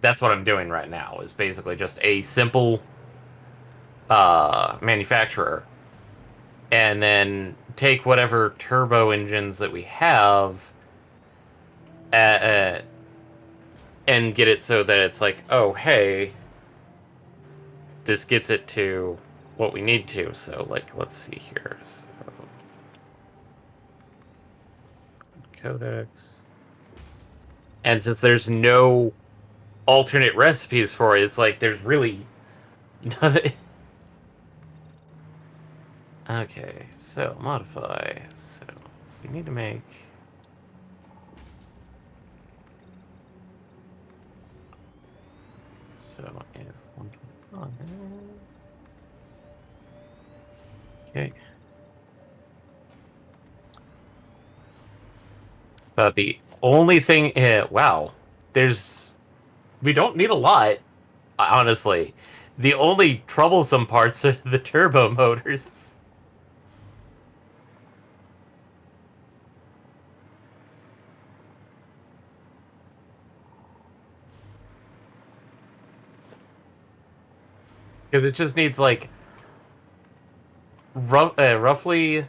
That's what I'm doing right now, is basically just a simple manufacturer, and then take whatever turbo engines that we have uh, and get it so that it's like, oh, hey, this gets it to what we need to. So, like, let's see here. So, codecs. And since there's no alternate recipes for it, it's like there's really nothing. Okay, so modify. So we need to make. So if 125. Okay. The only thing, wow, we don't need a lot, honestly. The only troublesome parts are the turbo motors. Because it just needs, like, roughly,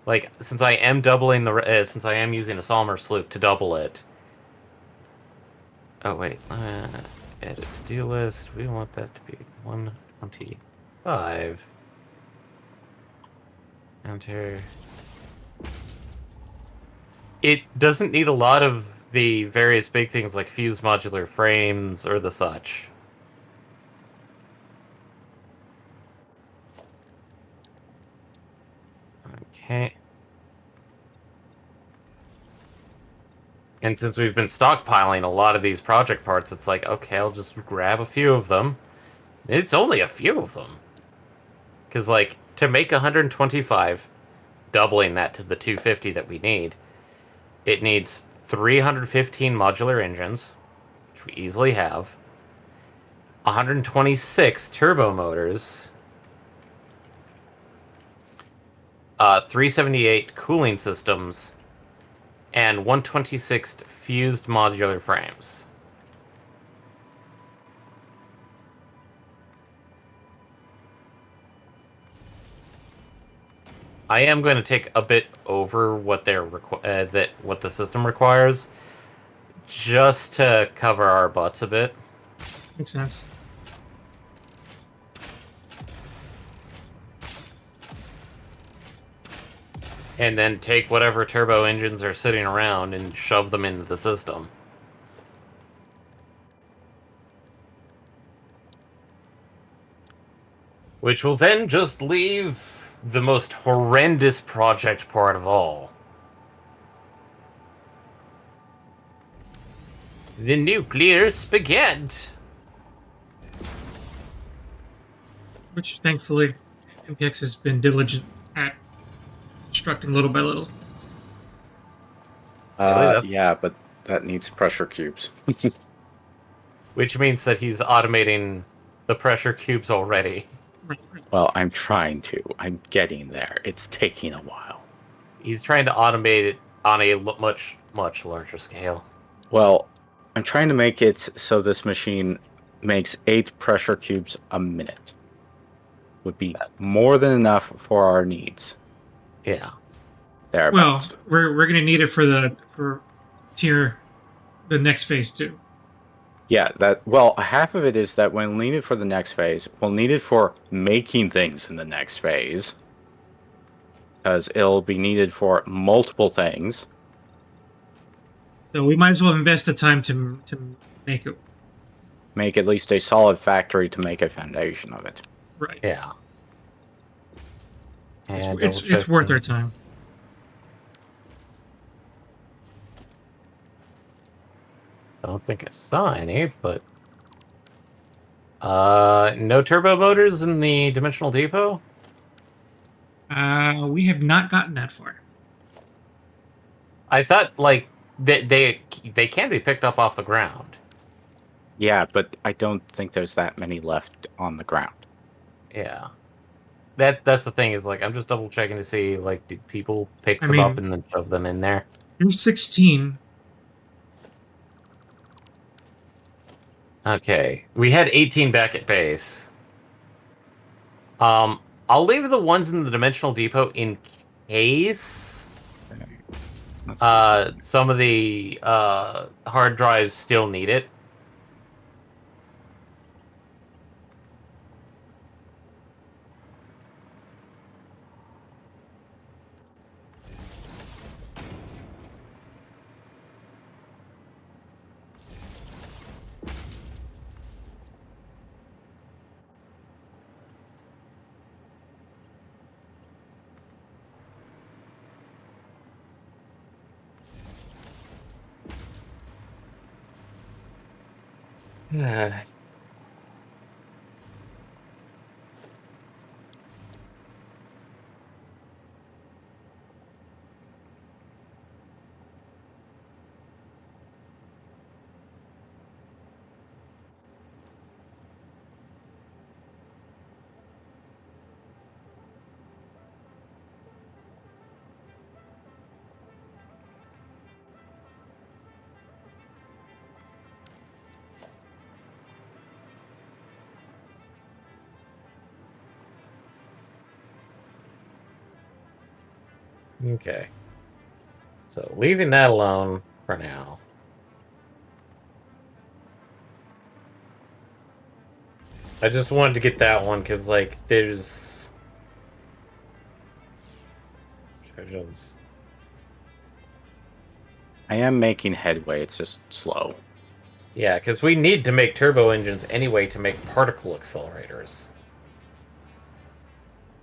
like, since I am doubling since I am using a Salmer sloop to double it. Oh, wait, edit to-do list. We want that to be 125. Enter. It doesn't need a lot of the various big things like fused modular frames or the such. Okay. And since we've been stockpiling a lot of these project parts, it's like, okay, I'll just grab a few of them. It's only a few of them. Because, like, to make 125, doubling that to the 250 that we need, it needs 315 modular engines, which we easily have, 126 turbo motors, 378 cooling systems, and 126 fused modular frames. I am going to take a bit over what what the system requires, just to cover our butts a bit. Makes sense. And then take whatever turbo engines are sitting around and shove them into the system. Which will then just leave the most horrendous project part of all. The nuclear spaghetti. Which thankfully MPX has been diligent at constructing little by little. Really? Yeah, but that needs pressure cubes. Which means that he's automating the pressure cubes already. Right. Well, I'm trying to. I'm getting there. It's taking a while. He's trying to automate it on a much, much larger scale. Well, I'm trying to make it so this machine makes 8 pressure cubes a minute. Would be more than enough for our needs. Yeah. Thereabouts. Well, we're gonna need it for tier the next phase too. Yeah, well, half of it is that when needed for the next phase, we'll need it for making things in the next phase. Because it'll be needed for multiple things. So we might as well invest the time to make it Make at least a solid factory to make a foundation of it. right. Yeah. And It's worth our time. I don't think I saw any, but no turbo motors in the Dimensional Depot? We have not gotten that far. I thought like they can be picked up off the ground. Yeah, but I don't think there's that many left on the ground. Yeah. That's the thing is like I'm just double checking to see like did people pick I some up mean, and then shove them in there? there's 16. Okay. We had 18 back at base. Um I'll leave the ones in the Dimensional Depot in case Let's do something. some of the hard drives still need it. Okay. So leaving that alone for now. I just wanted to get that one because, like, there's... Treasures. I am making headway. It's just slow. Yeah, because we need to make turbo engines anyway to make particle accelerators.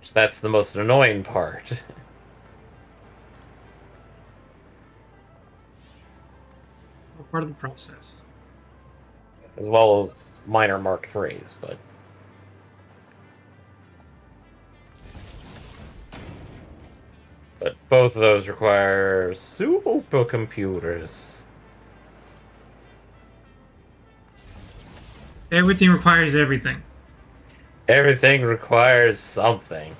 So that's the most annoying part. Part of the process. As well as minor Mark IIIs, but... But both of those require supercomputers. Everything requires everything. Everything requires something.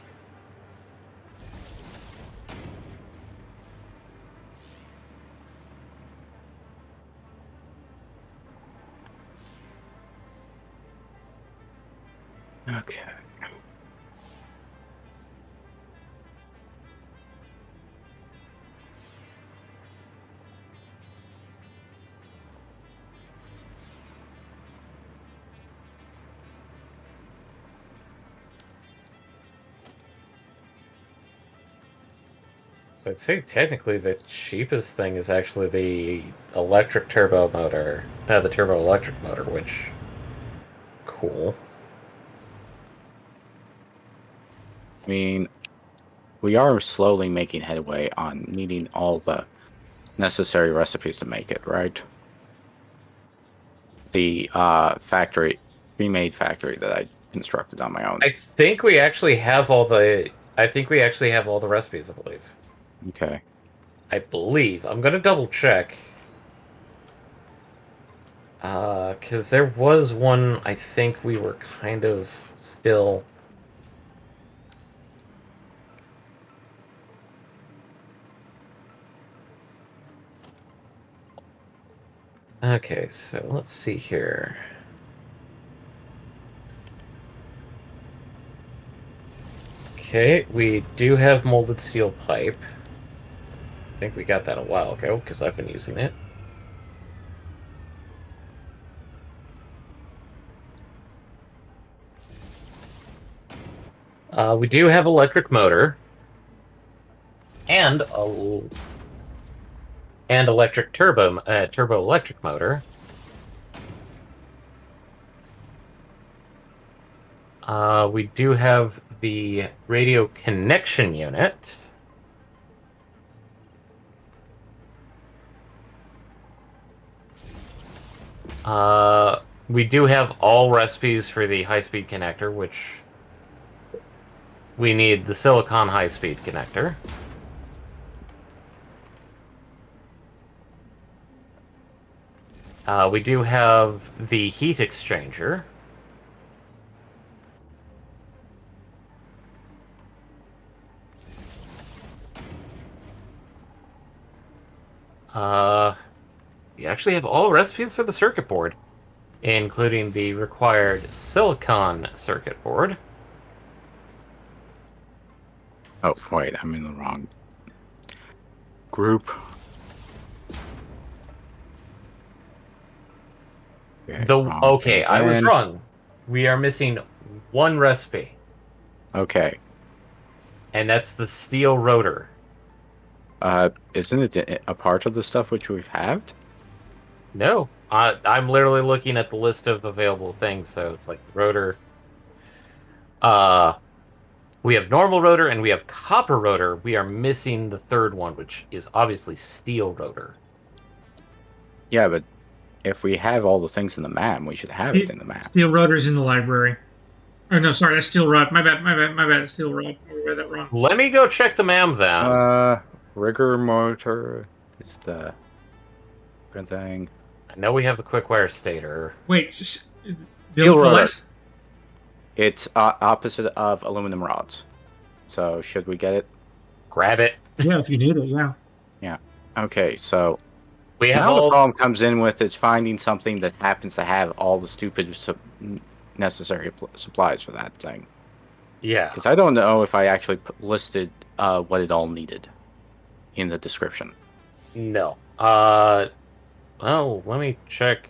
Okay. So I'd say technically the cheapest thing is actually the electric turbo motor. The turbo electric motor, which... Cool. I mean, we are slowly making headway on meeting all the necessary recipes to make it, right? The factory, pre-made factory that I constructed on my own. I think we actually have all the... I think we actually have all the recipes, I believe. Okay. I believe. I'm gonna double check. Because there was one I think we were kind of still... Okay, so let's see here. Okay, we do have molded steel pipe. I think we got that a while ago, because I've been using it. We do have electric motor. And electric turbo electric motor. We do have have the radio connection unit. We do have all recipes for the high-speed connector, which we need the silicon high-speed connector. We do have the heat exchanger. We actually have all recipes for the circuit board, including the required silicon circuit board. Oh, wait, I'm in the wrong group. Wrong Okay, I was again. wrong. We are missing one recipe, Okay. and that's the steel rotor. Isn't it a part of the stuff which we've had? No, I'm literally looking at the list of available things, so it's like rotor. Uh, we have normal rotor and we have copper rotor. We are missing the third one, which is obviously steel rotor. Yeah, but if we have all the things in the map, we should have it in the map. Steel rotor's in the library. Oh no, sorry, that's steel rod. My bad. My bad. Steel rod. I read that wrong. Let me go check the MAM then. Rigger motor is the different thing. I know we have the quick wire stator. Wait, Steel rotor. less? It's opposite of aluminum rods. So should we get it? Grab it. Yeah, if you need it, yeah. Yeah. Okay, so We have now the all. problem comes in with is finding something that happens to have all the stupid necessary supplies for that thing. Yeah. Because I don't know if I actually listed what it all needed in the description. No. Well, let me check.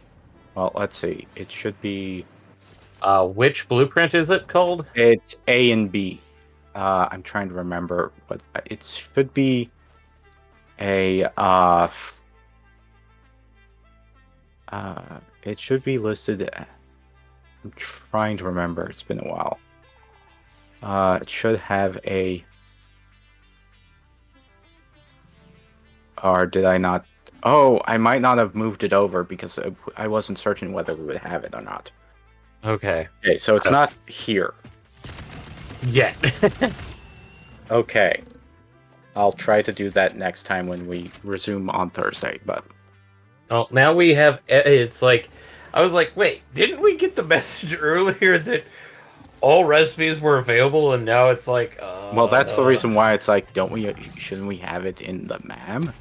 Well, let's see. It should be. Which blueprint is it called? It's A and B. I'm trying to remember, but it should be a. It should be listed. I'm trying to remember. It's been a while. It should have a. Or did I not? Oh, I might not have moved it over because I wasn't certain whether we would have it or not. Okay. Okay, so it's not here. Yeah. Okay. I'll try to do that next time when we resume on Thursday, but... Well, now we have. It's like. I was like, wait, didn't we get the message earlier that all recipes were available and now it's like. Well, that's the reason why it's like, shouldn't we have it in the MAM?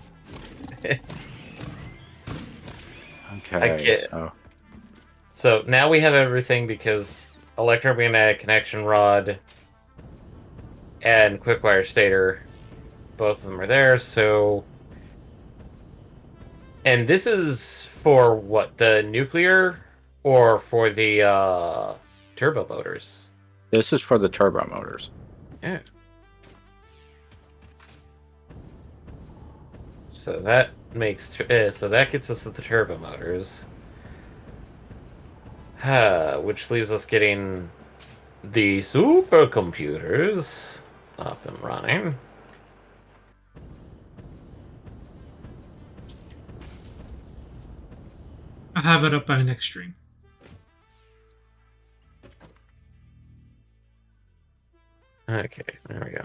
Okay, so... So now we have everything because electromagnetic connection rod and quick wire stator, both of them are there. So, and this is for what, the nuclear or for the turbo motors? This is for the turbo motors. Yeah. So that makes so that gets us to the turbo motors. Which leaves us getting the supercomputers up and running. I'll have it up by the next stream. Okay, there we go.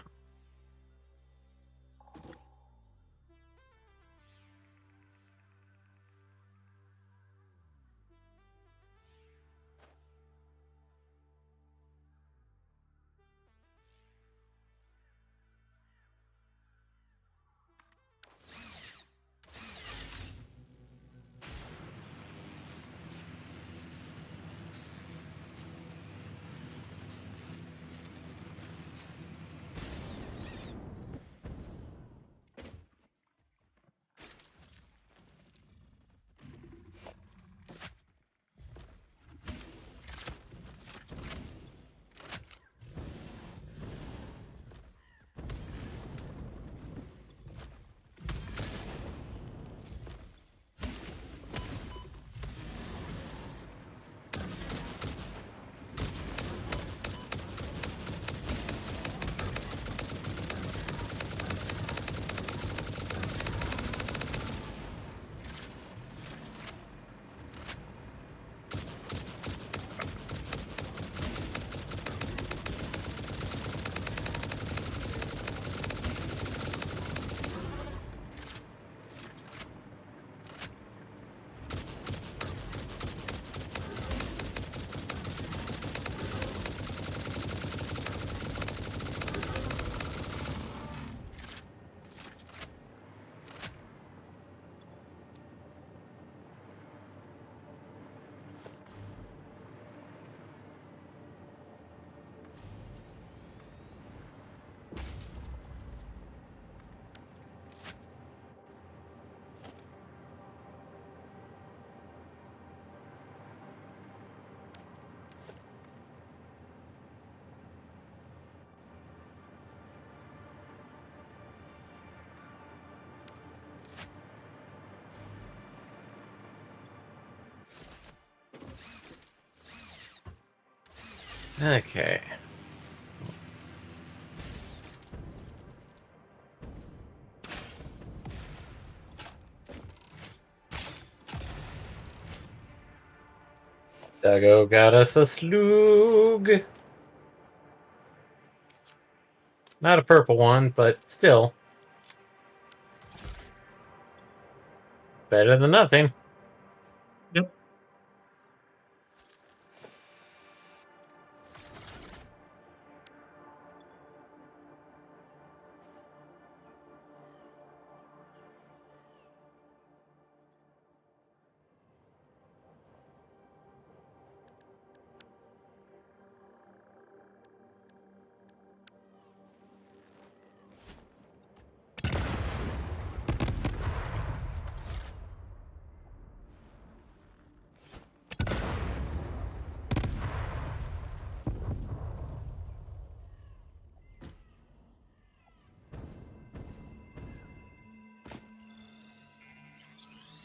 Okay. Duggo got us a slug. Not a purple one, but still. Better than nothing. Yep.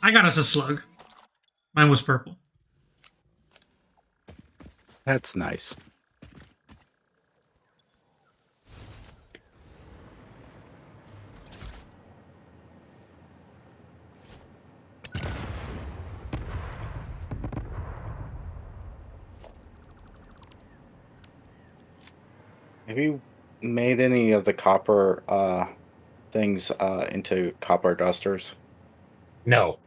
I got us a slug. Mine was purple. That's nice. Have you made any of the copper things into copper dusters? No,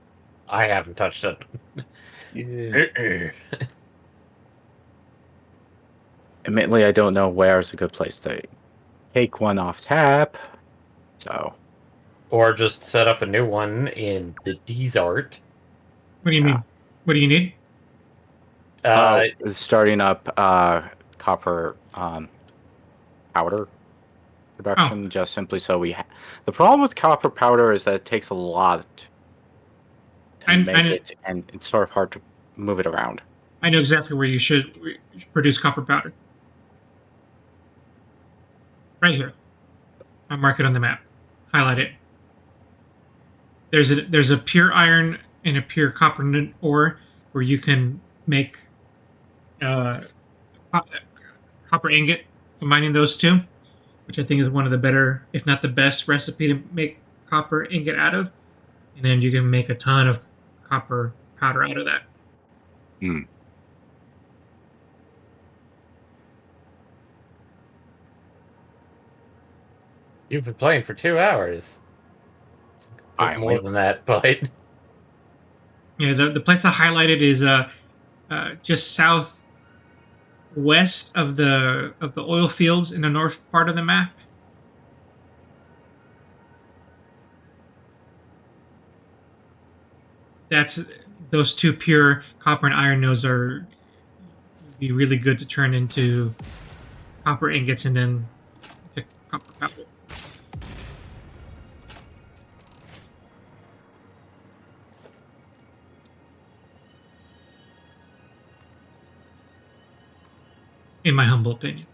I haven't touched it. Yeah. Admittedly, I don't know where's a good place to take one off tap. So, Or just set up a new one in the desert. What do you yeah. mean? What do you need? Starting up copper powder Oh, production, just simply so we. The problem with copper powder is that it takes a lot to I make know, it, and it's sort of hard to move it around. I know exactly where you should produce copper powder. Right here. I mark it on the map. Highlight it. There's a pure iron and a pure copper ore where you can make uh, copper ingot. Combining those two, which I think is one of the better, if not the best, recipe to make copper ingot out of, and then you can make a ton of copper powder out of that. Hmm. You've been playing for 2 hours. A bit more Finally. than that, but Yeah, the place I highlighted is just southwest of the oil fields in the north part of the map. That's those two pure copper and iron nodes are would be really good to turn into copper ingots and then to copper powder. In my humble opinion.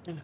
Don't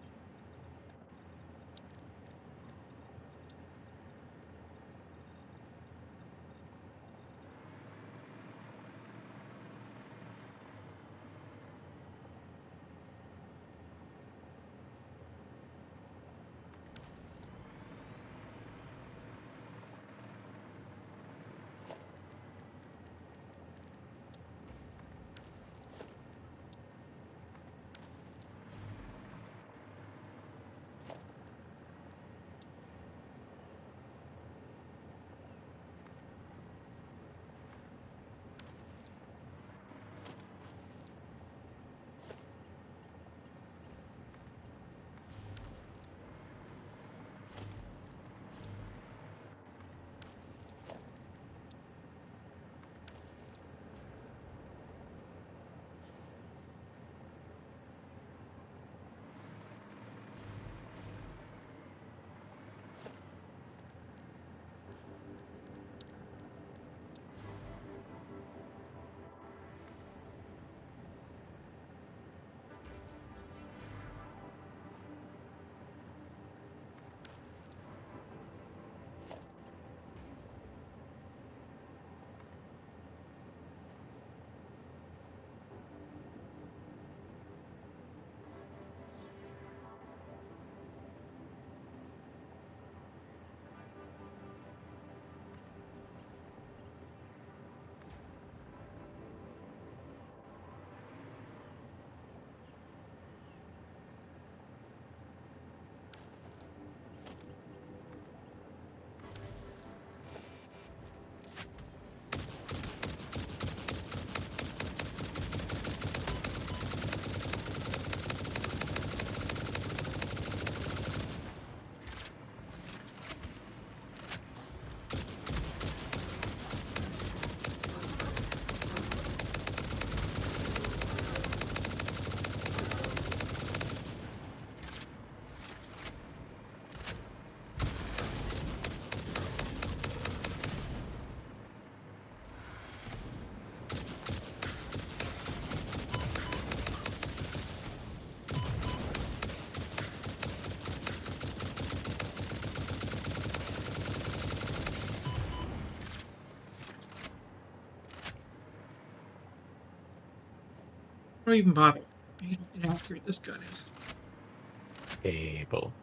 even bother. How inaccurate this gun is. Cable.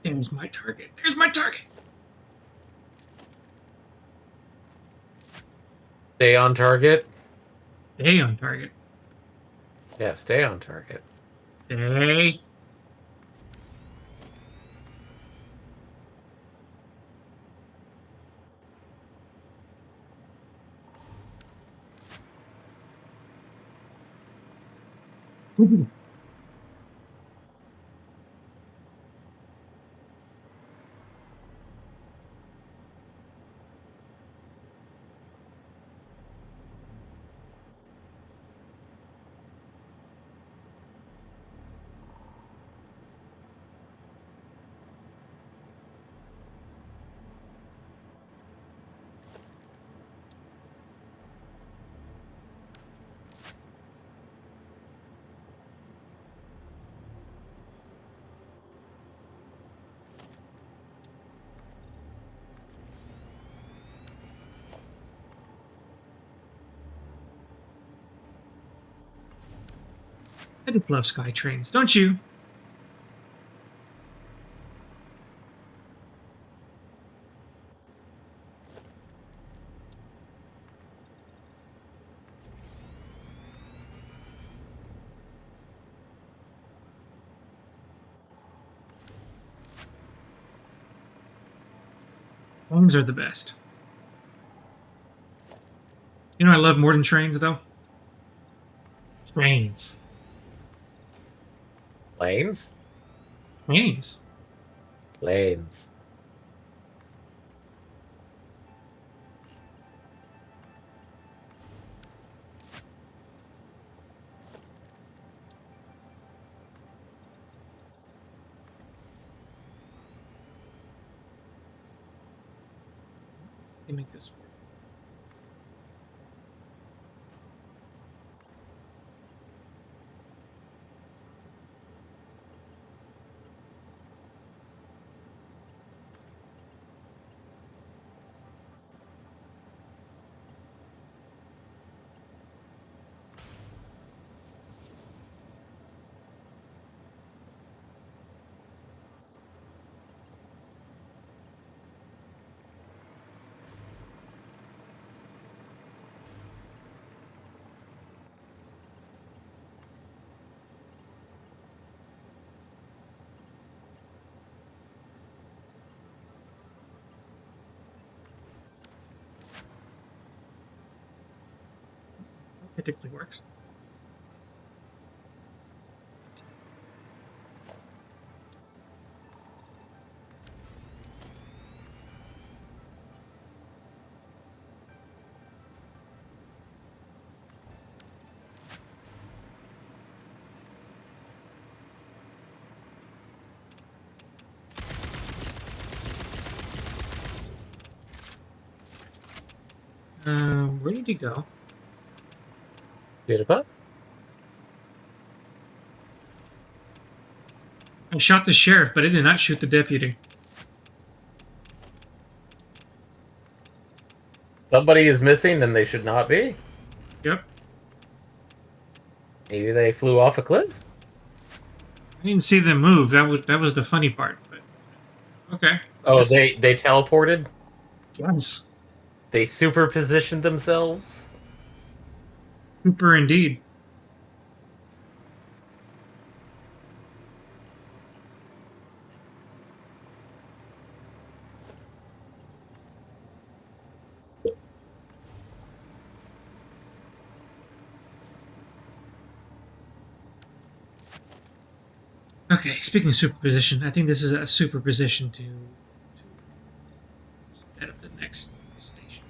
There's my target. There's my target. Stay on target. Stay on target. Yeah, stay on target. Stay. Ooh. I just love sky trains, don't you? Trains are the best. You know what I love more than trains, though? Trains. Lanes. Trains. Lanes. Let me make this work. That typically works. Where did he go? Beautiful. I shot the sheriff, but I did not shoot the deputy. Somebody is missing, and they should not be. Yep. Maybe they flew off a cliff. I didn't see them move. That was the funny part. But okay. Oh, Yes. they teleported. Yes. They superpositioned themselves. Super indeed. Okay, speaking of superposition, I think this is a superposition to set up the next station.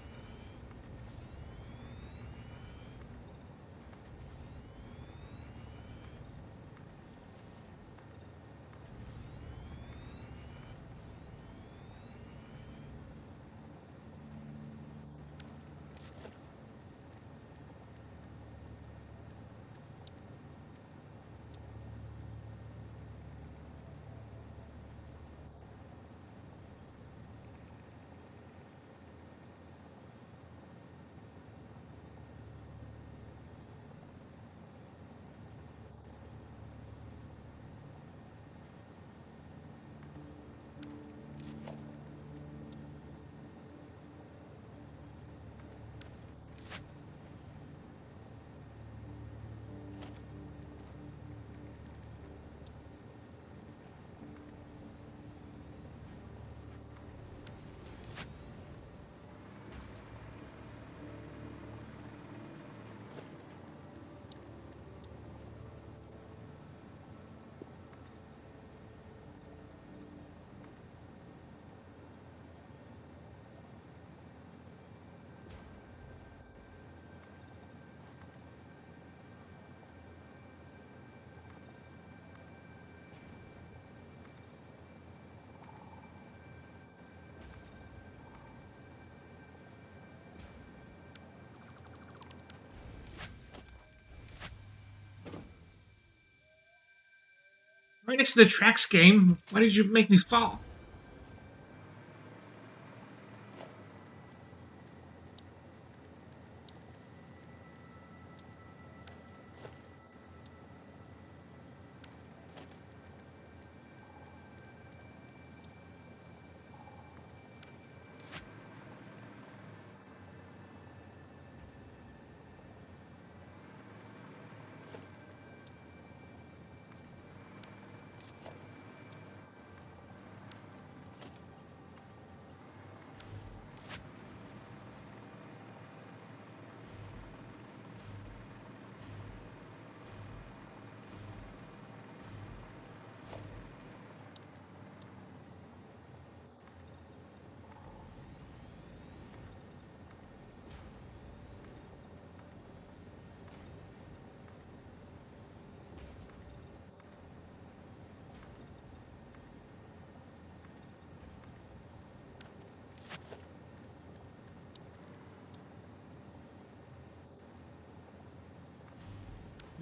Right next to the tracks, game. Why did you make me fall?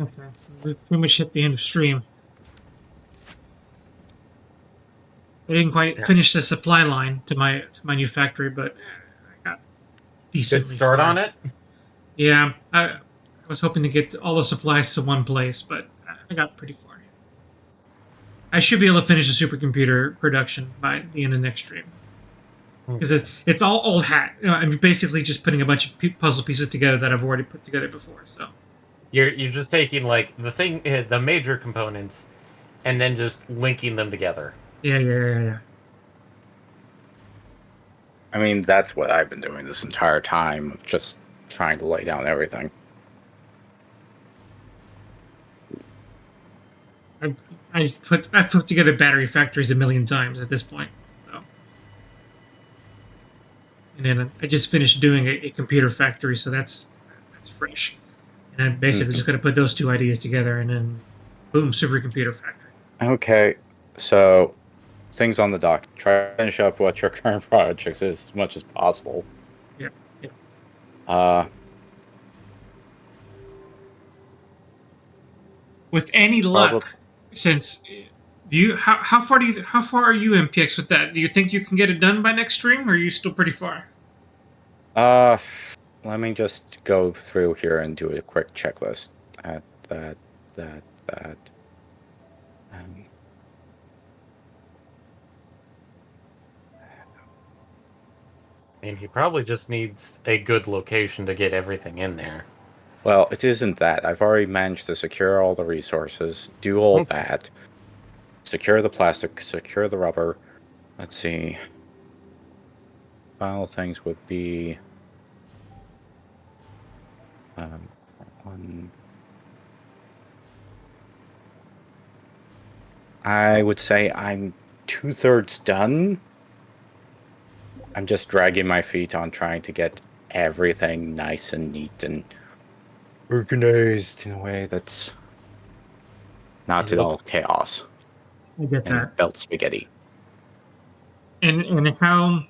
Okay, we pretty much hit the end of stream. I didn't quite Yeah. finish the supply line to my new factory, but I got Good decently start far. on it. Yeah, I was hoping to get all the supplies to one place, but I got pretty far. I should be able to finish the supercomputer production by the end of next stream because it's all old hat. I'm basically just putting a bunch of puzzle pieces together that I've already put together before. So You're just taking like the major components, and then just linking them together. yeah. I mean, that's what I've been doing this entire time, just trying to lay down everything. I've put together battery factories a million times at this point. So. And then I just finished doing a computer factory, so that's fresh. And I'm basically just going to put those two ideas together, and then boom, supercomputer factory. Okay, so things on the dock. Try to finish up what your current projects is as much as possible. Yep. With any luck, since how far are you MPX with that? Do you think you can get it done by next stream, or are you still pretty far? Let me just go through here and do a quick checklist. That. I mean, he probably just needs a good location to get everything in there. Well, it isn't that. I've already managed to secure all the resources, do all that, secure the plastic, secure the rubber. Let's see. Final things would be one. I would say I'm 2/3 done. I'm just dragging my feet on trying to get everything nice and neat and organized in a way that's not at all chaos I get and that. belt spaghetti. And how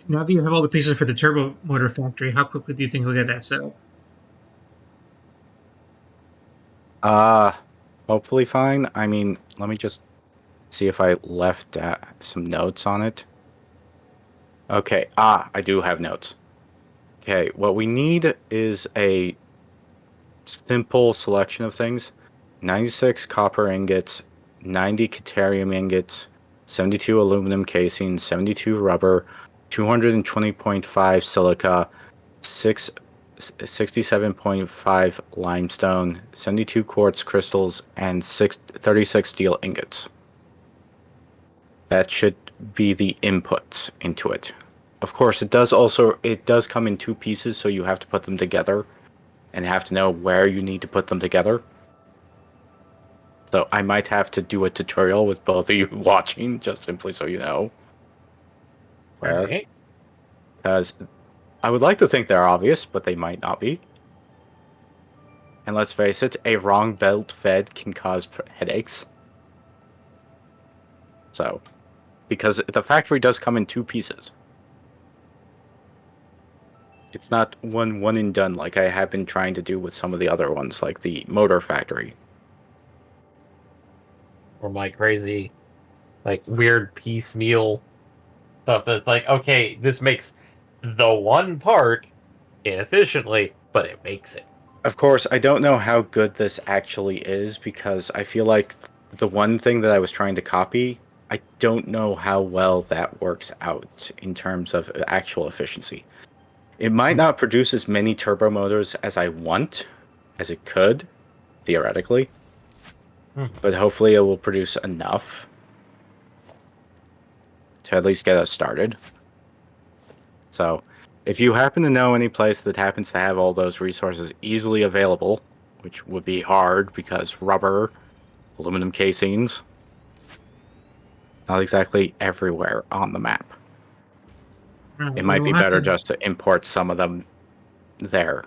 now that you have all the pieces for the turbo motor factory, how quickly do you think we'll get that set up? Hopefully fine. I mean, let me just see if I left some notes on it. Okay, I do have notes. Okay, what we need is a simple selection of things. 96 copper ingots, 90 deuterium ingots, 72 aluminum casing, 72 rubber, 220.5 silica, 67.5 limestone, 72 quartz crystals, and 36 steel ingots. That should be the inputs into it. Of course, it does come in two pieces, so you have to put them together and have to know where you need to put them together. So I might have to do a tutorial with both of you watching, just simply so you know where. Because I would like to think they're obvious, but they might not be. And let's face it, a wrong belt fed can cause headaches. So, because the factory does come in two pieces. It's not one and done like I have been trying to do with some of the other ones, like the motor factory. or my crazy, like, weird piecemeal stuff. It's like, okay, this makes the one part inefficiently, but it makes it. Of course, I don't know how good this actually is because I feel like the one thing that I was trying to copy, I don't know how well that works out in terms of actual efficiency. It might not produce as many turbo motors as I want, as it could, theoretically, Hmm. but hopefully it will produce enough to at least get us started. So, if you happen to know any place that happens to have all those resources easily available, which would be hard because rubber, aluminum casings, not exactly everywhere on the map. It might We'll be have better to. just to import some of them there.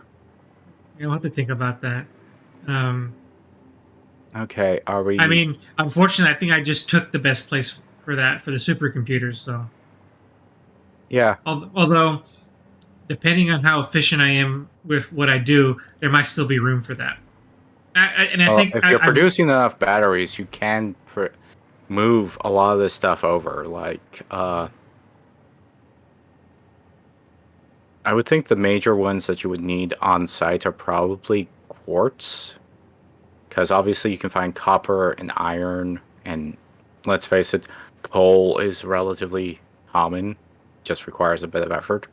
We'll have to think about that. Okay, are I we? mean, unfortunately, I think I just took the best place for that for the supercomputers. So, Yeah. although depending on how efficient I am with what I do, there might still be room for that. I Well, think if you're producing enough batteries, you can move a lot of this stuff over. Like, I would think the major ones that you would need on site are probably quartz, because obviously you can find copper and iron, and let's face it, coal is relatively common, just requires a bit of effort.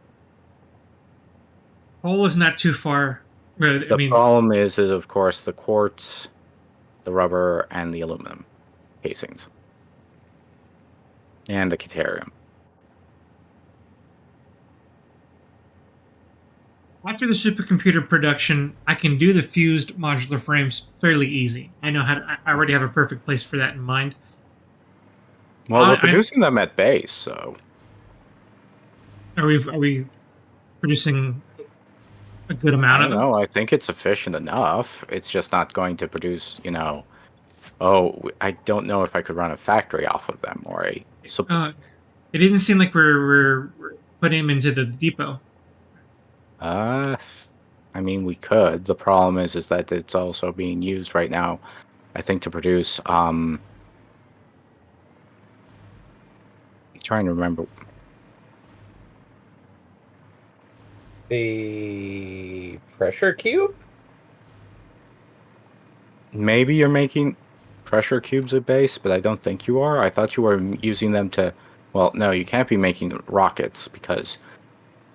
coal is not too far. I The mean, problem is of course the quartz, the rubber, and the aluminum casings, and the deuterium. after the supercomputer production, I can do the fused modular frames fairly easy. I know how. I already have a perfect place for that in mind. Well, we're I producing them at base, so are we producing a good I amount of don't them? know. I think it's efficient enough. It's just not going to produce, oh, I don't know if I could run a factory off of them or a. Uh, it didn't seem like we're putting them into the depot. Uh, I mean, we could. The problem is that it's also being used right now, I think, to produce. I'm trying to remember. The pressure cube? Maybe you're making pressure cubes at base, but I don't think you are. I thought you were using them to. Well, no, you can't be making rockets because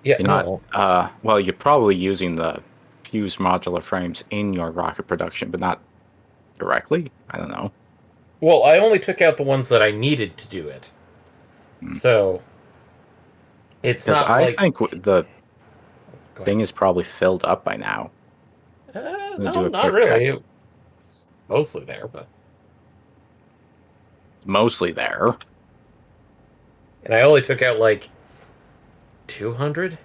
Yeah, you're not. no. Well, you're probably using the fused modular frames in your rocket production, but not directly. I don't know. Well, I only took out the ones that I needed to do it. So, it's Because not I like. think the Go ahead. thing is probably filled up by now. I'm gonna do No, a not quick check. really. It's mostly there, but. It's mostly there. And I only took out like 200?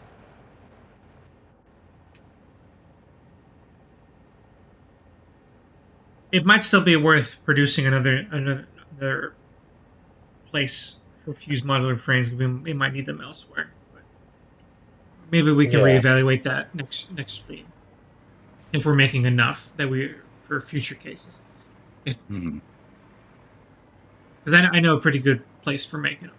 It might still be worth producing another place for fused modular frames. We might need them elsewhere. But maybe we can Yeah. reevaluate that next stream if we're making enough that we for future cases. Because Mhm. then I know a pretty good place for making them.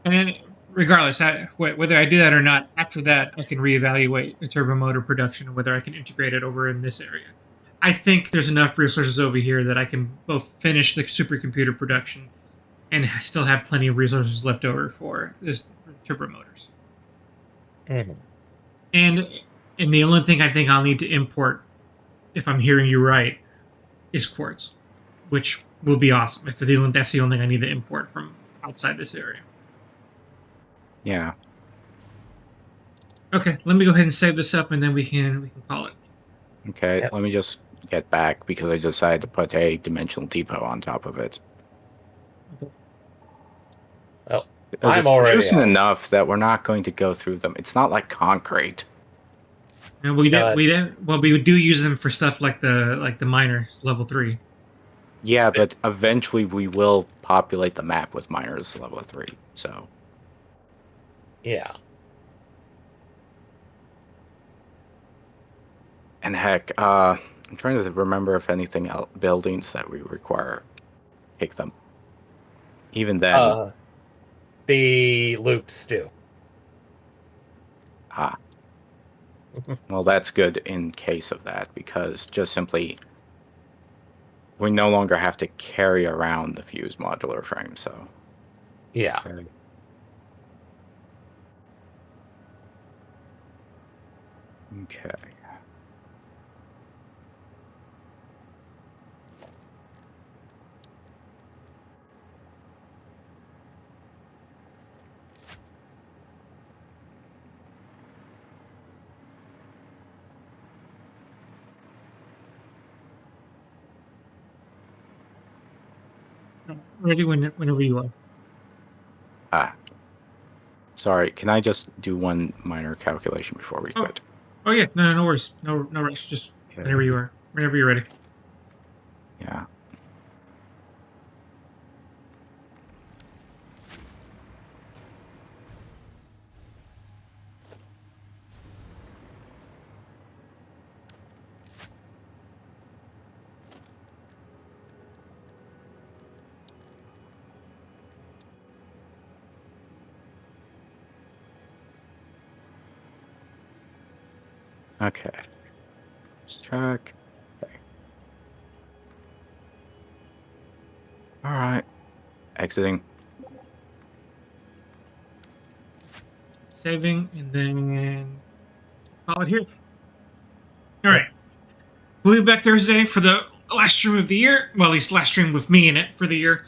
And then, regardless, whether I do that or not, after that, I can reevaluate the turbo motor production and whether I can integrate it over in this area. I think there's enough resources over here that I can both finish the supercomputer production and still have plenty of resources left over for this turbo motors. Mhm. And and the only thing I think I'll need to import, if I'm hearing you right, is quartz, which will be awesome. If that's the only thing I need to import from outside this area. Yeah. Okay, let me go ahead and save this up, and then we can call it. Okay. Yep. Let me just get back because I decided to put a dimensional depot on top of it. Okay. Well, Because I'm it's already producing on. enough that we're not going to go through them. It's not like concrete. And Uh, we do use them for stuff like the miners level 3. Yeah, but eventually we will populate the map with miners level 3. So yeah. And heck, I'm trying to remember if anything else, buildings that we require take them. Even then, The loops do. ah, well, that's good in case of that, because just simply we no longer have to carry around the fused modular frame. So Yeah. okay. Okay. Ready whenever you are. Ah, sorry. Can I just do one minor calculation before we Oh, quit? oh yeah. No worries. No rush. Just whenever Okay. you are. Whenever you're ready. Yeah. Okay. Let's check. Okay. All right. Exiting. Saving and then call it here. All right. We'll be back Thursday for the last stream of the year. Well, at least last stream with me in it for the year.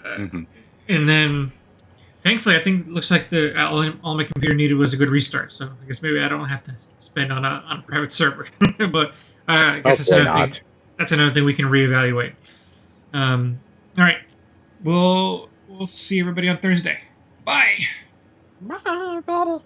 Hmm. And then, thankfully, I think it looks like the all my computer needed was a good restart. So I guess maybe I don't have to spend on a private server. But I guess that's Hopefully another thing. not. That's another thing we can reevaluate. All right. We'll see everybody on Thursday. Bye. Bye, Bubble.